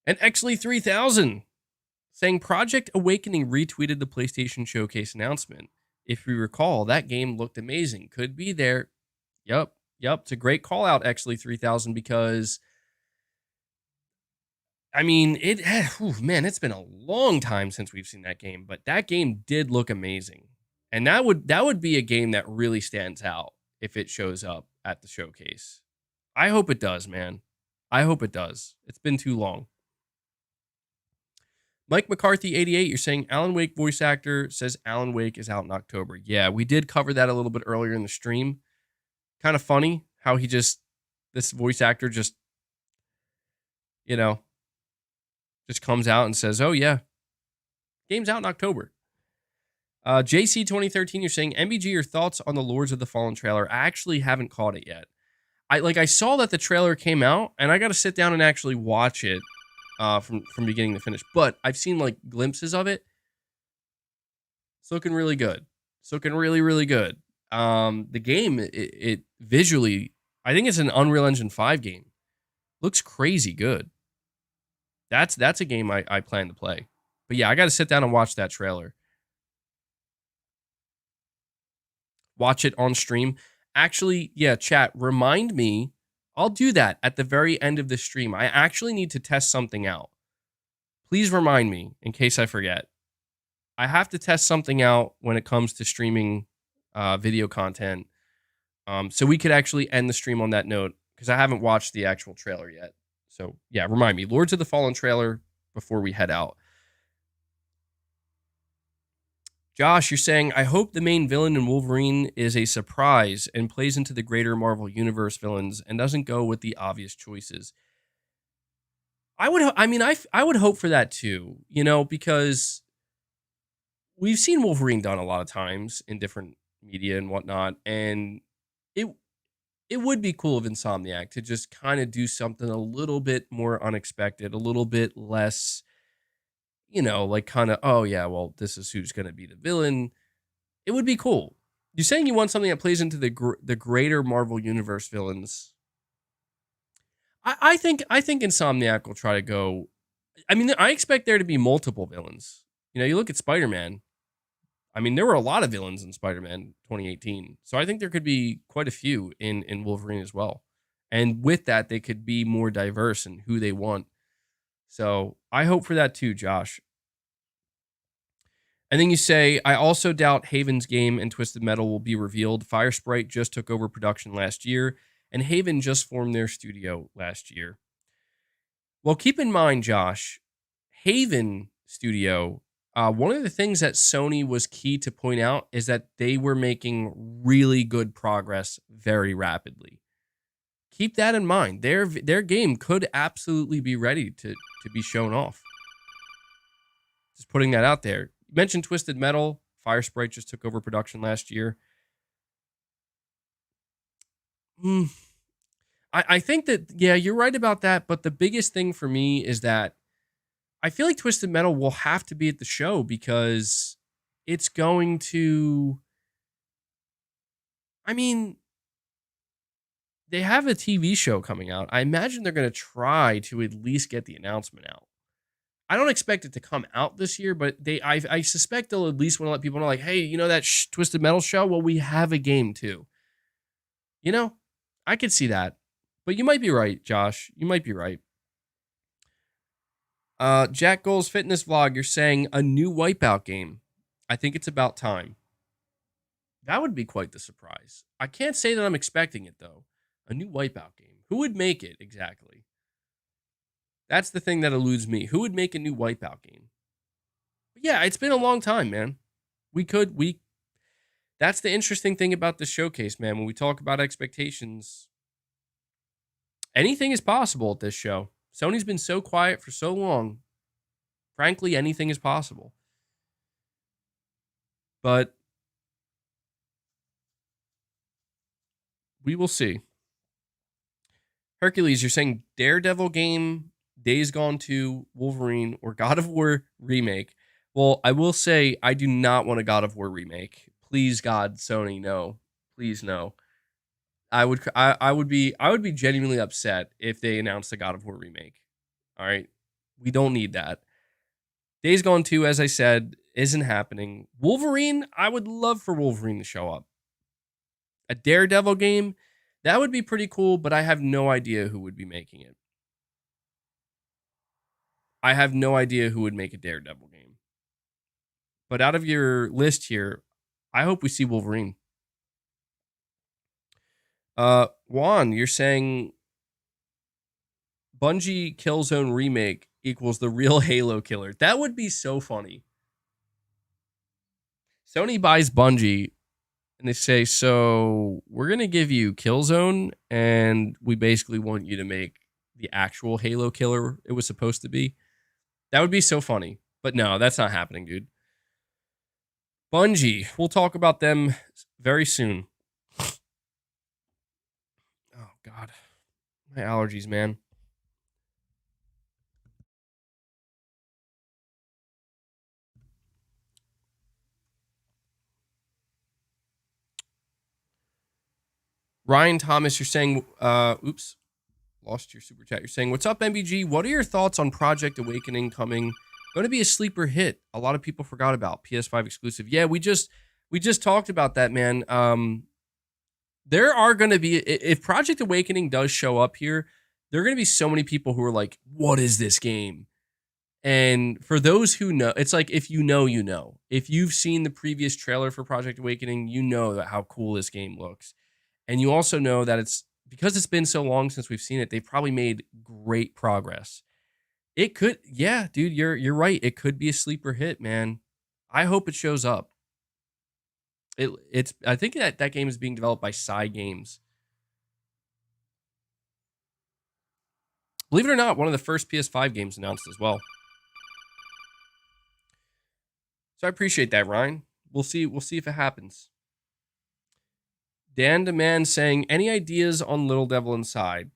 And Exley 3000 saying Project Awakening retweeted the PlayStation Showcase announcement. If you recall, that game looked amazing. Could be there. Yep. It's a great call out, Exley 3000, because I mean, man, it's been a long time since we've seen that game, but that game did look amazing. And that would be a game that really stands out if it shows up at the showcase. I hope it does, man. I hope it does. It's been too long. Mike McCarthy 88, you're saying Alan Wake voice actor says Alan Wake is out in October. Yeah, we did cover that a little bit earlier in the stream. Kind of funny how this voice actor just, you know, just comes out and says, oh yeah, game's out in October. JC 2013, you're saying MBG, your thoughts on the Lords of the Fallen trailer? I actually haven't caught it yet. I saw that the trailer came out and I got to sit down and actually watch it from beginning to finish. But I've seen like glimpses of it. It's looking really good. It's looking really, really good. The game, it visually, I think it's an Unreal Engine 5 game. Looks crazy good. That's a game I plan to play. But yeah, I got to sit down and watch that trailer. Watch it on stream. Actually, yeah, chat, remind me. I'll do that at the very end of the stream. I actually need to test something out. Please remind me in case I forget. I have to test something out when it comes to streaming video content. So we could actually end the stream on that note because I haven't watched the actual trailer yet. So yeah, remind me. Lords of the Fallen trailer before we head out. Josh, you're saying, I hope the main villain in Wolverine is a surprise and plays into the greater Marvel Universe villains and doesn't go with the obvious choices. I would hope for that too, you know, because we've seen Wolverine done a lot of times in different media and whatnot, and it would be cool of Insomniac to just kind of do something a little bit more unexpected, a little bit less, you know, like kind of, oh yeah, well, this is who's going to be the villain. It would be cool. You're saying you want something that plays into the greater Marvel Universe villains. I think Insomniac will try to go. I mean, I expect there to be multiple villains. You know, you look at Spider-Man. I mean, there were a lot of villains in Spider-Man 2018. So I think there could be quite a few in Wolverine as well. And with that, they could be more diverse in who they want. So I hope for that too, Josh. And then you say, I also doubt Haven's game and Twisted Metal will be revealed. Firesprite just took over production last year, and Haven just formed their studio last year. Well, keep in mind, Josh, Haven Studio, one of the things that Sony was key to point out is that they were making really good progress very rapidly. Keep that in mind. Their game could absolutely be ready to be shown off. Just putting that out there. You mentioned Twisted Metal. Firesprite just took over production last year. mm, I think that, yeah, you're right about that. But the biggest thing for me is that I feel like Twisted Metal will have to be at the show because it's going to, I mean, they have a TV show coming out. I imagine they're going to try to at least get the announcement out. I don't expect it to come out this year, but I suspect they'll at least want to let people know, like, hey, you know that Twisted Metal show? Well, we have a game too. You know, I could see that. But you might be right, Josh. You might be right. Jack Goals Fitness Vlog, you're saying a new Wipeout game. I think it's about time. That would be quite the surprise. I can't say that I'm expecting it, though. A new Wipeout game. Who would make it exactly? That's the thing that eludes me. Who would make a new Wipeout game? But yeah, it's been a long time, man. That's the interesting thing about this showcase, man. When we talk about expectations, anything is possible at this show. Sony's been so quiet for so long. Frankly, anything is possible. But we will see. Hercules, you're saying Daredevil game, Days Gone 2, Wolverine, or God of War remake. Well, I will say I do not want a God of War remake. Please, God, Sony, no. Please, no. I would be genuinely upset if they announced a God of War remake. All right. We don't need that. Days Gone 2, as I said, isn't happening. Wolverine, I would love for Wolverine to show up. A Daredevil game, that would be pretty cool, but I have no idea who would be making it. I have no idea who would make a Daredevil game. But out of your list here, I hope we see Wolverine. Juan, you're saying Bungie Killzone remake equals the real Halo killer. That would be so funny. Sony buys Bungie and they say, so we're going to give you Killzone and we basically want you to make the actual Halo killer it was supposed to be. That would be so funny. But no, that's not happening, dude. Bungie, we'll talk about them very soon. Oh, God. My allergies, man. Ryan Thomas, you're saying, oops, lost your super chat. You're saying, what's up, MBG? What are your thoughts on Project Awakening coming? Going to be a sleeper hit. A lot of people forgot about PS5 exclusive. Yeah, we just talked about that, man. There are going to be, if Project Awakening does show up here, there are going to be so many people who are like, what is this game? And for those who know, it's like, if you know, you know. If you've seen the previous trailer for Project Awakening, you know that how cool this game looks. And you also know that it's because it's been so long since we've seen it, they've probably made great progress. It could, yeah, dude, you're right. It could be a sleeper hit, man. I hope it shows up. It's I think that game is being developed by Cygames. Believe it or not, one of the first PS5 games announced as well. So I appreciate that, Ryan. We'll see if it happens. Dan Demand saying, any ideas on Little Devil Inside?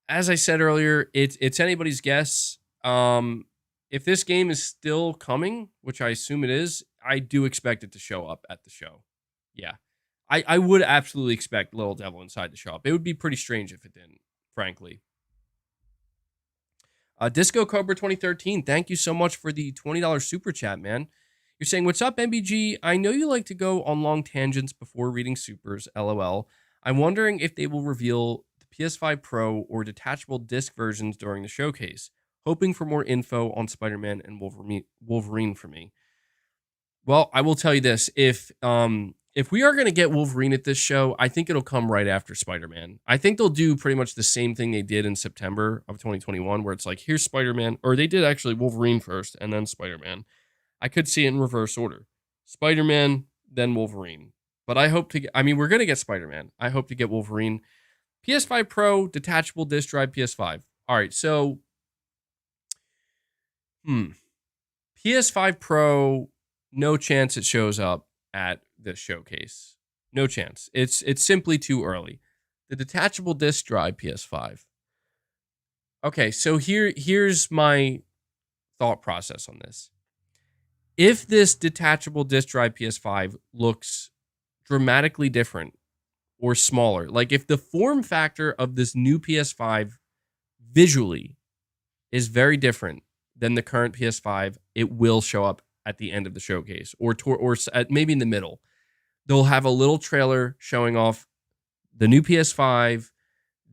As I said earlier, it's anybody's guess. If this game is still coming, which I assume it is, I do expect it to show up at the show. Yeah. I would absolutely expect Little Devil Inside to show up. It would be pretty strange if it didn't, frankly. Disco Cobra 2013, thank you so much for the $20 super chat, man. You're saying, what's up, MBG? I know you like to go on long tangents before reading supers, LOL. I'm wondering if they will reveal the PS5 Pro or detachable disc versions during the showcase. Hoping for more info on Spider-Man and Wolverine for me. Well, I will tell you this. If we are going to get Wolverine at this show, I think it'll come right after Spider-Man. I think they'll do pretty much the same thing they did in September of 2021, where it's like, here's Spider-Man, or they did actually Wolverine first and then Spider-Man. I could see it in reverse order. Spider-Man, then Wolverine. But I hope to get, we're going to get Spider-Man. I hope to get Wolverine. PS5 Pro, detachable disc drive, PS5. All right, so, PS5 Pro, no chance it shows up at this showcase. No chance. It's simply too early. The detachable disc drive PS5. Okay, so here's my thought process on this. If this detachable disc drive PS5 looks dramatically different or smaller, like if the form factor of this new PS5 visually is very different than the current PS5, it will show up at the end of the showcase or maybe in the middle. They'll have a little trailer showing off the new PS5,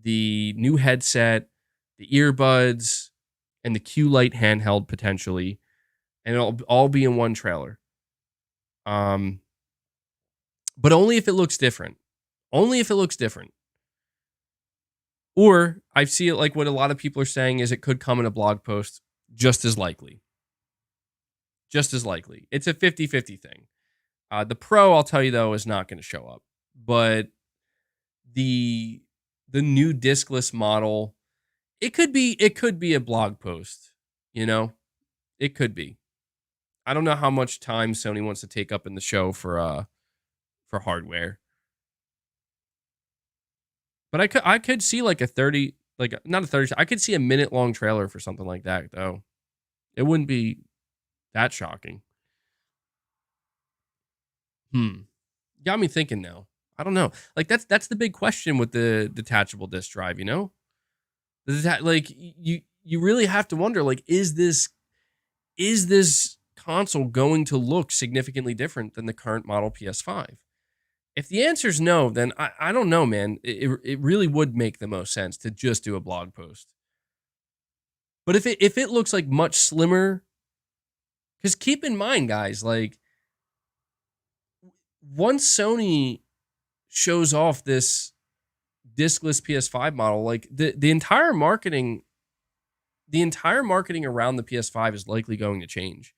the new headset, the earbuds, and the Q Lite handheld potentially, and it'll all be in one trailer. But only if it looks different. Only if it looks different. Or I see it like what a lot of people are saying is it could come in a blog post, just as likely. Just as likely. It's a 50-50 thing. The Pro, I'll tell you though, is not going to show up. But the new discless model, it could be a blog post, you know? It could be. I don't know how much time Sony wants to take up in the show for hardware. But I could see like a 30, like not a 30, I could see a minute long trailer for something like that though. It wouldn't be that shocking. Got me thinking now. I don't know. Like that's the big question with the detachable disc drive, you know? Like you really have to wonder, like, is this console going to look significantly different than the current model PS5? If the answer is no, then I don't know, man. It really would make the most sense to just do a blog post. But if it looks like much slimmer, because keep in mind, guys, like once Sony shows off this discless PS5 model, like the entire marketing around the PS5 is likely going to change.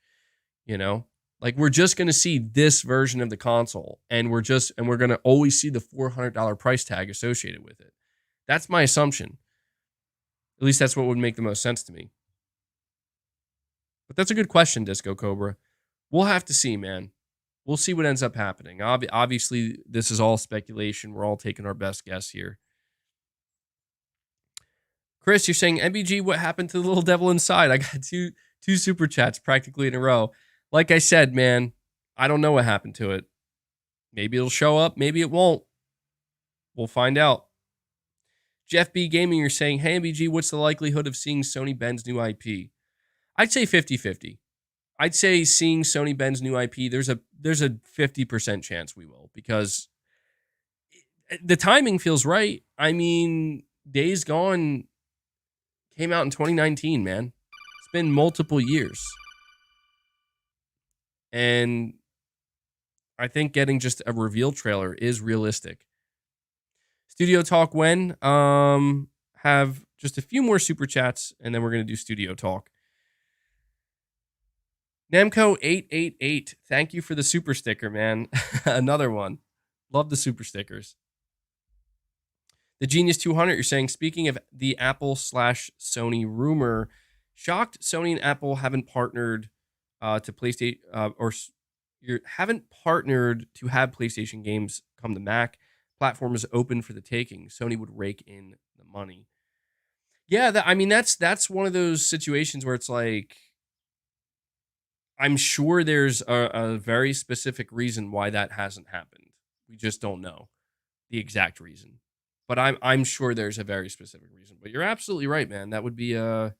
You know, like we're just going to see this version of the console, and we're going to always see the $400 price tag associated with it. That's my assumption. At least that's what would make the most sense to me. But that's a good question, Disco Cobra. We'll have to see, man. We'll see what ends up happening. Obviously, this is all speculation. We're all taking our best guess here. Chris, you're saying MBG, what happened to the little devil inside? I got two super chats practically in a row. Like I said, man, I don't know what happened to it. Maybe it'll show up. Maybe it won't. We'll find out. Jeff B. Gaming, you're saying, hey, MBG, what's the likelihood of seeing Sony Bend's new IP? I'd say 50-50. I'd say seeing Sony Bend's new IP, there's a 50% chance we will, because the timing feels right. I mean, Days Gone came out in 2019, man. It's been multiple years. And I think getting just a reveal trailer is realistic. Studio Talk when? Have just a few more super chats, and then we're going to do Studio Talk. Namco888, thank you for the super sticker, man. Another one. Love the super stickers. The Genius 200, you're saying, speaking of the Apple/Sony rumor, shocked Sony and Apple haven't partnered to PlayStation, or you haven't partnered to have PlayStation games come to Mac. Platform is open for the taking. Sony would rake in the money. Yeah, that's one of those situations where it's like, I'm sure there's a very specific reason why that hasn't happened. We just don't know the exact reason. But I'm sure there's a very specific reason. But you're absolutely right, man. That would be that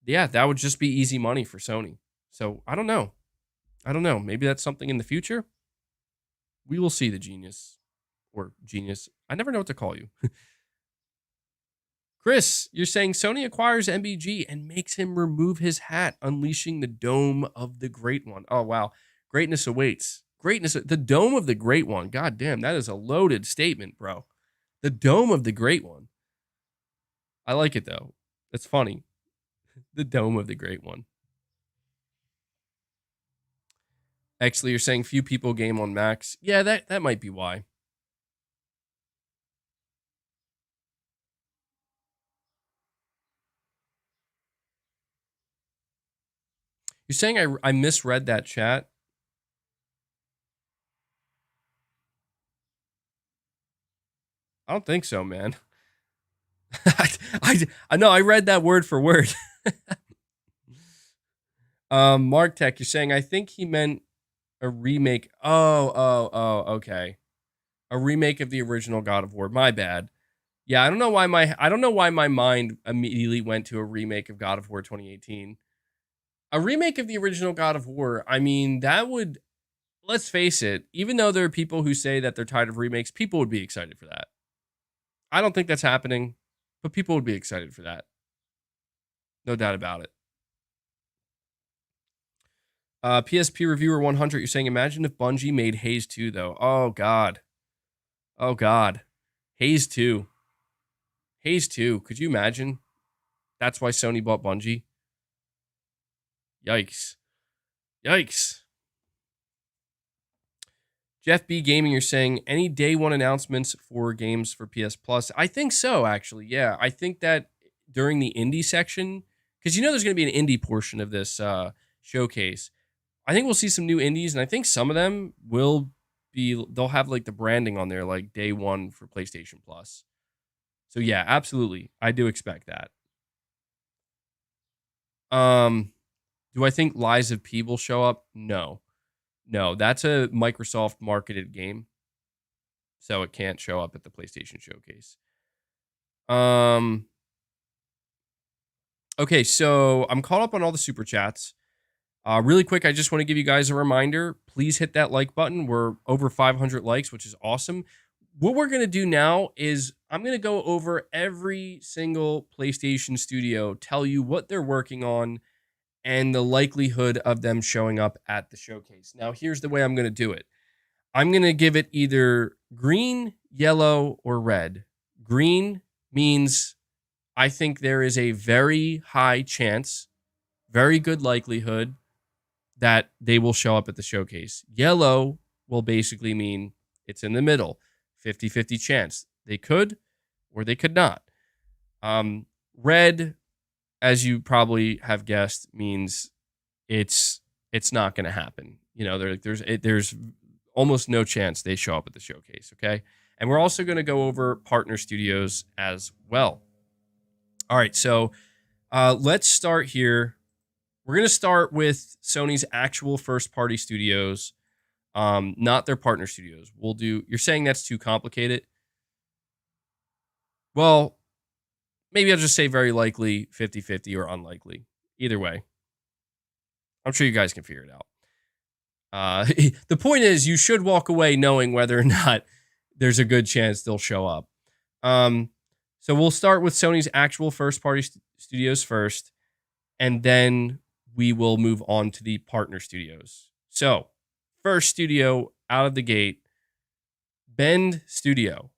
would just be easy money for Sony. So I don't know. Maybe that's something in the future. We will see, the Genius, or Genius. I never know what to call you. Chris, you're saying Sony acquires MBG and makes him remove his hat, unleashing the Dome of the Great One. Oh, wow. Greatness awaits. The Dome of the Great One. God damn, that is a loaded statement, bro. The Dome of the Great One. I like it, though. It's funny. The Dome of the Great One. Actually, you're saying few people game on Macs. Yeah, that might be why. You're saying I misread that chat? I don't think so, man. I know I read that word for word. Mark Tech, you're saying I think he meant a remake. Oh, okay. A remake of the original God of War. My bad. Yeah, I don't know why my mind immediately went to a remake of God of War 2018. A remake of the original God of War, I mean, that would, let's face it, even though there are people who say that they're tired of remakes, people would be excited for that. I don't think that's happening, but people would be excited for that. No doubt about it. PSP Reviewer 100, you're saying, imagine if Bungie made Haze 2, though. Oh, God. Oh, God. Haze 2. Haze 2. Could you imagine? That's why Sony bought Bungie. Yikes. Yikes. Jeff B. Gaming, you're saying, any day one announcements for games for PS Plus? I think so, actually. Yeah, I think that during the indie section, because you know there's going to be an indie portion of this showcase. I think we'll see some new indies, and I think some of them they'll have like the branding on there, like day one for PlayStation Plus. So yeah, absolutely. I do expect that. Do I think Lies of P will show up? No. No, that's a Microsoft marketed game. So it can't show up at the PlayStation showcase. Okay, so I'm caught up on all the super chats. Really quick, I just want to give you guys a reminder. Please hit that like button. We're over 500 likes, which is awesome. What we're going to do now is I'm going to go over every single PlayStation studio, tell you what they're working on, and the likelihood of them showing up at the showcase. Now, here's the way I'm going to do it. I'm going to give it either green, yellow, or red. Green means I think there is a very high chance, very good likelihood that they will show up at the showcase. Yellow will basically mean it's in the middle, 50-50 chance. They could or they could not. Red, as you probably have guessed, means it's not going to happen. You know, there's almost no chance they show up at the showcase, okay? And we're also going to go over partner studios as well. All right, so let's start here. We're going to start with Sony's actual first-party studios, not their partner studios. You're saying that's too complicated? Well, maybe I'll just say very likely 50-50 or unlikely. Either way, I'm sure you guys can figure it out. The point is, you should walk away knowing whether or not there's a good chance they'll show up. So we'll start with Sony's actual first-party studios first, and then we will move on to the partner studios. So, first studio out of the gate, Bend Studio.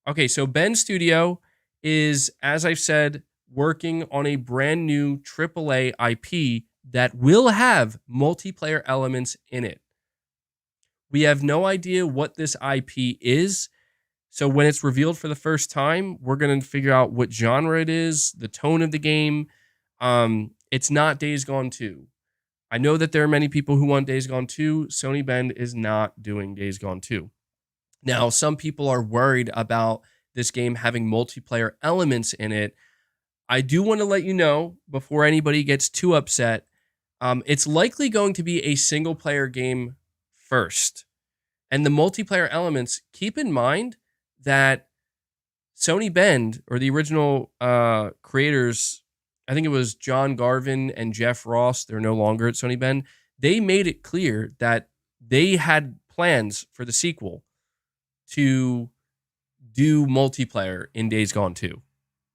Okay, so Bend Studio is, as I've said, working on a brand new AAA IP that will have multiplayer elements in it. We have no idea what this IP is. So when it's revealed for the first time, we're going to figure out what genre it is, the tone of the game. It's not Days Gone 2. I know that there are many people who want Days Gone 2. Sony Bend is not doing Days Gone 2. Now, some people are worried about this game having multiplayer elements in it. I do want to let you know, before anybody gets too upset, it's likely going to be a single-player game first. And the multiplayer elements, keep in mind that Sony Bend, or the original creators, I think it was John Garvin and Jeff Ross, they're no longer at Sony Bend, they made it clear that they had plans for the sequel to do multiplayer in Days Gone 2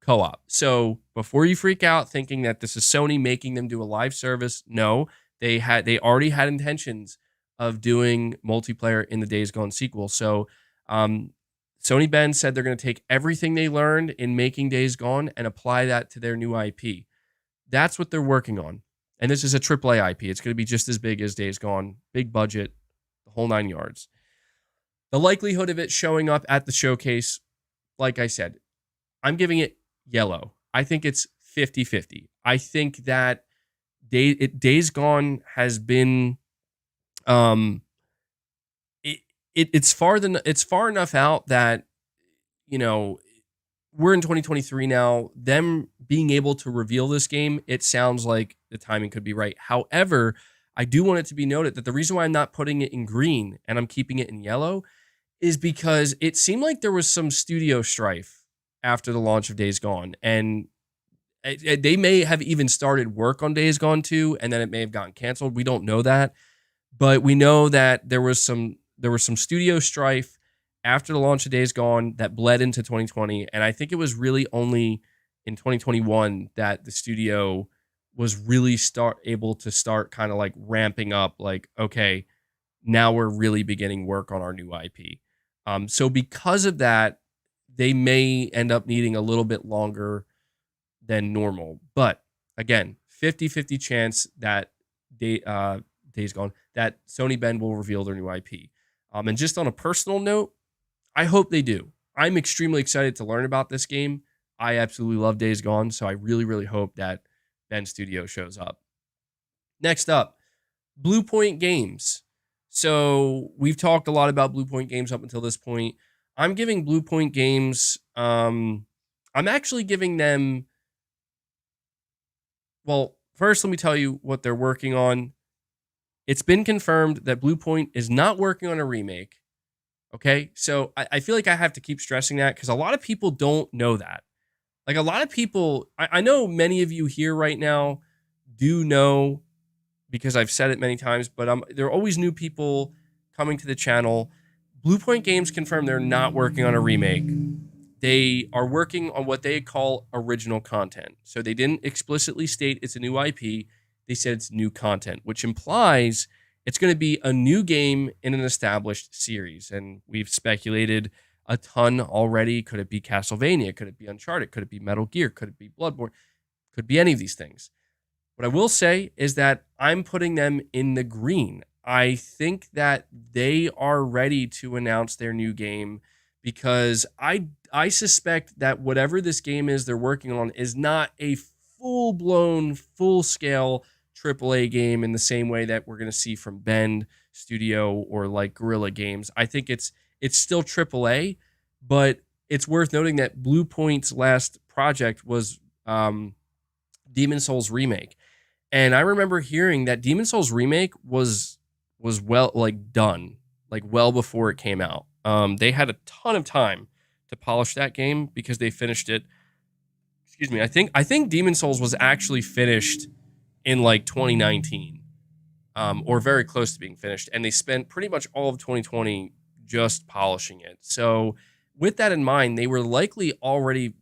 co-op. So before you freak out thinking that this is Sony making them do a live service, no, they already had intentions of doing multiplayer in the Days Gone sequel. So Sony Bend said they're going to take everything they learned in making Days Gone and apply that to their new IP. That's what they're working on. And this is a AAA IP. It's going to be just as big as Days Gone, big budget, the whole 9 yards. The likelihood of it showing up at the showcase, like I said, I'm giving it yellow. I think it's 50-50. I think that Days Gone has been it's far enough out that, you know, we're in 2023 now. Them being able to reveal this game, it sounds like the timing could be right. However, I do want it to be noted that the reason why I'm not putting it in green and I'm keeping it in yellow is because it seemed like there was some studio strife after the launch of Days Gone. And they may have even started work on Days Gone 2, and then it may have gotten canceled. We don't know that. But we know that there was some studio strife after the launch of Days Gone that bled into 2020, and I think it was really only in 2021 that the studio was really able to start kind of like ramping up, like, okay, now we're really beginning work on our new IP. So because of that, they may end up needing a little bit longer than normal. But again, 50-50 chance that Days Gone, that Sony Bend will reveal their new IP. And just on a personal note, I hope they do. I'm extremely excited to learn about this game. I absolutely love Days Gone, so I really, really hope that Bend Studio shows up. Next up, Bluepoint Games. So we've talked a lot about Bluepoint Games up until this point. I'm giving Bluepoint Games, I'm actually giving them, well, first let me tell you what they're working on. It's been confirmed that Bluepoint is not working on a remake. Okay, so I feel like I have to keep stressing that because a lot of people don't know that. Like a lot of people, I know many of you here right now do know because I've said it many times, but there are always new people coming to the channel. Bluepoint Games confirmed they're not working on a remake. They are working on what they call original content. So they didn't explicitly state it's a new IP. They said it's new content, which implies it's going to be a new game in an established series. And we've speculated a ton already. Could it be Castlevania? Could it be Uncharted? Could it be Metal Gear? Could it be Bloodborne? Could be any of these things. What I will say is that I'm putting them in the green. I think that they are ready to announce their new game because I suspect that whatever this game is they're working on is not a full-blown, full-scale AAA game in the same way that we're going to see from Bend Studio or like Guerrilla Games. I think it's still AAA, but it's worth noting that Bluepoint's last project was Demon Souls Remake. And I remember hearing that Demon Souls Remake was well, like, done, like, well before it came out. They had a ton of time to polish that game because they finished it. Excuse me. I think Demon Souls was actually finished in like 2019, or very close to being finished, and they spent pretty much all of 2020 just polishing it. So, with that in mind, they were likely already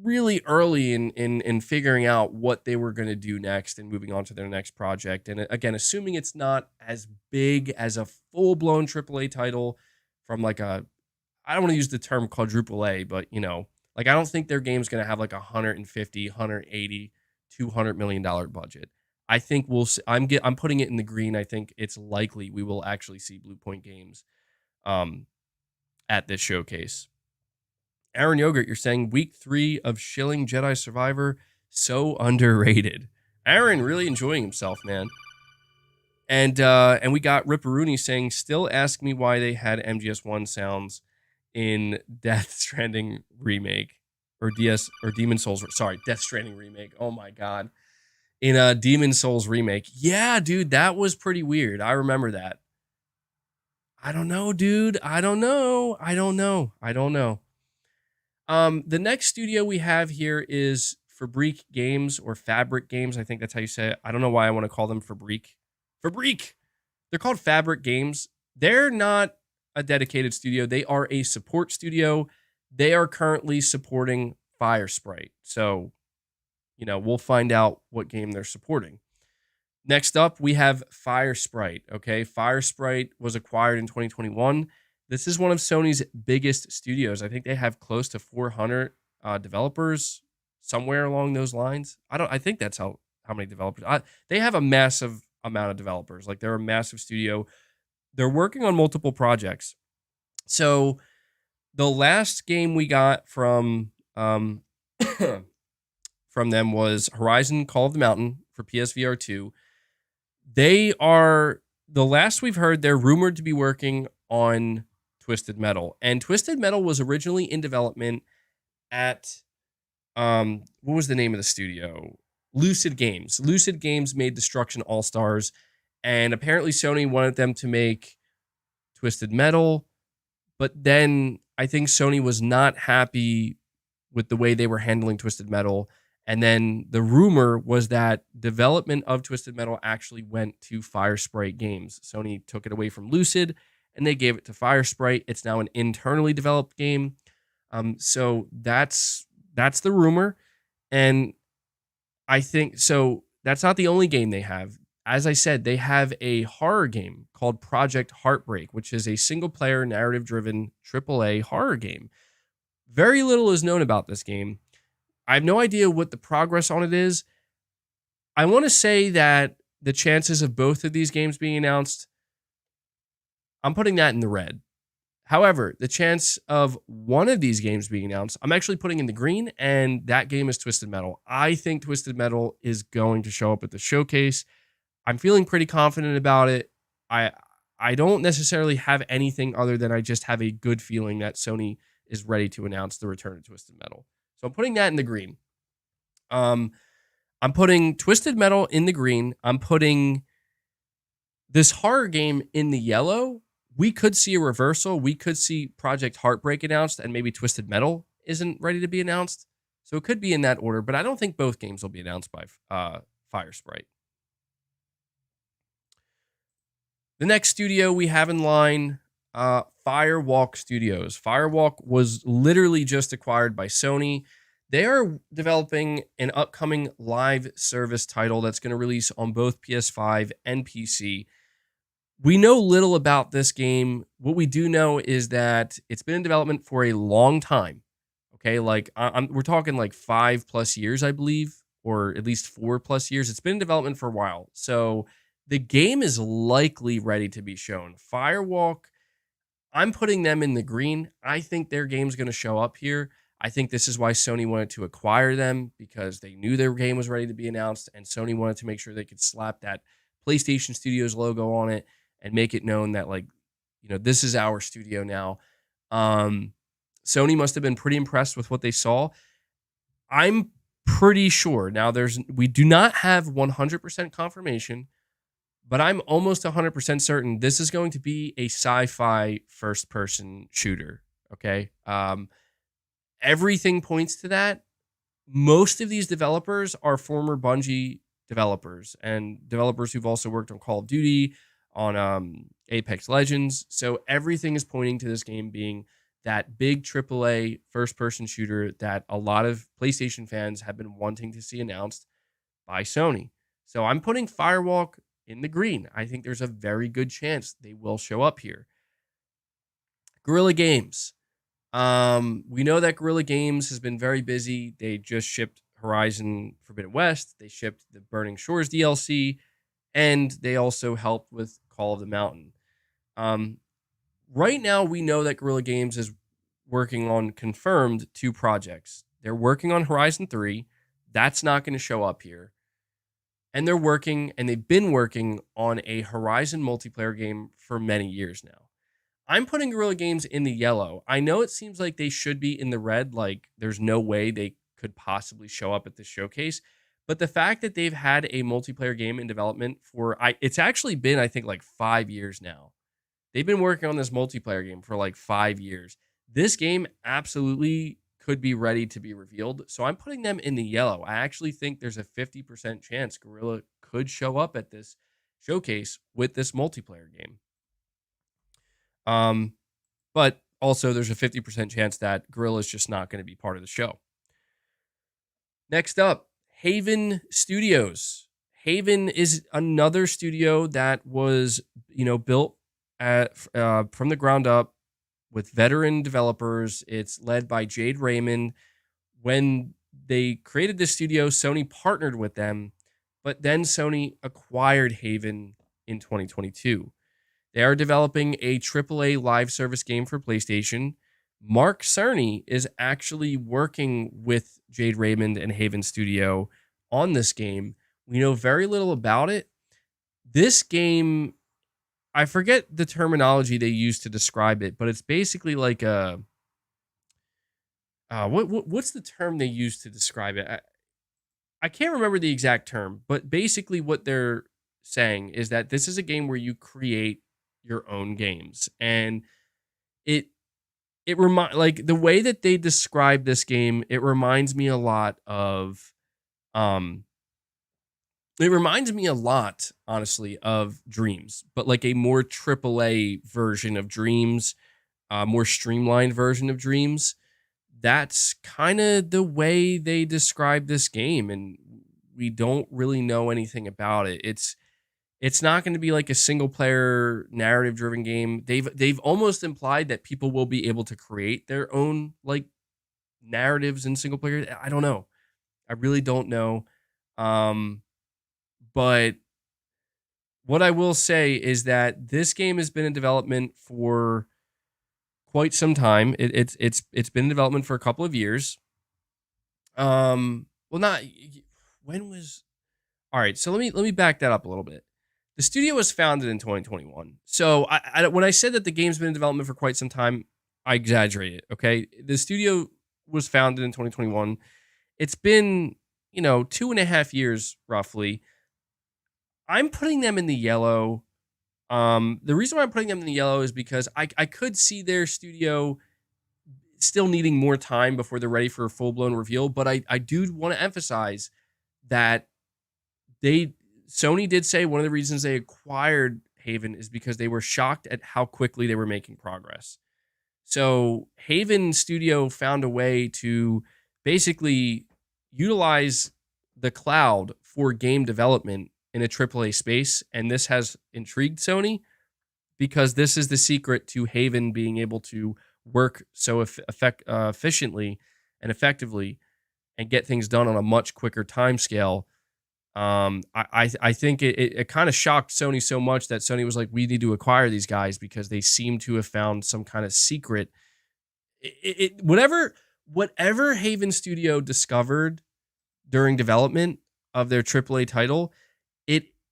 really early in figuring out what they were going to do next and moving on to their next project. And again, assuming it's not as big as a full-blown AAA title from like I don't want to use the term quadruple A, but like I don't think their game's going to have like 150, 180, $200 million budget. I think we'll see, I'm putting it in the green. I think it's likely we will actually see Bluepoint Games at this showcase. Aaron Yogurt, you're saying week 3 of Shilling Jedi Survivor, so underrated. Aaron really enjoying himself, man. And we got Ripperoonie saying, still ask me why they had MGS1 sounds in DeathStranding Remake or Demon Souls. Sorry, DeathStranding Remake. Oh my God. In a Demon Souls Remake. Yeah, dude, that was pretty weird. I remember that. I don't know, dude. I don't know. The next studio we have here is Fabrique Games or Fabric Games. I think that's how you say it. I don't know why I want to call them Fabrique. They're called Fabric Games. They're not a dedicated studio. They are a support studio. They are currently supporting Fire Sprite. So, we'll find out what game they're supporting. Next up, we have Fire Sprite. Okay, Fire Sprite was acquired in 2021. This is one of Sony's biggest studios. I think they have close to 400 developers, somewhere along those lines. I think that's how many developers. They have a massive amount of developers. Like, they're a massive studio. They're working on multiple projects. So the last game we got from from them was Horizon Call of the Mountain for PSVR 2. They are, the last we've heard, they're rumored to be working on Twisted Metal. And Twisted Metal was originally in development at what was the name of the studio? Lucid Games. Lucid Games made Destruction All-Stars, and apparently Sony wanted them to make Twisted Metal, but then I think Sony was not happy with the way they were handling Twisted Metal. And then the rumor was that development of Twisted Metal actually went to Firesprite Games. Sony took it away from Lucid and they gave it to Firesprite. It's now an internally developed game. So that's the rumor. And I think so. That's not the only game they have. As I said, they have a horror game called Project Heartbreak, which is a single player narrative driven AAA horror game. Very little is known about this game. I have no idea what the progress on it is. I want to say that the chances of both of these games being announced, I'm putting that in the red. However, the chance of one of these games being announced, I'm actually putting in the green, and that game is Twisted Metal. I think Twisted Metal is going to show up at the showcase. I'm feeling pretty confident about it. I don't necessarily have anything other than I just have a good feeling that Sony is ready to announce the return of Twisted Metal. So I'm putting that in the green. I'm putting Twisted Metal in the green. I'm putting this horror game in the yellow. We could see a reversal. We could see Project Heartbreak announced and maybe Twisted Metal isn't ready to be announced. So it could be in that order, but I don't think both games will be announced by Firesprite. The next studio we have in line, Firewalk Studios. Firewalk was literally just acquired by Sony. They are developing an upcoming live service title that's going to release on both PS5 and PC. We know little about this game. What we do know is that it's been in development for a long time. Okay, like we're talking like 5+ years, I believe, or at least 4+ years. It's been in development for a while. So the game is likely ready to be shown. Firewalk, I'm putting them in the green. I think their game's going to show up here. I think this is why Sony wanted to acquire them, because they knew their game was ready to be announced, and Sony wanted to make sure they could slap that PlayStation Studios logo on it and make it known that, like, you know, this is our studio now. Sony must have been pretty impressed with what they saw. I'm pretty sure. Now, we do not have 100% confirmation, but I'm almost 100% certain this is going to be a sci-fi first-person shooter, okay? Everything points to that. Most of these developers are former Bungie developers and developers who've also worked on Call of Duty, on Apex Legends. So everything is pointing to this game being that big AAA first-person shooter that a lot of PlayStation fans have been wanting to see announced by Sony. So I'm putting Firewalk in the green. I think there's a very good chance they will show up here. Guerrilla Games. We know that Guerrilla Games has been very busy. They just shipped Horizon Forbidden West. They shipped the Burning Shores DLC, and they also helped with Call of the Mountain. Right now, we know that Guerrilla Games is working on confirmed 2 projects. They're working on Horizon 3. That's not going to show up here. And they've been working on a Horizon multiplayer game for many years now. I'm putting Guerrilla Games in the yellow. I know it seems like they should be in the red, like there's no way they could possibly show up at this showcase. But the fact that they've had a multiplayer game in development it's actually been, I think, like 5 years now. They've been working on this multiplayer game for like 5 years. This game absolutely could be ready to be revealed. So I'm putting them in the yellow. I actually think there's a 50% chance Guerrilla could show up at this showcase with this multiplayer game. But also there's a 50% chance that Guerrilla is just not going to be part of the show. Next up, Haven Studios. Haven is another studio that was, built from the ground up with veteran developers. It's led by Jade Raymond. When they created this studio, Sony partnered with them, but then Sony acquired Haven in 2022. They are developing a AAA live service game for PlayStation. Mark Cerny is actually working with Jade Raymond and Haven Studio on this game. We know very little about it. This game, I forget the terminology they use to describe it, but it's basically like a what's the term they use to describe it? I can't remember the exact term, but basically what they're saying is that this is a game where you create your own games, and it like the way that they describe this game, it reminds me a lot of um it reminds me a lot, honestly, of Dreams, but like a more AAA version of Dreams, more streamlined version of Dreams. That's kind of the way they describe this game, and we don't really know anything about it. It's not going to be like a single player narrative driven game. They've almost implied that people will be able to create their own like narratives in single player. I don't know. I really don't know. Um but what I will say is that this game has been in development for quite some time. It's been in development for a couple of years. Well, not when was all right. So let me back that up a little bit. The studio was founded in 2021. So when I said that the game's been in development for quite some time, I exaggerated. Okay, the studio was founded in 2021. It's been 2.5 years roughly. I'm putting them in the yellow. The reason why I'm putting them in the yellow is because I could see their studio still needing more time before they're ready for a full blown reveal. But I do want to emphasize that Sony did say one of the reasons they acquired Haven is because they were shocked at how quickly they were making progress. So Haven Studio found a way to basically utilize the cloud for game development in a AAA space, and this has intrigued Sony because this is the secret to Haven being able to work so efficiently and effectively and get things done on a much quicker time scale. I think it kind of shocked Sony so much that Sony was like, we need to acquire these guys because they seem to have found some kind of secret. Whatever Haven Studio discovered during development of their AAA title,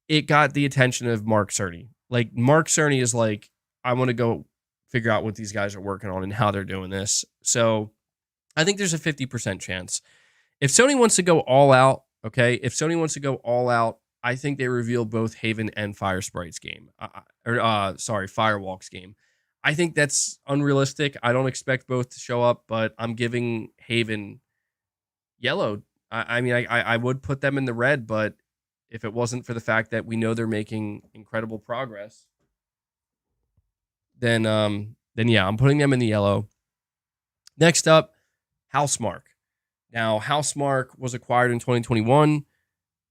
it got the attention of Mark Cerny. Like Mark Cerny is like, I want to go figure out what these guys are working on and how they're doing this. So I think there's a 50% chance. If Sony wants to go all out, okay, I think they reveal both Haven and Fire Sprite's game. Firewalk's game. I think that's unrealistic. I don't expect both to show up, but I'm giving Haven yellow. I mean, I would put them in the red, but if it wasn't for the fact that we know they're making incredible progress, then yeah, I'm putting them in the yellow. Next up, Housemarque. Now, Housemarque was acquired in 2021.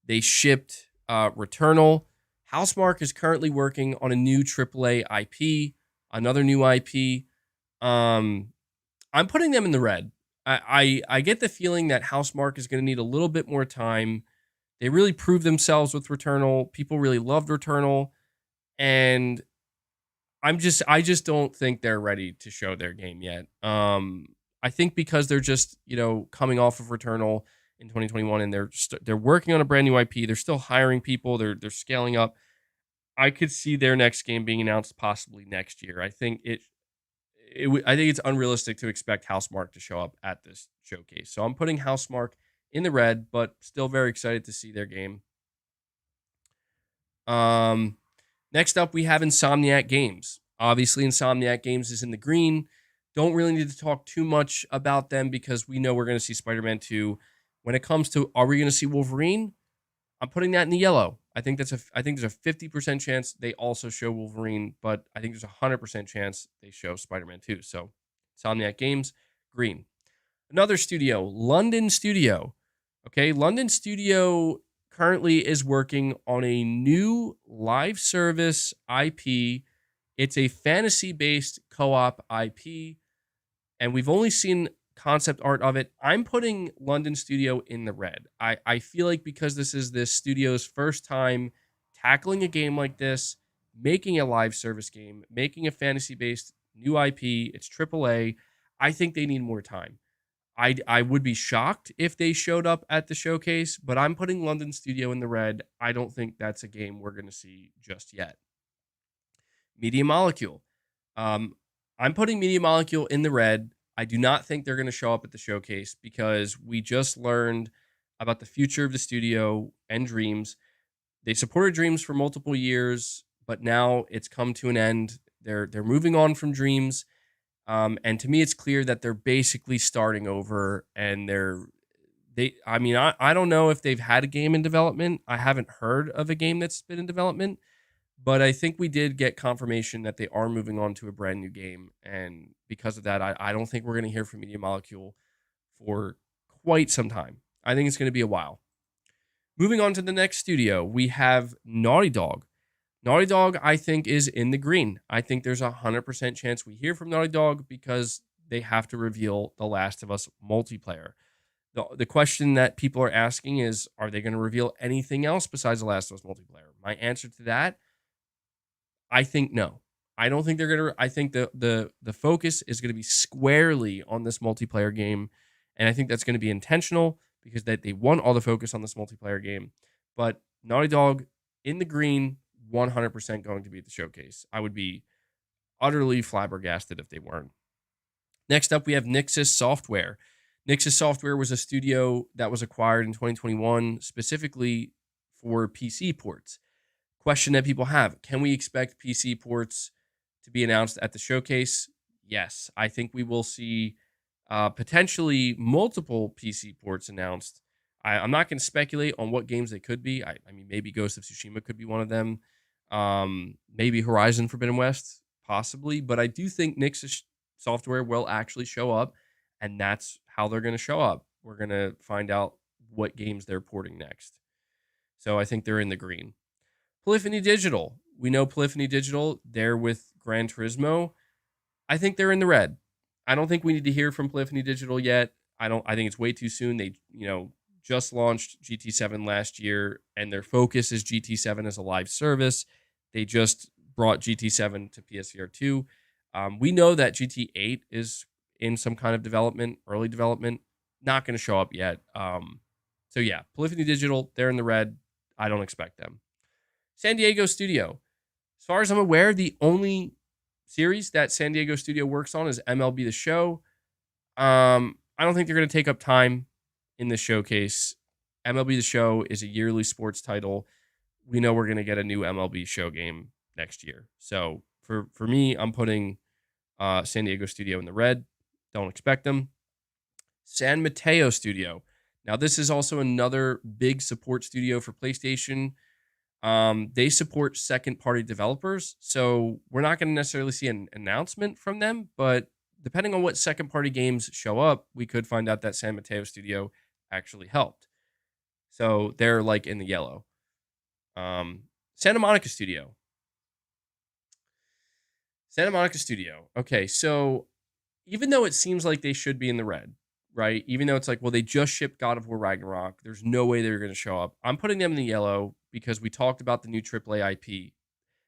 They shipped Returnal. Housemarque is currently working on a new AAA IP, another new IP. I'm putting them in the red. I get the feeling that Housemarque is going to need a little bit more time. They really proved themselves with Returnal. People really loved Returnal, and I just don't think they're ready to show their game yet. I think because they're just coming off of Returnal in 2021, and they're working on a brand new IP. They're still hiring people. They're scaling up. I could see their next game being announced possibly next year. I think I think it's unrealistic to expect Housemarque to show up at this showcase. So I'm putting Housemarque in the red, but still very excited to see their game. Next up, we have Insomniac Games. Obviously, Insomniac Games is in the green. Don't really need to talk too much about them because we know we're going to see Spider-Man 2. When it comes to, are we going to see Wolverine? I'm putting that in the yellow. I think there's a 50% chance they also show Wolverine, but I think there's a 100% chance they show Spider-Man 2. So, Insomniac Games, green. Another studio, London Studio. Okay, London Studio currently is working on a new live service IP. It's a fantasy-based co-op IP, and we've only seen concept art of it. I'm putting London Studio in the red. I feel like because this is this studio's first time tackling a game like this, making a live service game, making a fantasy-based new IP, it's AAA, I think they need more time. I would be shocked if they showed up at the showcase, but I'm putting London Studio in the red. I don't think that's a game we're going to see just yet. Media Molecule. I'm putting Media Molecule in the red. I do not think they're going to show up at the showcase because we just learned about the future of the studio and Dreams. They supported Dreams for multiple years, but now it's come to an end. They're moving on from Dreams, and to me, it's clear that they're basically starting over. And I mean, I don't know if they've had a game in development. I haven't heard of a game that's been in development, but I think we did get confirmation that they are moving on to a brand new game, and because of that, I don't think we're going to hear from Media Molecule for quite some time. I think it's going to be a while. Moving on to the next studio, we have Naughty Dog. Naughty Dog, I think, is in the green. I think there's 100% chance we hear from Naughty Dog because they have to reveal The Last of Us multiplayer. The question that people are asking is, are they going to reveal anything else besides The Last of Us multiplayer? My answer to that, I think no. I don't think they're going to. I think the focus is going to be squarely on this multiplayer game, and I think that's going to be intentional because they want all the focus on this multiplayer game. But Naughty Dog in the green, 100% going to be at the showcase. I would be utterly flabbergasted if they weren't. Next up, we have Nixxes Software. Nixxes Software was a studio that was acquired in 2021 specifically for PC ports. Question that people have, can we expect PC ports to be announced at the showcase? Yes, I think we will see potentially multiple PC ports announced. I'm not going to speculate on what games they could be. I mean, maybe Ghost of Tsushima could be one of them. Maybe Horizon Forbidden West, possibly. But I do think Nixxes Software will actually show up, and that's how they're going to show up. We're going to find out what games they're porting next. So I think they're in the green. Polyphony Digital. We know Polyphony Digital. They're with Gran Turismo. I think they're in the red. I don't think we need to hear from Polyphony Digital yet. I think it's way too soon. They, just launched GT7 last year, and their focus is GT7 as a live service. They just brought GT7 to PSVR 2. We know that GT8 is in some kind of development, early development. Not going to show up yet. So yeah, Polyphony Digital, they're in the red. I don't expect them. San Diego Studio. As far as I'm aware, the only series that San Diego Studio works on is MLB The Show. I don't think they're going to take up time in the showcase. MLB The Show is a yearly sports title. We know we're going to get a new MLB Show game next year. So for me, I'm putting San Diego Studio in the red. Don't expect them. San Mateo Studio. Now, this is also another big support studio for PlayStation. They support second-party developers, so we're not going to necessarily see an announcement from them, but depending on what second-party games show up, we could find out that San Mateo Studio actually helped. So they're like in the yellow. Santa Monica Studio. Santa Monica Studio. Okay, so even though it seems like they should be in the red, right? Even though it's like, well, they just shipped God of War Ragnarok. There's no way they're going to show up. I'm putting them in the yellow because we talked about the new AAA IP.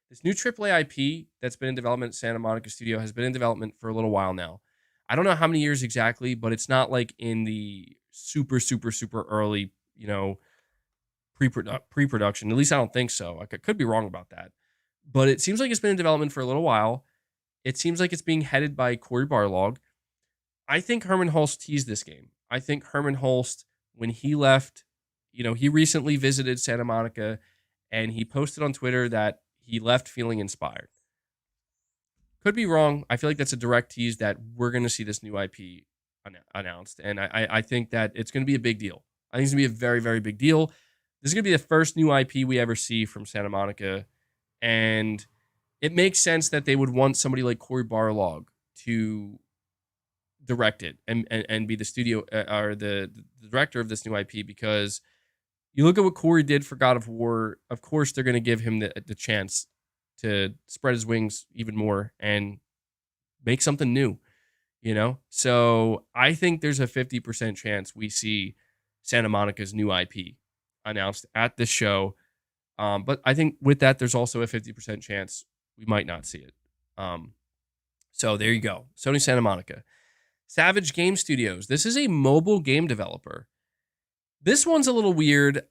This new AAA IP that's been in development at Santa Monica Studio has been in development for a little while now. I don't know how many years exactly, but it's not like in the super, super, super early, pre-production. At least I don't think so. I could be wrong about that. But it seems like it's been in development for a little while. It seems like it's being headed by Cory Barlog. I think Herman Hulst teased this game. I think Herman Hulst, when he left, he recently visited Santa Monica, and he posted on Twitter that he left feeling inspired. Could be wrong. I feel like that's a direct tease that we're going to see this new IP announced, and I think that it's going to be a big deal. I think it's going to be a very, very big deal. This is going to be the first new IP we ever see from Santa Monica, and it makes sense that they would want somebody like Cory Barlog to direct it and be the studio or the director of this new IP, because you look at what Cory did for God of War. Of course, they're going to give him the chance to spread his wings even more and make something new, So I think there's a 50% chance we see Santa Monica's new IP announced at this show. But I think with that, there's also a 50% chance we might not see it. So there you go. Sony Santa Monica. Savage Game Studios. This is a mobile game developer. This one's a little weird.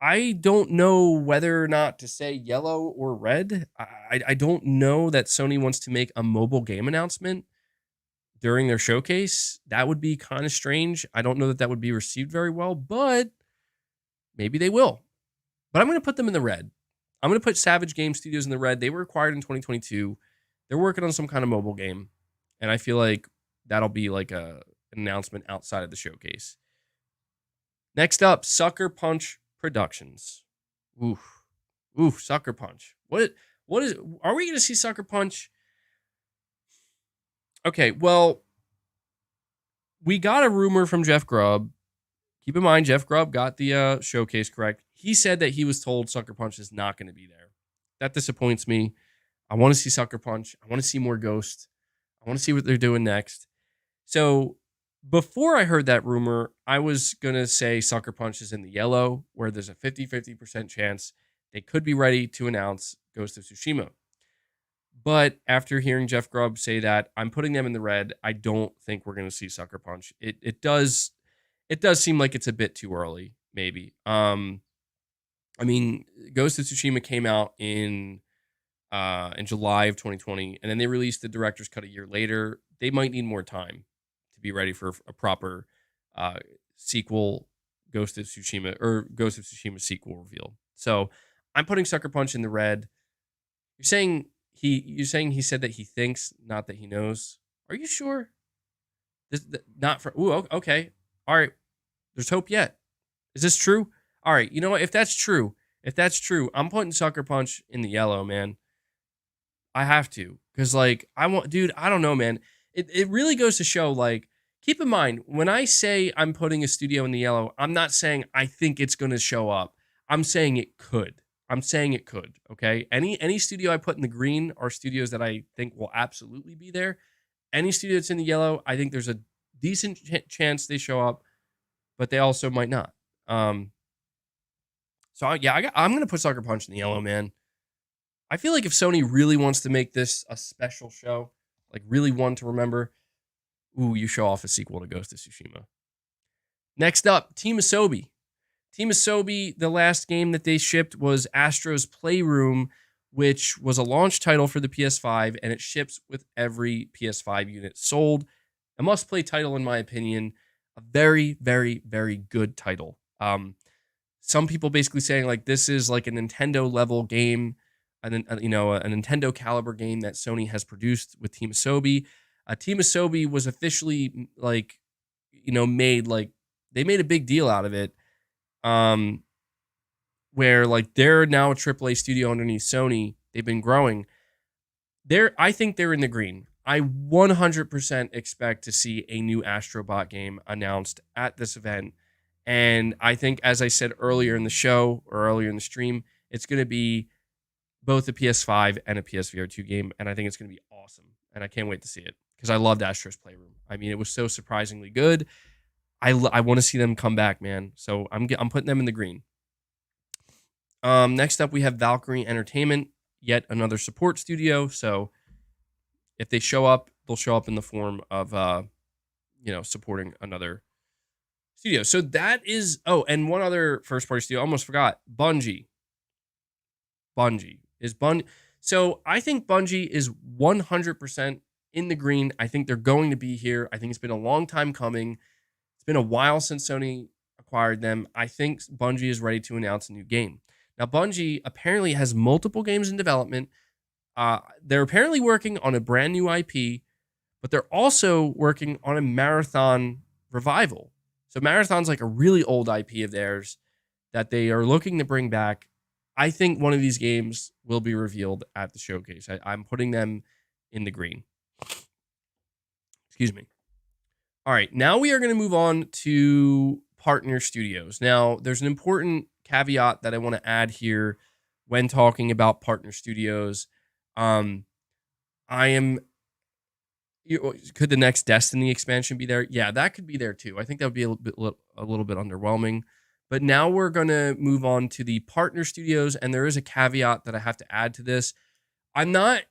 I don't know whether or not to say yellow or red. I don't know that Sony wants to make a mobile game announcement during their showcase. That would be kind of strange. I don't know that that would be received very well, but maybe they will. But I'm going to put them in the red. I'm going to put Savage Game Studios in the red. They were acquired in 2022. They're working on some kind of mobile game, and I feel like that'll be like an announcement outside of the showcase. Next up, Sucker Punch Productions. Oof, Sucker Punch. What is? Are we going to see Sucker Punch? Okay, well, we got a rumor from Jeff Grubb. Keep in mind, Jeff Grubb got the showcase correct. He said that he was told Sucker Punch is not going to be there. That disappoints me. I want to see Sucker Punch. I want to see more Ghost. I want to see what they're doing next. So before I heard that rumor, I was going to say Sucker Punch is in the yellow, where there's a 50% chance they could be ready to announce Ghost of Tsushima. But after hearing Jeff Grubb say that, I'm putting them in the red. I don't think we're going to see Sucker Punch. It does seem like it's a bit too early, maybe. I mean, Ghost of Tsushima came out in July of 2020, and then they released the director's cut a year later. They might need more time to be ready for a proper sequel, Ghost of Tsushima sequel reveal. So I'm putting Sucker Punch in the red. You're saying he said that he thinks, not that he knows. Are you sure? Not for. Ooh, okay. All right. There's hope yet. Is this true? All right. You know what? If that's true, I'm putting Sucker Punch in the yellow, man. I have to, because I don't know, man. It really goes to show, keep in mind, when I say I'm putting a studio in the yellow, I'm not saying I think it's going to show up. I'm saying it could. Okay. Any studio I put in the green are studios that I think will absolutely be there. Any studio that's in the yellow, I think there's a decent chance they show up, but they also might not. I'm going to put Sucker Punch in the yellow, man. I feel like if Sony really wants to make this a special show, really one to remember, you show off a sequel to Ghost of Tsushima. Next up, Team Asobi. Team Asobi, the last game that they shipped was Astro's Playroom, which was a launch title for the PS5, and it ships with every PS5 unit sold. A must-play title, in my opinion. A very, very, very good title. Some people basically saying this is like a Nintendo level game, a Nintendo caliber game that Sony has produced with Team Asobi. Team Asobi was officially made they made a big deal out of it. Where they're now a AAA studio underneath Sony. They've been growing. I think they're in the green. I 100% expect to see a new Astrobot game announced at this event. And I think, as I said earlier in the show or earlier in the stream, it's going to be both a PS5 and a PSVR 2 game. And I think it's going to be awesome. And I can't wait to see it because I loved Astro's Playroom. I mean, it was so surprisingly good. I want to see them come back, man. So I'm putting them in the green. Next up, we have Valkyrie Entertainment, yet another support studio. So if they show up, they'll show up in the form of, supporting another studio. So that is, and one other first-party studio, I almost forgot, Bungie. So I think Bungie is 100% in the green. I think they're going to be here. I think it's been a long time coming. It's been a while since Sony acquired them. I think Bungie is ready to announce a new game. Now, Bungie apparently has multiple games in development. They're apparently working on a brand new IP, but they're also working on a Marathon revival. So Marathon's a really old IP of theirs that they are looking to bring back. I think one of these games will be revealed at the showcase. I'm putting them in the green. Excuse me. All right, now we are going to move on to partner studios. Now, there's an important caveat that I want to add here when talking about partner studios. Could the next Destiny expansion be there? Yeah, that could be there too. I think that would be a little bit underwhelming. But now we're going to move on to the partner studios, and there is a caveat that I have to add to this. I'm not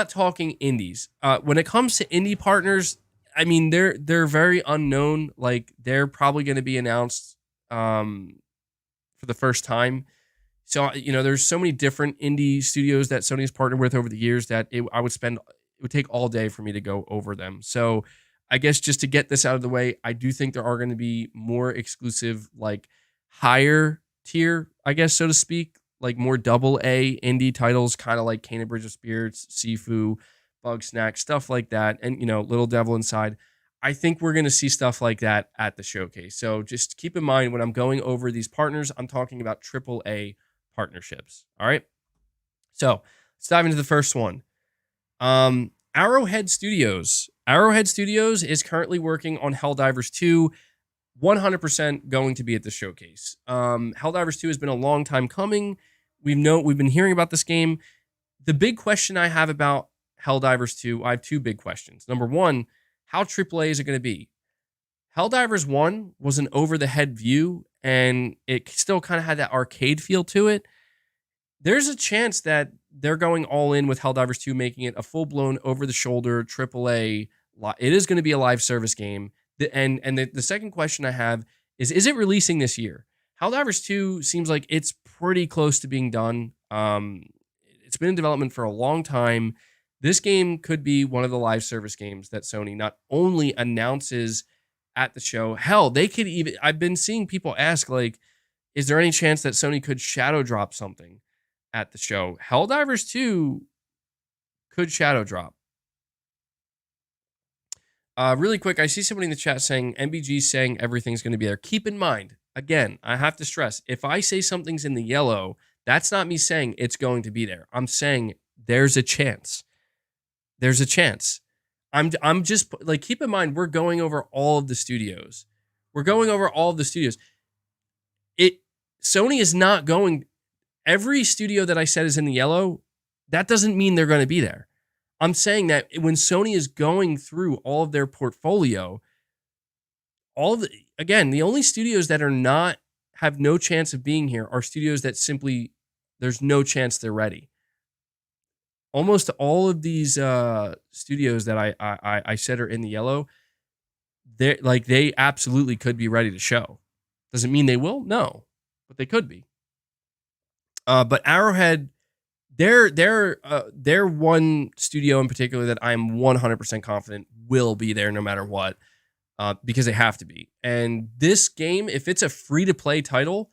talking indies. When it comes to indie partners, I mean, they're very unknown. They're probably going to be announced for the first time. So, there's so many different indie studios that Sony has partnered with over the years that it would take all day for me to go over them. So I guess just to get this out of the way, I do think there are going to be more exclusive, like higher tier, I guess, so to speak, like more double A indie titles, kind of like Kena Bridge of Spirits, Sifu, Bug Snack, stuff like that. And, Little Devil Inside. I think we're going to see stuff like that at the showcase. So just keep in mind when I'm going over these partners, I'm talking about triple A partnerships. All right. So let's dive into the first one. Arrowhead Studios. Arrowhead Studios is currently working on Helldivers 2, 100% going to be at the showcase. Helldivers 2 has been a long time coming. We've been hearing about this game. The big question I have about Helldivers 2, I have two big questions. Number one, how AAA is it going to be? Helldivers 1 was an over-the-head view, and it still kind of had that arcade feel to it. There's a chance that they're going all in with Helldivers 2, making it a full-blown, over-the-shoulder, AAA. It is going to be a live service game. And the second question I have is it releasing this year? Helldivers 2 seems like it's pretty close to being done. It's been in development for a long time. This game could be one of the live service games that Sony not only announces at the show. Hell, they could even... I've been seeing people ask, like, is there any chance that Sony could shadow drop something at the show? Helldivers 2 could shadow drop. Really quick, I see somebody in the chat saying MBG saying everything's going to be there. Keep in mind, again, I have to stress, if I say something's in the yellow, that's not me saying it's going to be there. I'm saying there's a chance. There's a chance. I'm just like, keep in mind, we're going over all of the studios. We're going over all of the studios. Sony is not going. Every studio that I said is in the yellow, that doesn't mean they're going to be there. I'm saying that when Sony is going through all of their portfolio, the only studios that have no chance of being here are studios that simply, there's no chance they're ready. Almost all of these studios that I said are in the yellow, they absolutely could be ready to show. Does it mean they will? No, but they could be. But Arrowhead, they're one studio in particular that I'm 100% confident will be there no matter what, because they have to be. And this game, if it's a free-to-play title,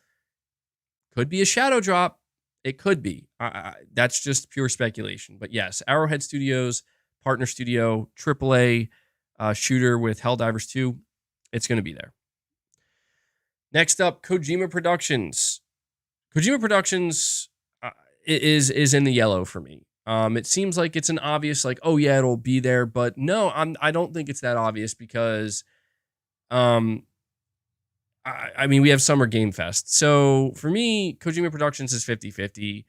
could be a shadow drop. It could be. That's just pure speculation. But yes, Arrowhead Studios, partner studio, AAA shooter with Helldivers 2, it's going to be there. Next up, Kojima Productions. Kojima Productions is in the yellow for me. It seems like it's an obvious, like, oh yeah, it'll be there, but no, I don't think it's that obvious because, I mean, we have Summer Game Fest. So for me, Kojima Productions is 50-50.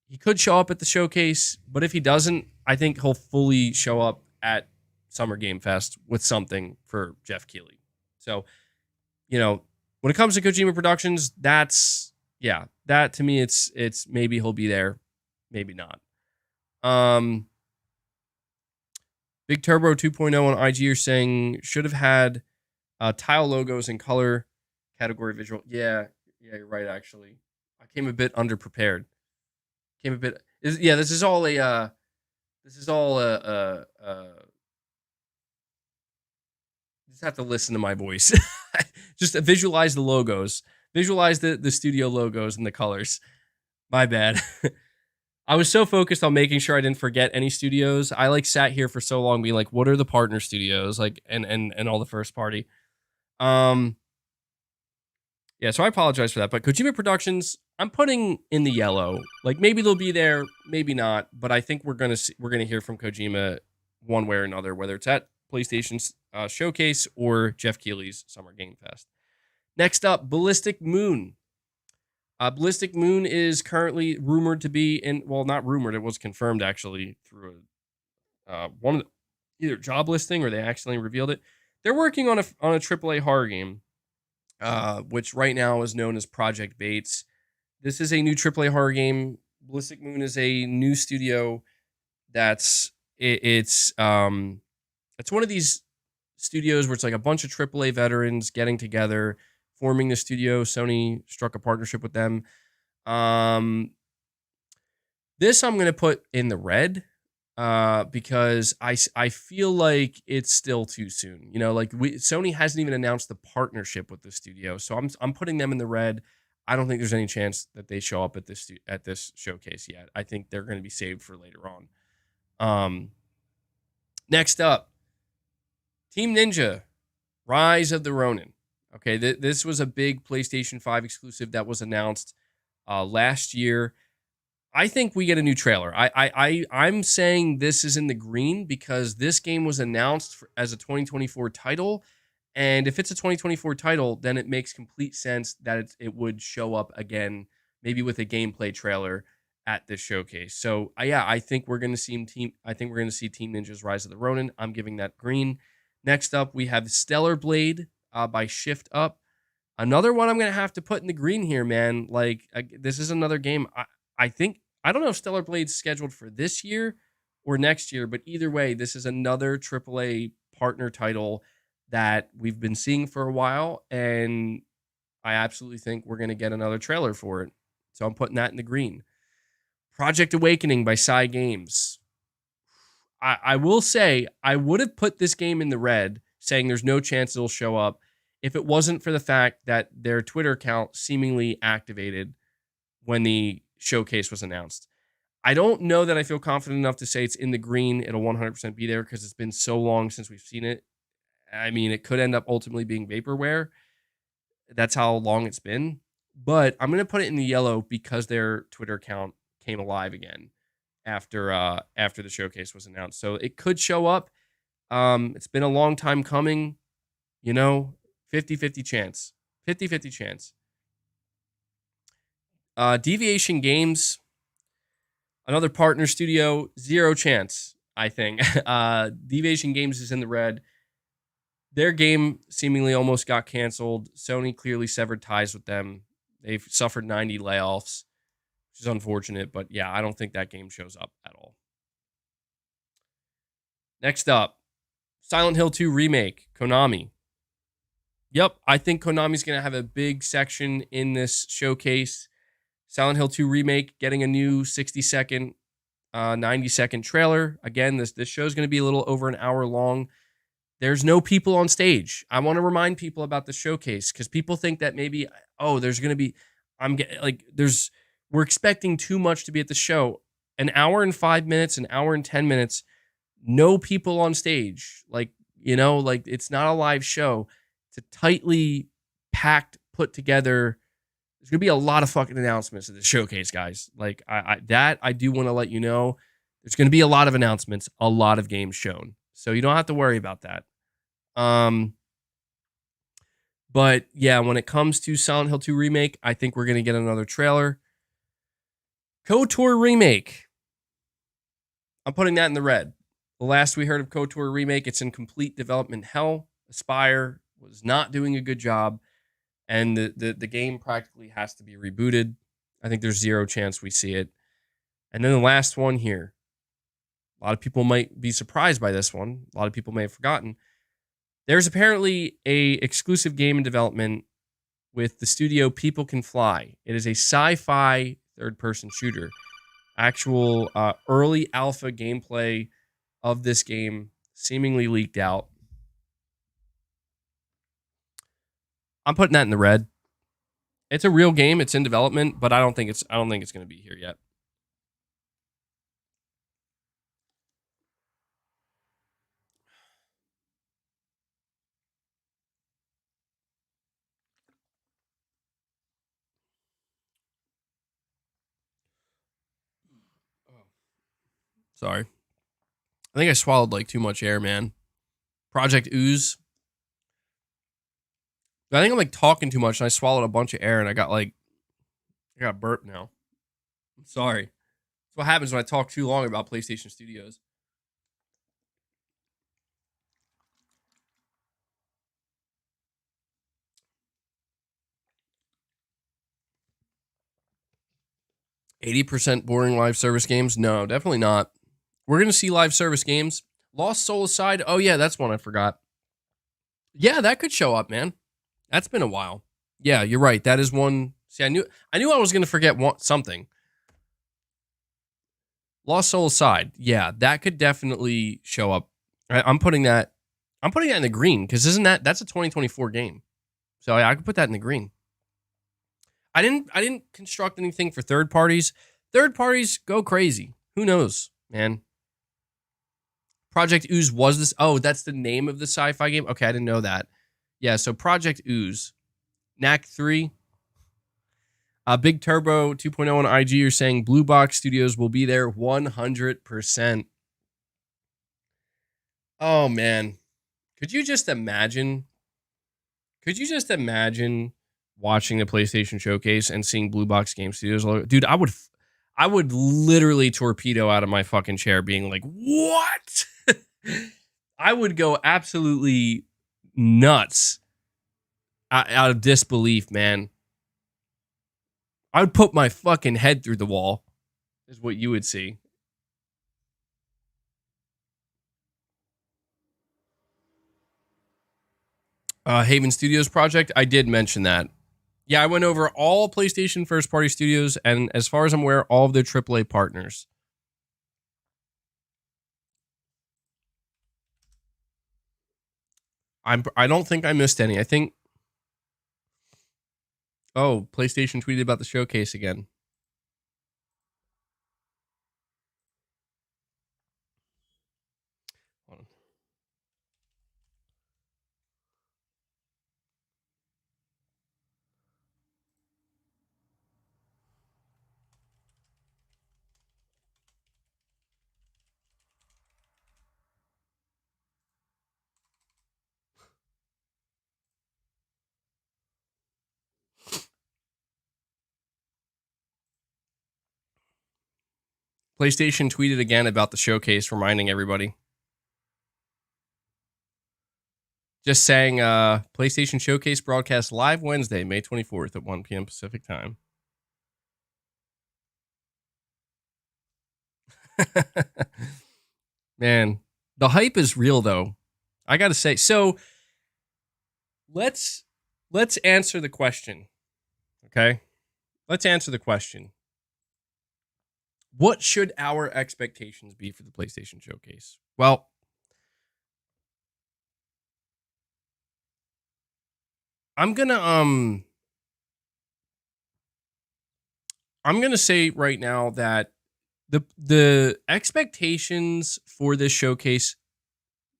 He could show up at the showcase, but if he doesn't, I think he'll fully show up at Summer Game Fest with something for Jeff Keighley. So, when it comes to Kojima Productions, that to me, it's maybe he'll be there, maybe not. Big Turbo 2.0 on IG are saying should have had tile logos and color category visual. Yeah, you're right. Actually, I came a bit underprepared. This is all just have to listen to my voice. Just visualize the logos. Visualize the studio logos and the colors. My bad. I was so focused on making sure I didn't forget any studios. I sat here for so long being like, what are the partner studios? And all the first party. Yeah, so I apologize for that. But Kojima Productions, I'm putting in the yellow. Maybe they'll be there, maybe not. But I think we're gonna hear from Kojima one way or another, whether it's at PlayStation's showcase or Jeff Keighley's Summer Game Fest. Next up, Ballistic Moon. Ballistic Moon is currently rumored to be not rumored, it was confirmed actually through one of either job listing or they accidentally revealed it. They're working on a AAA horror game, which right now is known as Project Bates. This is a new AAA horror game. Ballistic Moon is a new studio it's one of these studios where it's like a bunch of AAA veterans getting together forming the studio. Sony struck a partnership with them. This I'm going to put in the red because I feel like it's still too soon. You know, like Sony hasn't even announced the partnership with the studio, so I'm putting them in the red. I don't think there's any chance that they show up at this showcase yet. I think they're going to be saved for later on. Next up, Team Ninja, Rise of the Ronin. Okay, this was a big PlayStation 5 exclusive that was announced last year. I think we get a new trailer. I'm saying this is in the green because this game was announced as a 2024 title. And if it's a 2024 title, then it makes complete sense that it would show up again, maybe with a gameplay trailer at this showcase. So yeah, I think we're going to see Team Ninja's Rise of the Ronin. I'm giving that green. Next up, we have Stellar Blade by Shift Up. Another one I'm going to have to put in the green here, man. Like this is another game. I don't know if Stellar Blade's scheduled for this year or next year, but either way, this is another AAA partner title that we've been seeing for a while, and I absolutely think we're going to get another trailer for it. So I'm putting that in the green. Project Awakening by Psy Games. I will say I would have put this game in the red, saying there's no chance it'll show up, if it wasn't for the fact that their Twitter account seemingly activated when the showcase was announced. I don't know that I feel confident enough to say it's in the green. It'll 100% be there because it's been so long since we've seen it. I mean, it could end up ultimately being vaporware. That's how long it's been. But I'm going to put it in the yellow because their Twitter account came alive again after the showcase was announced. So it could show up. It's been a long time coming. You know, 50-50 chance. 50-50 chance. Deviation Games, another partner studio, 0 chance, I think. Deviation Games is in the red. Their game seemingly almost got canceled. Sony clearly severed ties with them. They've suffered 90 layoffs, which is unfortunate. But yeah, I don't think that game shows up at all. Next up, Silent Hill 2 Remake, Konami. Yep, I think Konami's going to have a big section in this showcase. Silent Hill 2 Remake getting a new 60-second, 90-second trailer. Again, this show is going to be a little over an hour long. There's no people on stage. I want to remind people about the showcase because people think that maybe, there's going to be, we're expecting too much to be at the show. An hour and 5 minutes, an hour and 10 minutes, no people on stage. It's not a live show. It's a tightly packed, put together. There's going to be a lot of fucking announcements at the showcase, guys. I do want to let you know. There's going to be a lot of announcements, a lot of games shown. So you don't have to worry about that. But yeah, when it comes to Silent Hill 2 Remake, I think we're going to get another trailer. KOTOR Remake. I'm putting that in the red. The last we heard of KOTOR Remake, it's in complete development hell. Aspire was not doing a good job. And the game practically has to be rebooted. I think there's 0 chance we see it. And then the last one here. A lot of people might be surprised by this one. A lot of people may have forgotten. There's apparently a exclusive game in development with the studio People Can Fly. It is a sci-fi third-person shooter. Actual early alpha gameplay of this game seemingly leaked out. I'm putting that in the red. It's a real game. It's in development, but I don't think it's going to be here yet. Sorry. I think I swallowed too much air, man. Project Ooze. I think I'm talking too much and I swallowed a bunch of air and I got burped now. I'm sorry. That's what happens when I talk too long about PlayStation Studios. %, boring live service games? No, definitely not. We're going to see live service games. Lost Soul Aside. Oh, yeah, that's one I forgot. Yeah, that could show up, man. That's been a while. Yeah, you're right. That is one. See, I knew I was going to forget something. Lost Soul aside, yeah, that could definitely show up. I'm putting that in the green because that's a 2024 game. So I could put that in the green. I didn't construct anything for third parties. Third parties go crazy. Who knows, man? Project Ooze was this. Oh, that's the name of the sci-fi game. Okay, I didn't know that. Yeah, so Project Ooze, Knack 3, Big Turbo 2.0 on IG are saying BlueBox Studios will be there 100%. Oh man, could you just imagine? Watching the PlayStation Showcase and seeing BlueBox Game Studios? Dude, I would literally torpedo out of my fucking chair, being like, "What?" I would go absolutely nuts out of disbelief, man. I would put my fucking head through the wall, is what you would see. Haven Studios project, I did mention that. Yeah, I went over all PlayStation first-party studios, and as far as I'm aware, all of their AAA partners. I don't think I missed any. I think... Oh, PlayStation tweeted about the showcase again. PlayStation tweeted again about the showcase, reminding everybody. Just saying, PlayStation Showcase broadcast live Wednesday, May 24th at 1 p.m. Pacific time. Man, the hype is real, though. I gotta say. So, let's answer the question. Okay? Let's answer the question. What should our expectations be for the PlayStation Showcase? Well, I'm gonna say right now that the expectations for this showcase,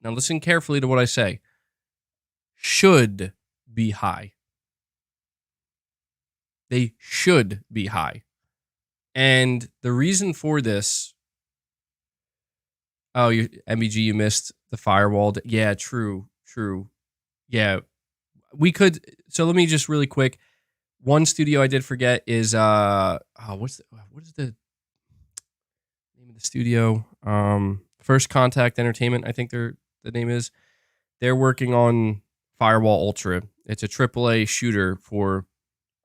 now listen carefully to what I say, should be high. They should be high. And the reason for this, oh, MBG, you missed the firewall. Yeah, true. Yeah, we could. So let me just really quick. One studio I did forget is what is the name of the studio? First Contact Entertainment, I think the name is. They're working on Firewall Ultra. It's a AAA shooter for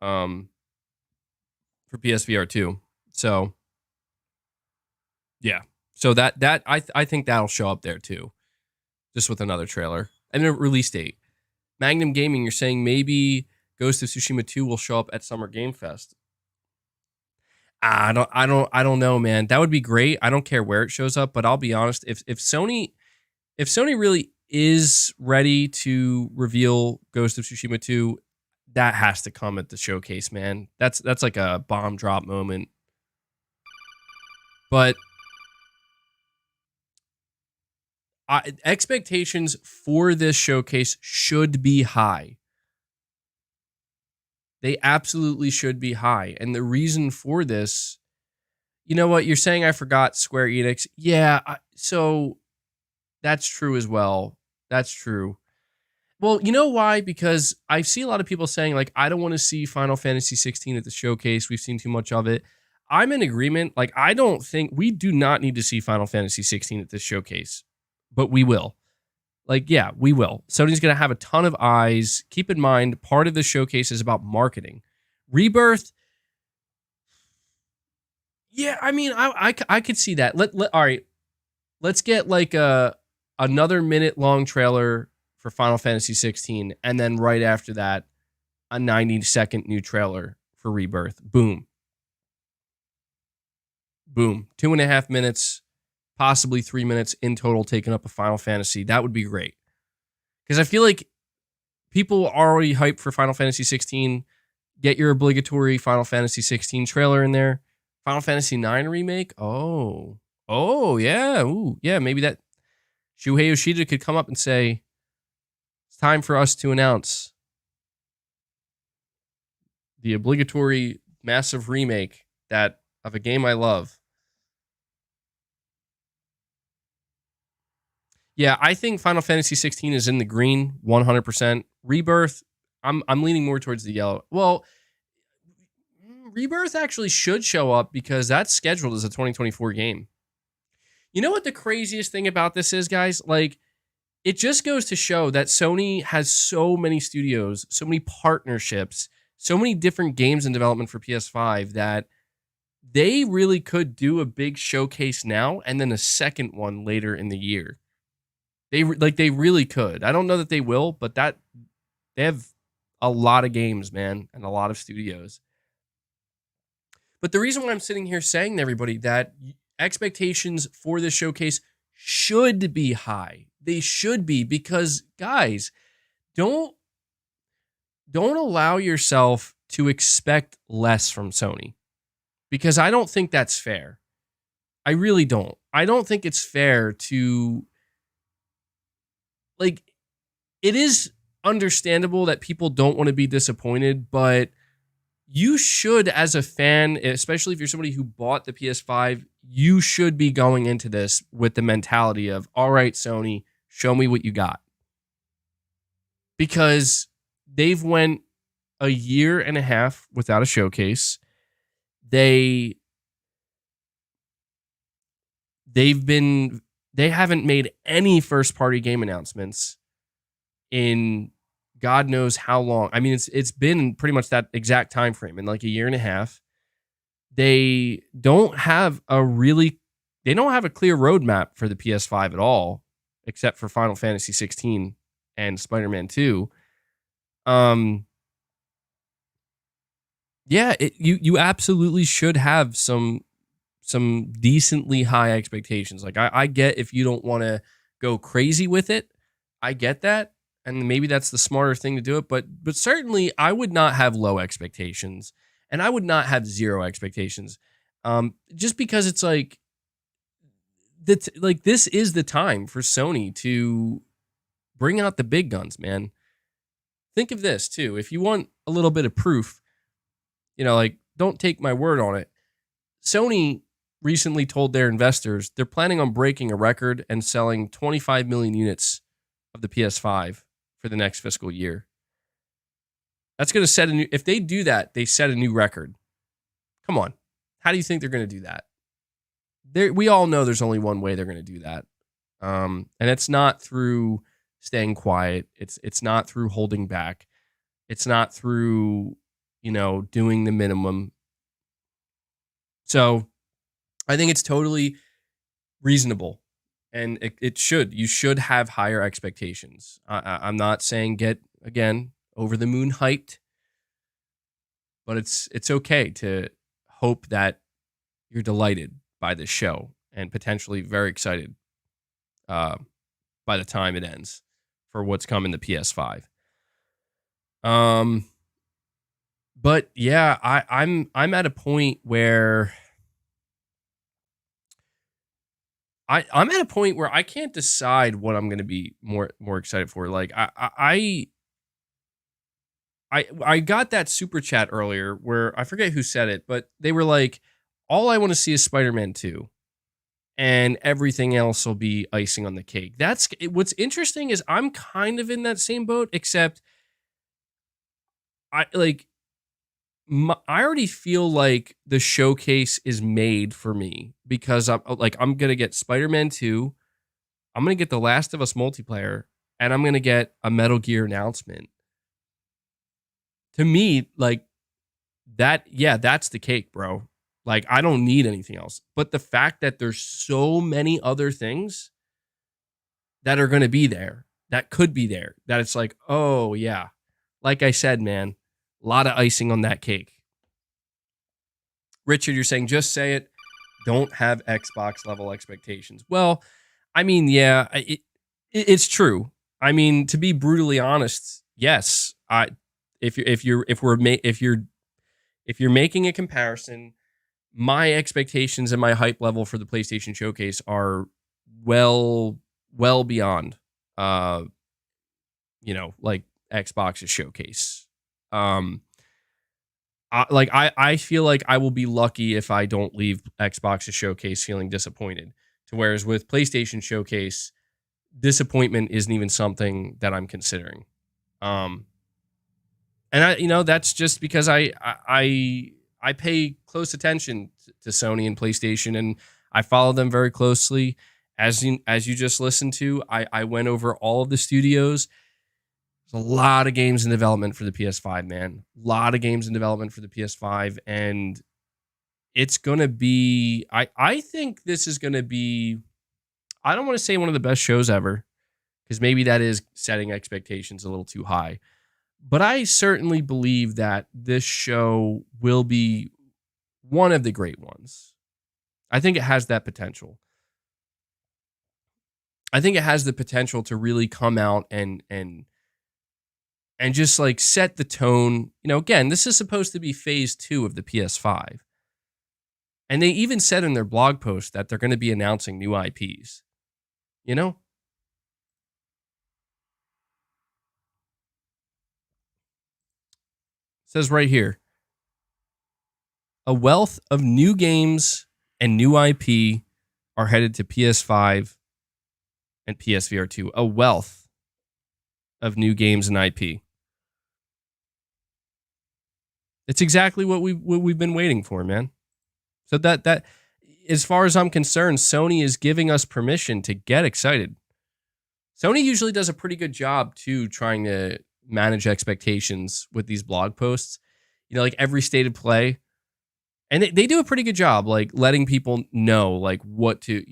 PSVR 2. So yeah. So that I think that'll show up there too. Just with another trailer. And a release date. Magnum Gaming, you're saying maybe Ghost of Tsushima 2 will show up at Summer Game Fest. I don't know, man. That would be great. I don't care where it shows up, but I'll be honest, if Sony really is ready to reveal Ghost of Tsushima 2, that has to come at the showcase, man. That's like a bomb drop moment. But expectations for this showcase should be high. They absolutely should be high. And the reason for this, you know what? You're saying I forgot Square Enix. Yeah, so that's true as well. That's true. Well, you know why? Because I see a lot of people saying, like, I don't want to see Final Fantasy 16 at the showcase. We've seen too much of it. I'm in agreement. Like, I don't think we do not need to see Final Fantasy 16 at this showcase, but we will. Like, yeah, we will. Sony's going to have a ton of eyes. Keep in mind, part of the showcase is about marketing. Rebirth, yeah, I mean, I could see that. All right, let's get like another minute-long trailer for Final Fantasy 16, and then right after that, a 90-second new trailer for Rebirth. Boom. Boom. 2.5 minutes, possibly 3 minutes in total taken up a Final Fantasy. That would be great. Because I feel like people are already hyped for Final Fantasy 16. Get your obligatory Final Fantasy 16 trailer in there. Final Fantasy 9 remake. Oh, yeah. Ooh, yeah. Maybe that Shuhei Yoshida could come up and say, it's time for us to announce the obligatory massive remake that of a game I love. Yeah, I think Final Fantasy 16 is in the green 100%. Rebirth, I'm leaning more towards the yellow. Well, Rebirth actually should show up because that's scheduled as a 2024 game. You know what the craziest thing about this is, guys? Like, it just goes to show that Sony has so many studios, so many partnerships, so many different games in development for PS5 that they really could do a big showcase now and then a second one later in the year. They really could. I don't know that they will, but they have a lot of games, man, and a lot of studios. But the reason why I'm sitting here saying to everybody that expectations for this showcase should be high. They should be, because guys, don't allow yourself to expect less from Sony, because I don't think that's fair. I really don't. I don't think it's fair to, like, it is understandable that people don't want to be disappointed, but you should, as a fan, especially if you're somebody who bought the PS5, you should be going into this with the mentality of, all right, Sony, show me what you got. Because they've went a year and a half without a showcase. They haven't made any first-party game announcements in God knows how long. I mean, it's been pretty much that exact time frame, in like a year and a half. They don't have a clear roadmap for the PS5 at all, except for Final Fantasy 16 and Spider-Man 2. Yeah, you absolutely should have some decently high expectations. Like, I get if you don't want to go crazy with it. I get that. And maybe that's the smarter thing to do it. But certainly I would not have low expectations, and I would not have zero expectations. Just because it's like, this is the time for Sony to bring out the big guns, man. Think of this too. If you want a little bit of proof, like, don't take my word on it. Sony recently told their investors they're planning on breaking a record and selling 25 million units of the PS5 for the next fiscal year. That's going to set if they do that, they set a new record. Come on. How do you think they're going to do that? We all know there's only one way they're going to do that. And it's not through staying quiet. It's not through holding back. It's not through, doing the minimum. So I think it's totally reasonable. And you should have higher expectations. I'm not saying get, again, over the moon hyped, but it's okay to hope that you're delighted by this show and potentially very excited by the time it ends for what's coming to PS5. But yeah, I'm at a point where I'm at a point where I can't decide what I'm going to be more excited for. Like, I got that super chat earlier where I forget who said it, but they were like, all I want to see is Spider-Man 2, and everything else will be icing on the cake. That's what's interesting, is I'm kind of in that same boat, except I already feel like the showcase is made for me, because I'm going to get Spider-Man 2, I'm going to get The Last of Us multiplayer, and I'm going to get a Metal Gear announcement. To me, like, that's the cake, bro. Like, I don't need anything else. But the fact that there's so many other things that are going to be there, that could be there, that it's like, oh yeah. Like I said, man, A lot of icing on that cake. Richard, you're saying just say it. Don't have Xbox level expectations. Well, I mean, yeah, it's true. I mean, to be brutally honest, yes. If you're making a comparison, my expectations and my hype level for the PlayStation Showcase are well beyond, like Xbox's showcase. I feel like I will be lucky if I don't leave Xbox's showcase feeling disappointed. To whereas with PlayStation Showcase, disappointment isn't even something that I'm considering. And that's just because I pay close attention to Sony and PlayStation, and I follow them very closely. As you just listened to, I went over all of the studios. There's a lot of games in development for the PS5, man. A lot of games in development for the PS5, and it's gonna be. I think this is gonna be. I don't want to say one of the best shows ever, because maybe that is setting expectations a little too high. But I certainly believe that this show will be one of the great ones. I think it has that potential. I think it has the potential to really come out and just like set the tone. Again, this is supposed to be phase 2 of the PS5. And they even said in their blog post that they're going to be announcing new IPs. It says right here, a wealth of new games and new IP are headed to PS5 and PSVR 2. A wealth of new games and IP. It's exactly what we've been waiting for, man. So that as far as I'm concerned, Sony is giving us permission to get excited. Sony usually does a pretty good job too, trying to manage expectations with these blog posts. Like every state of play. And they do a pretty good job, like letting people know like what to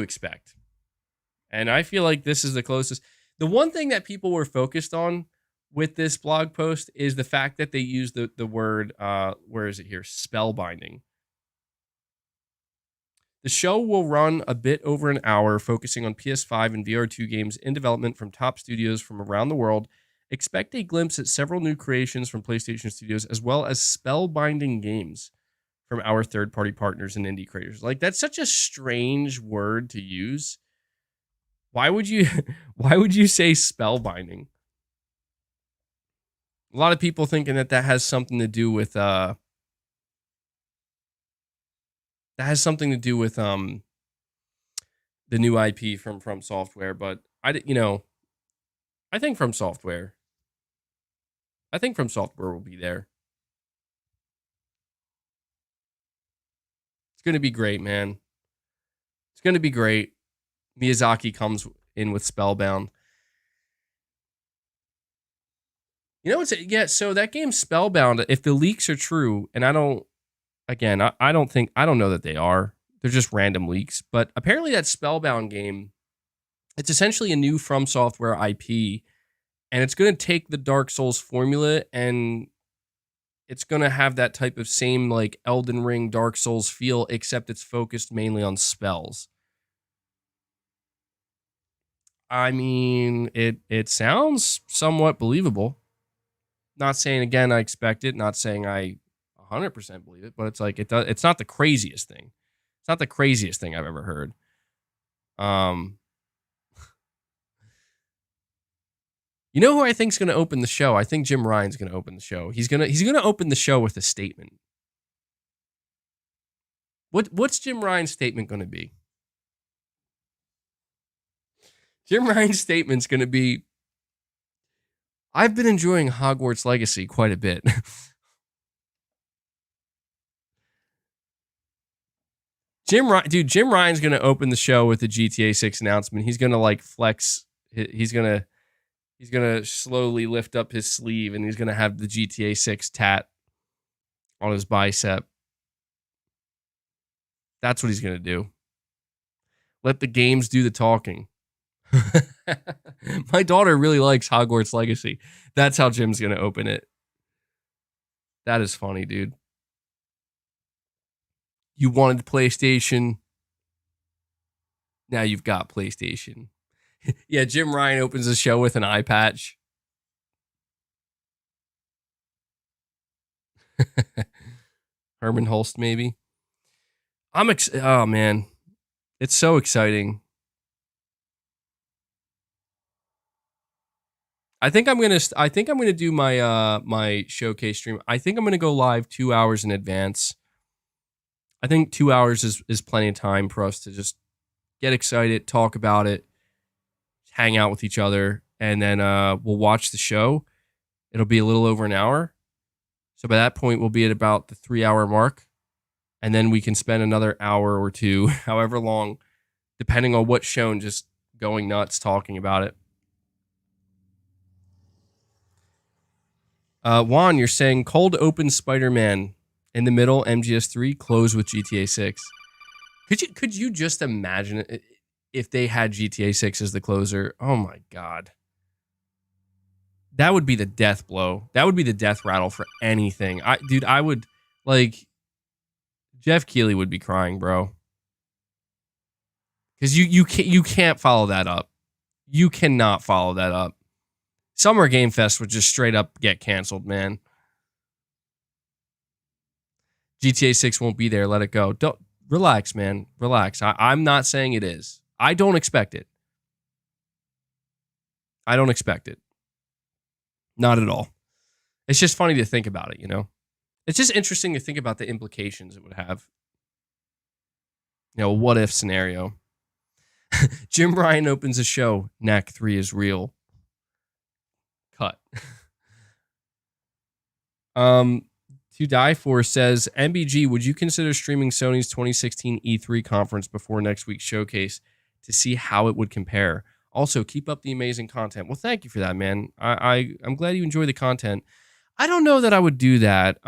expect. And I feel like this is the closest. The one thing that people were focused on with this blog post is the fact that they use the word, where is it here? Spellbinding. The show will run a bit over an hour, focusing on PS5 and VR2 games in development from top studios from around the world. Expect a glimpse at several new creations from PlayStation Studios, as well as spellbinding games from our third-party partners and indie creators. Like, that's such a strange word to use. Why would you say spellbinding? A lot of people thinking that has something to do with the new IP from Software, but I think From Software will be there. It's going to be great, man. It's going to be great. Miyazaki comes in with Spellbound. So that game Spellbound, if the leaks are true, and I don't know that they are. They're just random leaks. But apparently that Spellbound game, it's essentially a new From Software IP, and it's going to take the Dark Souls formula, and it's going to have that type of same like Elden Ring Dark Souls feel, except it's focused mainly on spells. I mean, it sounds somewhat believable. Not saying, again, I expect it. Not saying I 100% believe it, but it's like it's not the craziest thing. It's not the craziest thing I've ever heard. You know who I think is going to open the show? I think Jim Ryan's going to open the show. He's going to open the show with a statement. What's Jim Ryan's statement going to be? Jim Ryan's statement's going to be, I've been enjoying Hogwarts Legacy quite a bit. Jim Ryan's going to open the show with the GTA 6 announcement. He's going to like flex. He's going to slowly lift up his sleeve, and he's going to have the GTA 6 tat on his bicep. That's what he's going to do. Let the games do the talking. My daughter really likes Hogwarts Legacy. That's how Jim's going to open it. That is funny, dude. You wanted PlayStation. Now you've got PlayStation. Yeah, Jim Ryan opens the show with an eye patch. Herman Hulst, maybe. Oh man, it's so exciting. I think I'm gonna do my my showcase stream. I think I'm gonna go live 2 hours in advance. I think 2 hours is plenty of time for us to just get excited, talk about it, hang out with each other, and then we'll watch the show. It'll be a little over an hour. So by that point, we'll be at about the 3-hour mark. And then we can spend another hour or two, however long, depending on what's shown, just going nuts talking about it. Juan, you're saying cold open Spider-Man in the middle, MGS3, close with GTA 6. Could you just imagine it if they had GTA 6 as the closer? Oh my God. That would be the death blow. That would be the death rattle for anything. Dude, I would, like, Jeff Keighley would be crying, bro. Because you can't follow that up. You cannot follow that up. Summer Game Fest would just straight up get canceled, man. GTA 6 won't be there. Let it go. Don't relax, man. Relax. I'm not saying it is. I don't expect it. I don't expect it. Not at all. It's just funny to think about it, you know? It's just interesting to think about the implications it would have. You know, what if scenario. Jim Ryan opens a show. Knack 3 is real. Cut. To Die For says, MBG, would you consider streaming Sony's 2016 E3 conference before next week's showcase to see how it would compare? Also, keep up the amazing content. Well, thank you for that, man. I'm glad you enjoy the content. I don't know that I would do that.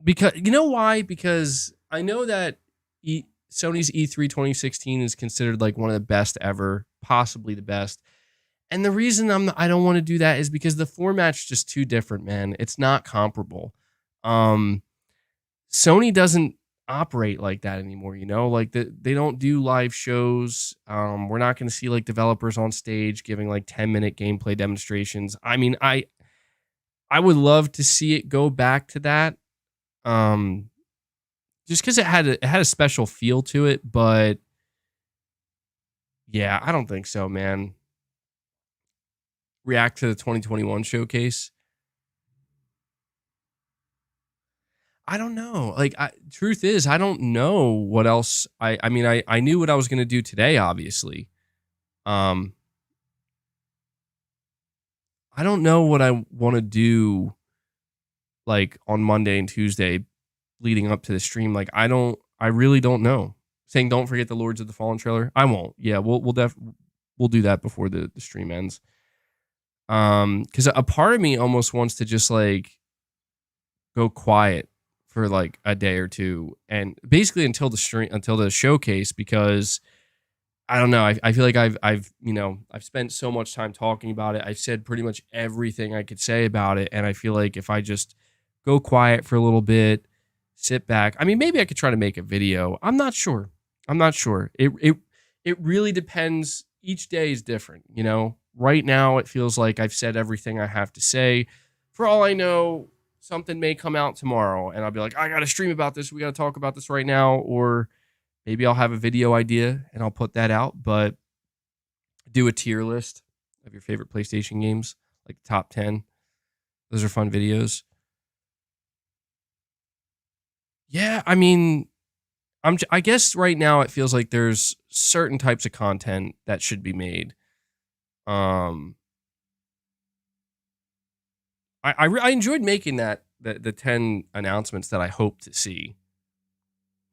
Because you know why? Because I know that Sony's E3 2016 is considered like one of the best ever, possibly the best. And the reason I don't want to do that is because the format's just too different, man. It's not comparable. Sony doesn't operate like that anymore, you know? Like they don't do live shows. We're not going to see like developers on stage giving like 10-minute gameplay demonstrations. I mean, I would love to see it go back to that. Just because it had a special feel to it, but yeah, I don't think so, man. React to the 2021 showcase. I don't know. Like, truth is, I don't know what else. I mean, I knew what I was going to do today, obviously. I don't know what I want to do, like, on Monday and Tuesday leading up to the stream. Like, I really don't know. Saying don't forget the Lords of the Fallen trailer. I won't. Yeah, we'll do that before the stream ends. Because a part of me almost wants to just like go quiet for like a day or two, and basically until the showcase, because I don't know. I feel like I've spent so much time talking about it. I've said pretty much everything I could say about it, and I feel like if I just go quiet for a little bit, sit back. I mean, maybe I could try to make a video. I'm not sure. It really depends. Each day is different, you know. Right now, it feels like I've said everything I have to say. For all I know, something may come out tomorrow, and I'll be like, I got to stream about this. We got to talk about this right now. Or maybe I'll have a video idea, and I'll put that out. But do a tier list of your favorite PlayStation games, like the top 10. Those are fun videos. Yeah, I mean, I guess right now it feels like there's certain types of content that should be made. I enjoyed making the 10 announcements that I hope to see.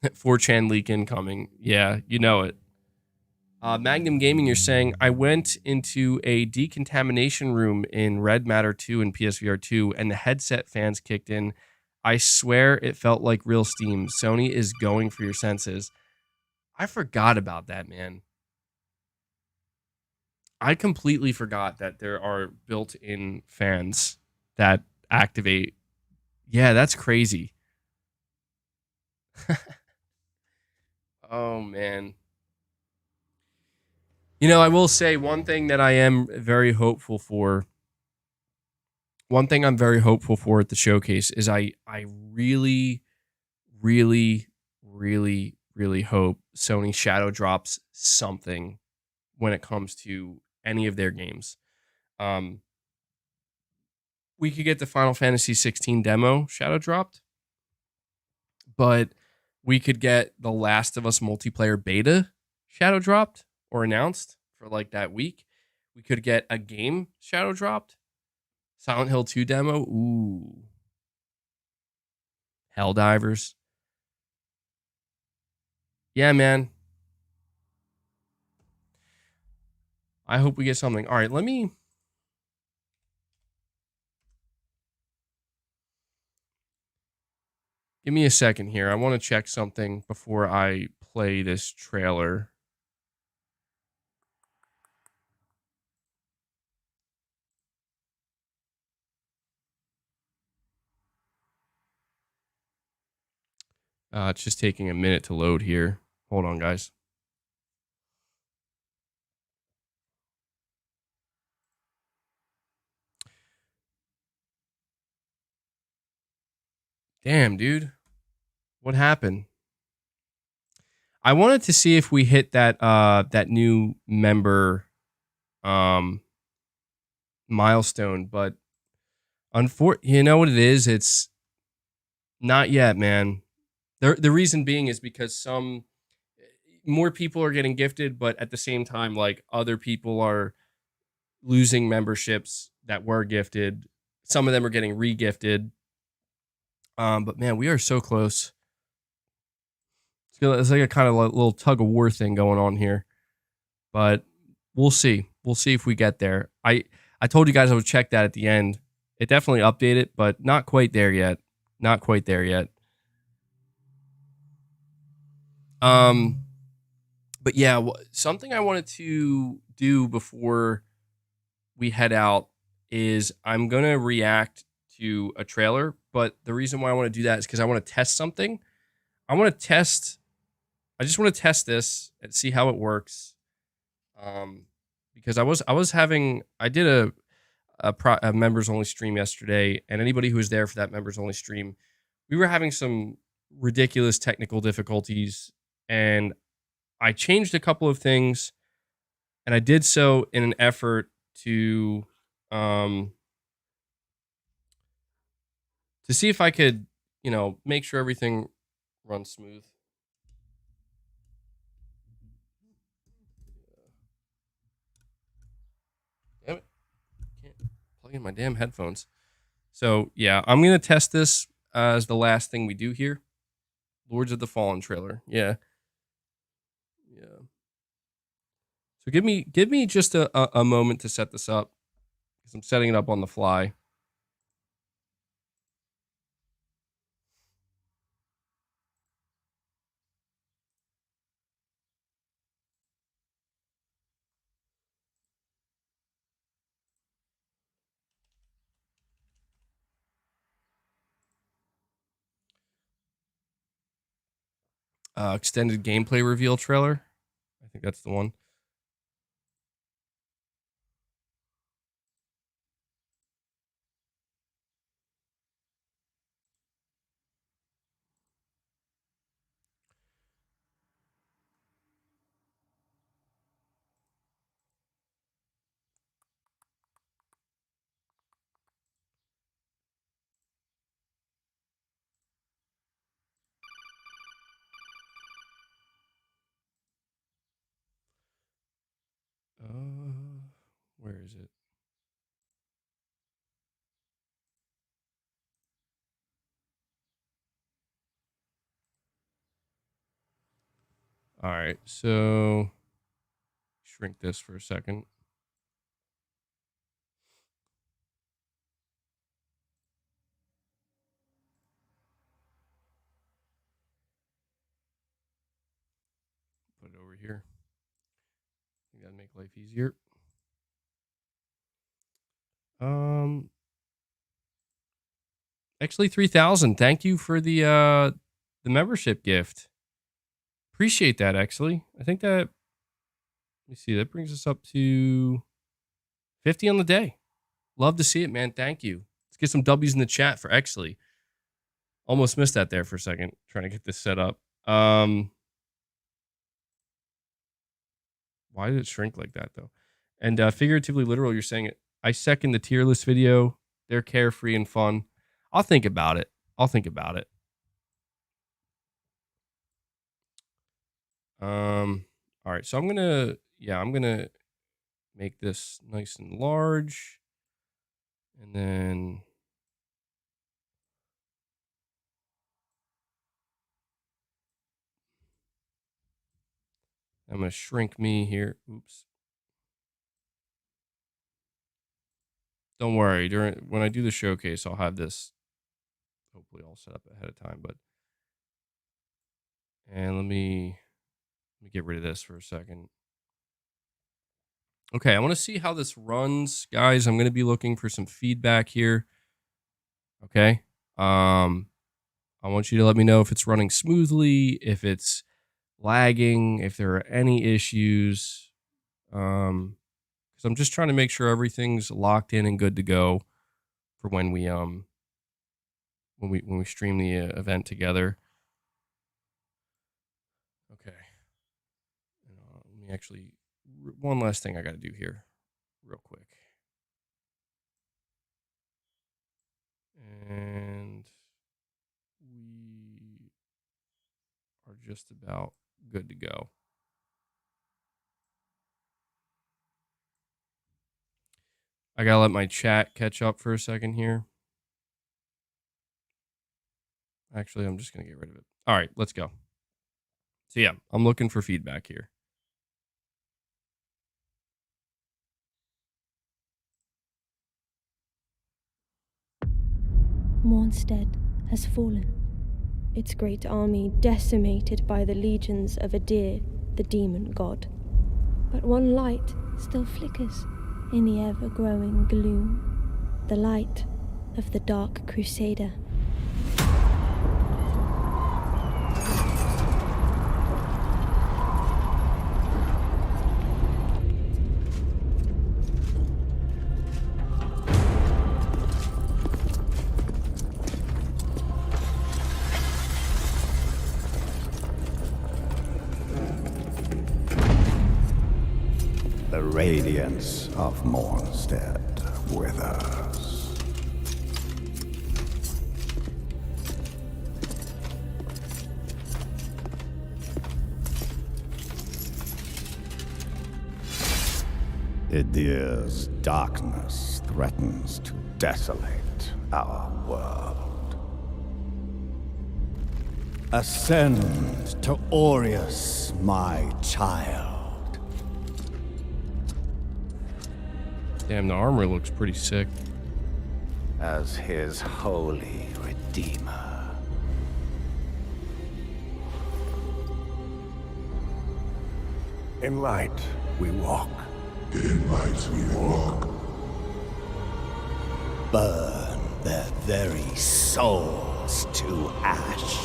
4chan leak incoming. Yeah, you know it. Magnum Gaming, you're saying, I went into a decontamination room in Red Matter 2 and PSVR 2, and the headset fans kicked in. I swear it felt like real steam. Sony is going for your senses. I forgot about that, man. I completely forgot that there are built-in fans that activate. Yeah, that's crazy. Oh man. You know, I will say one thing that I am very hopeful for. One thing I'm very hopeful for at the showcase is I really really really hope Sony shadow drops something when it comes to any of their games. Um we could get the Final Fantasy 16 demo shadow dropped, but we could get the Last of Us multiplayer beta shadow dropped or announced for like that week. We could get a game shadow dropped. Silent Hill 2 demo. Ooh. Helldivers. Yeah, man. I hope we get something. All right, let me give me a second here. I want to check something before I play this trailer. It's just taking a minute to load here. Hold on, guys. Damn, dude. What happened? I wanted to see if we hit that new member milestone, but you know what it is? It's not yet, man. The reason being is because some more people are getting gifted, but at the same time, like other people are losing memberships that were gifted. Some of them are getting re-gifted. But man, we are so close. It's like a kind of like little tug of war thing going on here. But we'll see. We'll see if we get there. I told you guys I would check that at the end. It definitely updated, but not quite there yet. Not quite there yet. Um, but yeah, something I wanted to do before we head out is I'm gonna react to a trailer. But the reason why I want to do that is because I want to test something. I want to test. I just want to test this and see how it works. Um, because I did a members only stream yesterday, and anybody who was there for that members only stream, we were having some ridiculous technical difficulties, and I changed a couple of things, and I did so in an effort um to see if I could, make sure everything runs smooth. Damn it. Can't plug in my damn headphones. So, yeah, I'm going to test this as the last thing we do here. Lords of the Fallen trailer. Yeah. Yeah. So give me just a moment to set this up because I'm setting it up on the fly. Extended gameplay reveal trailer. I think that's the one. Where is it? All right. So shrink this for a second. Put it over here. I think that'd make life easier. Actually 3000. Thank you for the membership gift. Appreciate that, actually. I think that, let me see, that brings us up to 50 on the day. Love to see it, man. Thank you. Let's get some W's in the chat for Exley. Almost missed that there for a second, trying to get this set up. Why did it shrink like that, though? And figuratively literal, you're saying it. I second the tier list video. They're carefree and fun. I'll think about it. I'll think about it. All right, so I'm gonna make this nice and large, and then I'm gonna shrink me here. Oops. Don't worry. When I do the showcase, I'll have this hopefully all set up ahead of time. And let me get rid of this for a second. Okay, I want to see how this runs, guys. I'm going to be looking for some feedback here. Okay. I want you to let me know if it's running smoothly, if it's lagging, if there are any issues. Because I'm just trying to make sure everything's locked in and good to go for when we stream the event together. Okay. Let me actually, one last thing I got to do here real quick. And we are just about good to go. I gotta let my chat catch up for a second here. Actually, I'm just gonna get rid of it. All right, let's go. So yeah, I'm looking for feedback here. Mornstead has fallen, its great army decimated by the legions of Adir, the demon god. But one light still flickers in the ever-growing gloom, the light of the Dark Crusader. The radiance of Mornstead withers. Idir's darkness threatens to desolate our world. Ascend to Aureus, my child. Damn, the armor looks pretty sick. As his holy redeemer. In light we walk. In light we walk. Burn their very souls to ash.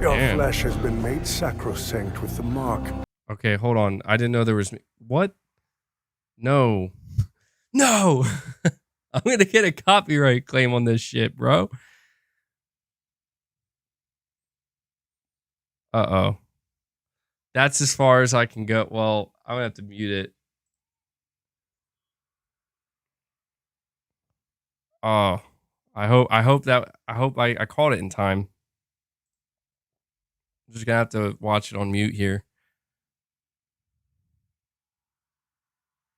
Your flesh has been made sacrosanct with the mark. Okay, hold on. I didn't know there was... What? No. No! I'm going to get a copyright claim on this shit, bro. Uh-oh. That's as far as I can go. Well, I'm going to have to mute it. Oh. I hope I caught it in time. I'm just gonna have to watch it on mute here.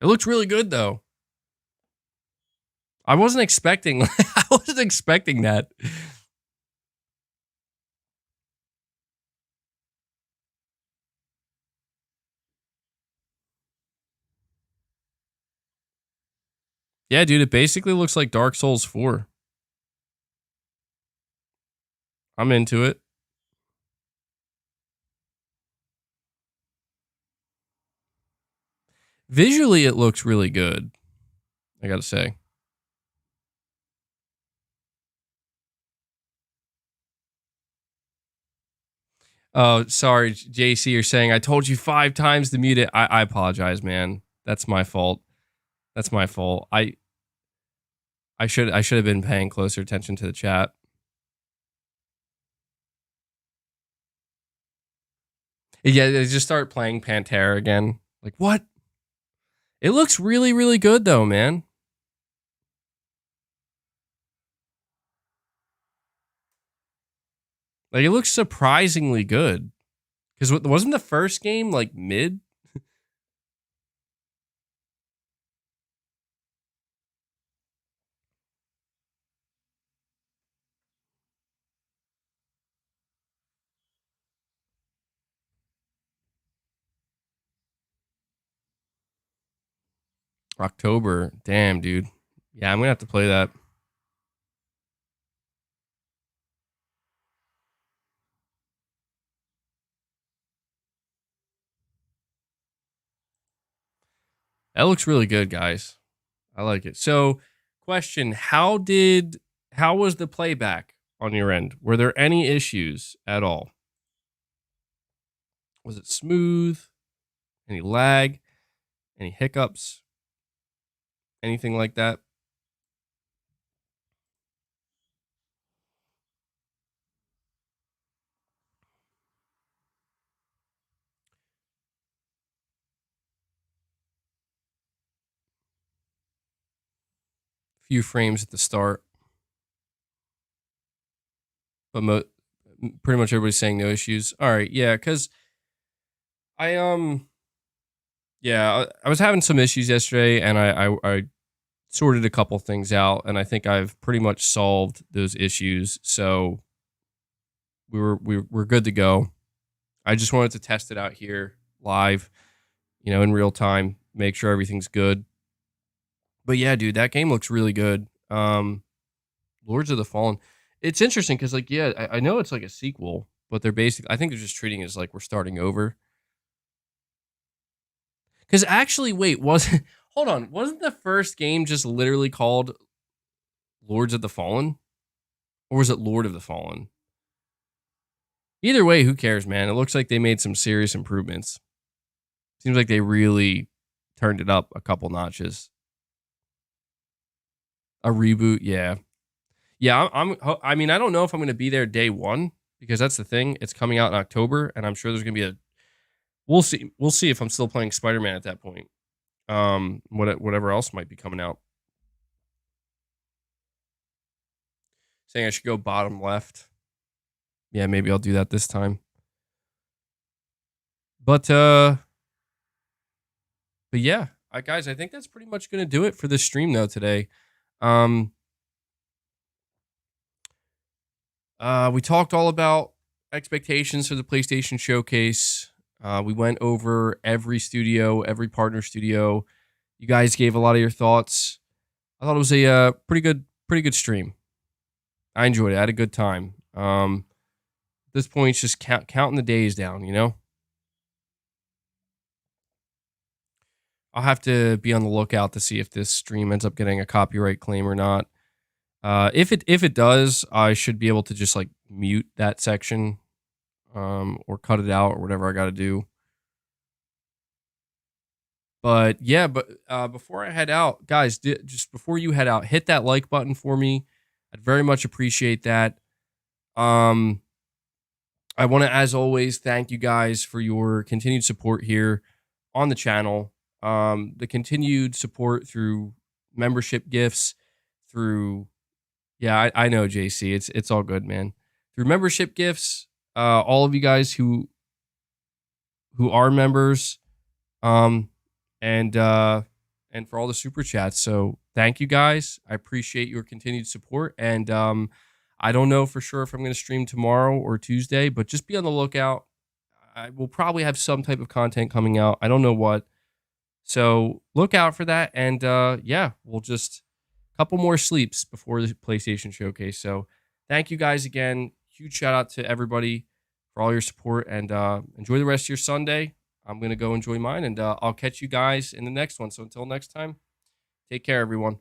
It looks really good though. I wasn't expecting that. Yeah, dude, it basically looks like Dark Souls 4. I'm into it. Visually, it looks really good, I gotta say. Oh, sorry, JC, you're saying I told you 5 times to mute it. I apologize, man. That's my fault. That's my fault. I should have been paying closer attention to the chat. Yeah, they just start playing Pantera again. Like, what? It looks really, really good, though, man. Like, it looks surprisingly good. Because wasn't the first game, like, mid? October. Damn, dude. Yeah, I'm going to have to play that. That looks really good, guys. I like it. So, question, how was the playback on your end? Were there any issues at all? Was it smooth? Any lag? Any hiccups? Anything like that? Few frames at the start. But pretty much everybody's saying no issues. All right, yeah, because I was having some issues yesterday, and I sorted a couple things out, and I think I've pretty much solved those issues. So we're good to go. I just wanted to test it out here live, in real time, make sure everything's good. But yeah, dude, that game looks really good. Lords of the Fallen. It's interesting because, like, yeah, I know it's like a sequel, but I think they're just treating it as like we're starting over. Because actually, wait, hold on, wasn't the first game just literally called Lords of the Fallen? Or was it Lord of the Fallen? Either way, who cares, man? It looks like they made some serious improvements. Seems like they really turned it up a couple notches. A reboot, yeah. Yeah, I mean, I don't know if I'm going to be there day one, because that's the thing. It's coming out in October, and I'm sure there's going to be we'll see. We'll see if I'm still playing Spider-Man at that point. Whatever else might be coming out. Saying I should go bottom left. Yeah, maybe I'll do that this time. But yeah, guys, I think that's pretty much going to do it for this stream though today. We talked all about expectations for the PlayStation Showcase. We went over every studio, every partner studio. You guys gave a lot of your thoughts. I thought it was a pretty good stream. I enjoyed it. I had a good time. At this point, it's just counting the days down, I'll have to be on the lookout to see if this stream ends up getting a copyright claim or not. If it does, I should be able to just like mute that section, or cut it out or whatever I got to do. But yeah, before I head out, guys, just before you head out, hit that like button for me. I'd very much appreciate that. I want to, as always, thank you guys for your continued support here on the channel. The continued support through membership gifts, through, yeah, I know, JC, it's all good, man. Through membership gifts, all of you guys who are members, and for all the super chats. So thank you guys. I appreciate your continued support. And I don't know for sure if I'm going to stream tomorrow or Tuesday, but just be on the lookout. I will probably have some type of content coming out. I don't know what. So look out for that. And yeah, we'll just a couple more sleeps before the PlayStation Showcase. So thank you guys again. huge shout out to everybody for all your support, and enjoy the rest of your Sunday. I'm going to go enjoy mine, and I'll catch you guys in the next one. So until next time, take care, everyone.